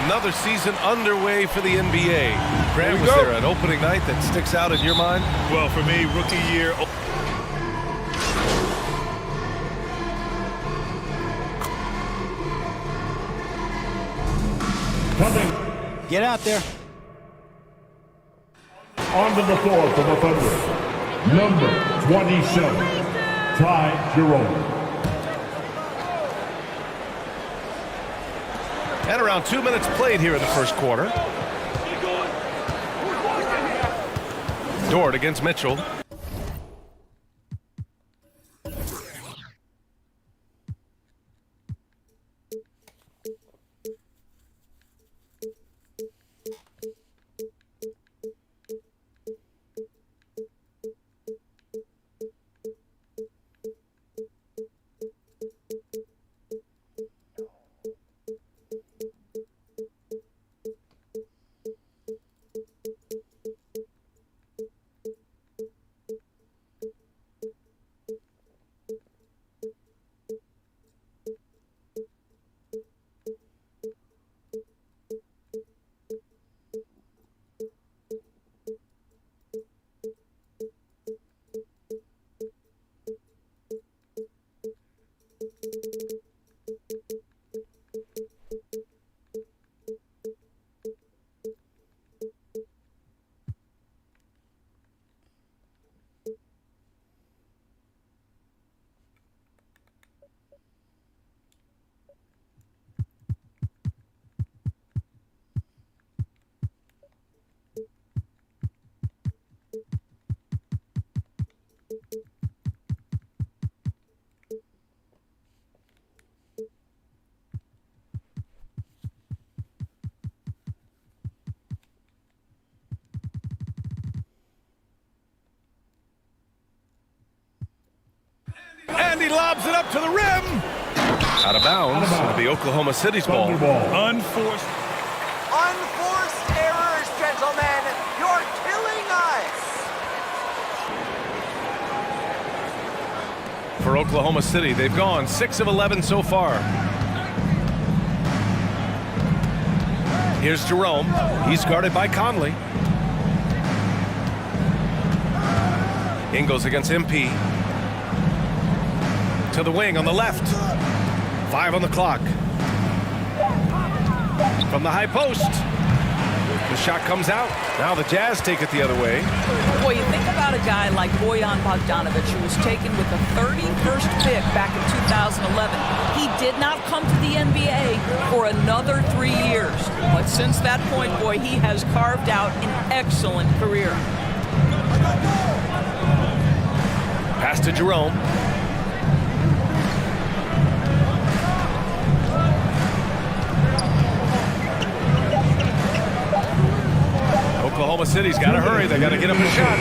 Another season underway for the NBA. Grant, was there an opening night that sticks out in your mind? Well, for me, rookie year. Get out there. On the floor for the Thunder, number 27, Ty Jerome. And around 2 minutes played here in the first quarter. Dort against Mitchell. And he lobs it up to the rim. Out of bounds. Into the Oklahoma City's ball. Unforced errors, gentlemen. You're killing us. For Oklahoma City, they've gone 6 of 11 so far. Here's Jerome. He's guarded by Conley. Ingles against MP. To the wing on the left. 5 on the clock. From the high post. The shot comes out. Now the Jazz take it the other way. Boy, you think about a guy like Bojan Bogdanovic, who was taken with the 31st pick back in 2011. He did not come to the NBA for another 3 years. But since that point, boy, he has carved out an excellent career. Pass to Jerome. Oklahoma City's got to hurry. They got to get up a shot.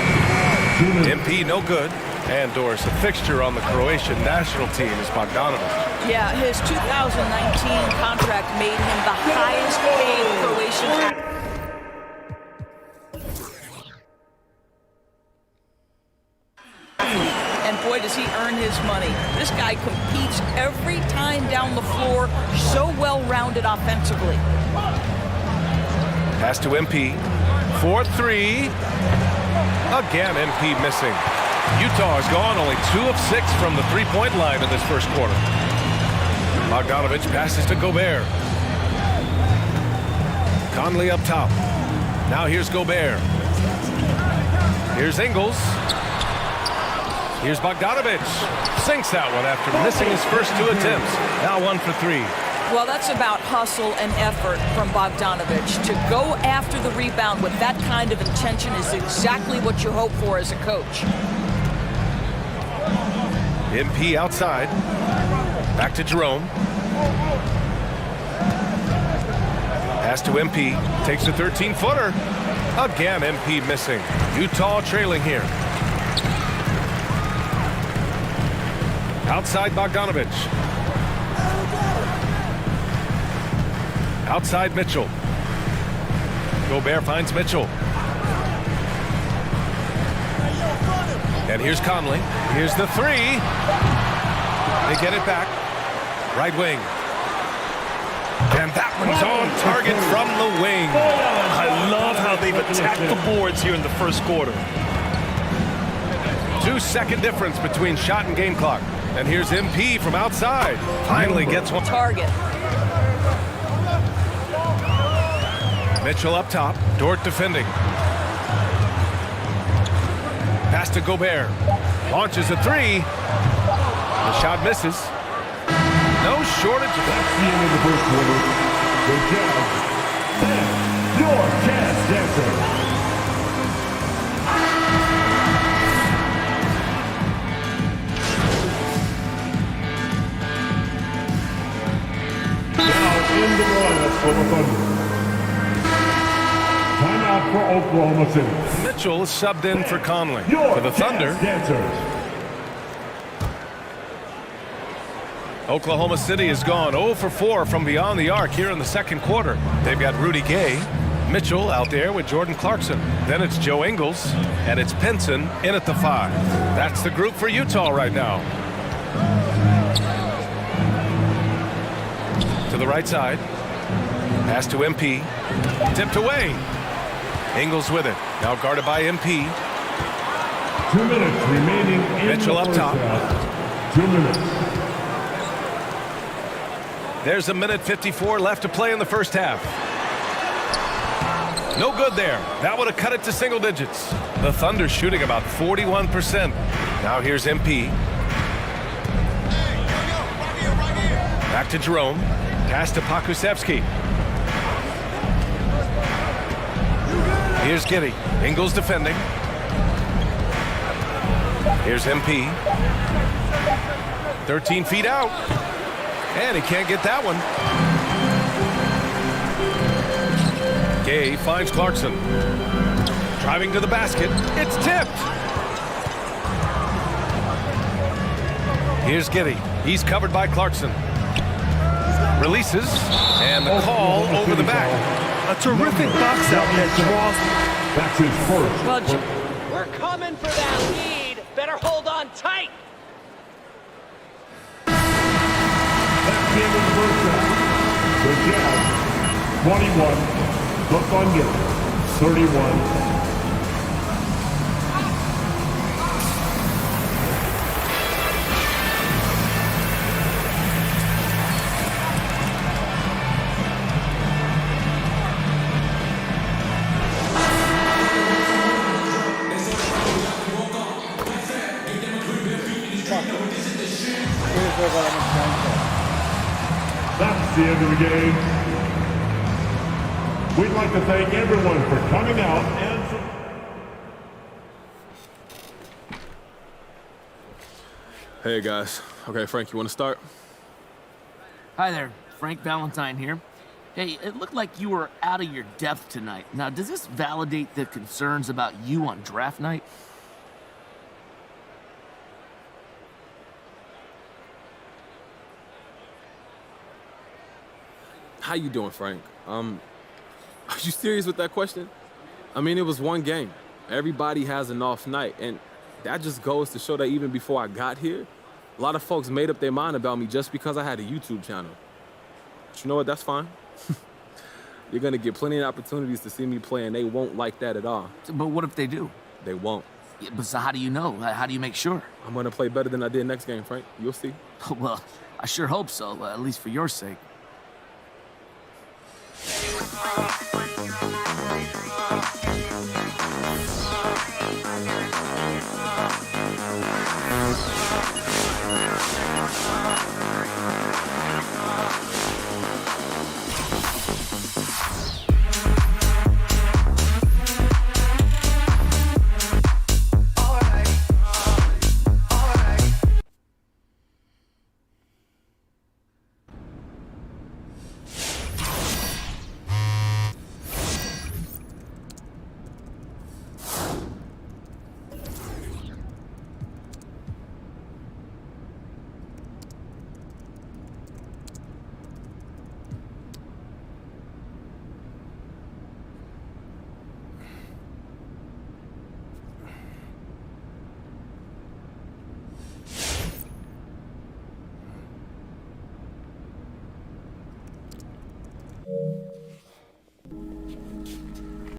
MP no good. And Doris, a fixture on the Croatian national team is Bogdanovic. Yeah, his 2019 contract made him the highest paid Croatian. And boy, does he earn his money. This guy competes every time down the floor, so well-rounded offensively. Pass to MP. 4-3. Again, MP missing. Utah has gone only 2 of 6 from the three-point line in this first quarter. Bogdanovic passes to Gobert. Conley up top. Now here's Gobert. Here's Ingles. Here's Bogdanovic. Sinks that one after missing his first 2 attempts. Now 1 for 3. Well, that's about hustle and effort from Bogdanovic. To go after the rebound with that kind of intention is exactly what you hope for as a coach. MP outside. Back to Jerome. Pass to MP. Takes a 13-footer. Again, MP missing. Utah trailing here. Outside Bogdanovic. Outside Mitchell. Gobert finds Mitchell. And here's Conley. Here's the 3. They get it back. Right wing. And that one's on target from the wing. I love how they've attacked the boards here in the first quarter. 2-second difference between shot and game clock. And here's MP from outside. Finally gets one. Target. Mitchell up top. Dort defending. Pass to Gobert. Launches a 3. The shot misses. No shortage. That's the end of the first quarter. The Jazz send your Jazz Dancers. Now in the lineup for the Thunder. Timeout for Oklahoma City. Mitchell is subbed in for Conley. Your For the Thunder. Jazz Dancers. Oklahoma City has gone 0 for 4 from beyond the arc here in the second quarter. They've got Rudy Gay, Mitchell out there with Jordan Clarkson. Then it's Joe Ingles, and it's Pinson in at the 5. That's the group for Utah right now. To the right side. Pass to MP. Tipped away. Ingles with it. Now guarded by MP. 2 minutes remaining in Mitchell the up first top. half. 2 minutes. There's a minute 54 left to play in the first half. No good there. That would have cut it to single digits. The Thunder shooting about 41%. Now here's MP. Back to Jerome. Pass to Pokusevski. Here's Giddey. Ingles defending. Here's MP. 13 feet out. And he can't get that one. Gay finds Clarkson. Driving to the basket. It's tipped. Here's Giddey. He's covered by Clarkson. Releases. And the call over the back. A terrific box out that draws. That's his first. Well, we're coming for that lead. Better hold on tight. That's the end of the first half. The Jazz 21, the Thunder 31. That's the end of the game. We'd like to thank everyone for coming out and... Hey guys. Okay, Frank, you want to start? Hi there, Frank Valentine here. Hey, it looked like you were out of your depth tonight. Now, does this validate the concerns about you on draft night? How you doing, Frank? Are you serious with that question? I mean, it was one game. Everybody has an off night, and that just goes to show that even before I got here, a lot of folks made up their mind about me just because I had a YouTube channel. But you know what? That's fine. You're gonna get plenty of opportunities to see me play, and they won't like that at all. But what if they do? They won't. Yeah, but so how do you know? How do you make sure? I'm gonna play better than I did next game, Frank. You'll see. Well, I sure hope so, at least for your sake.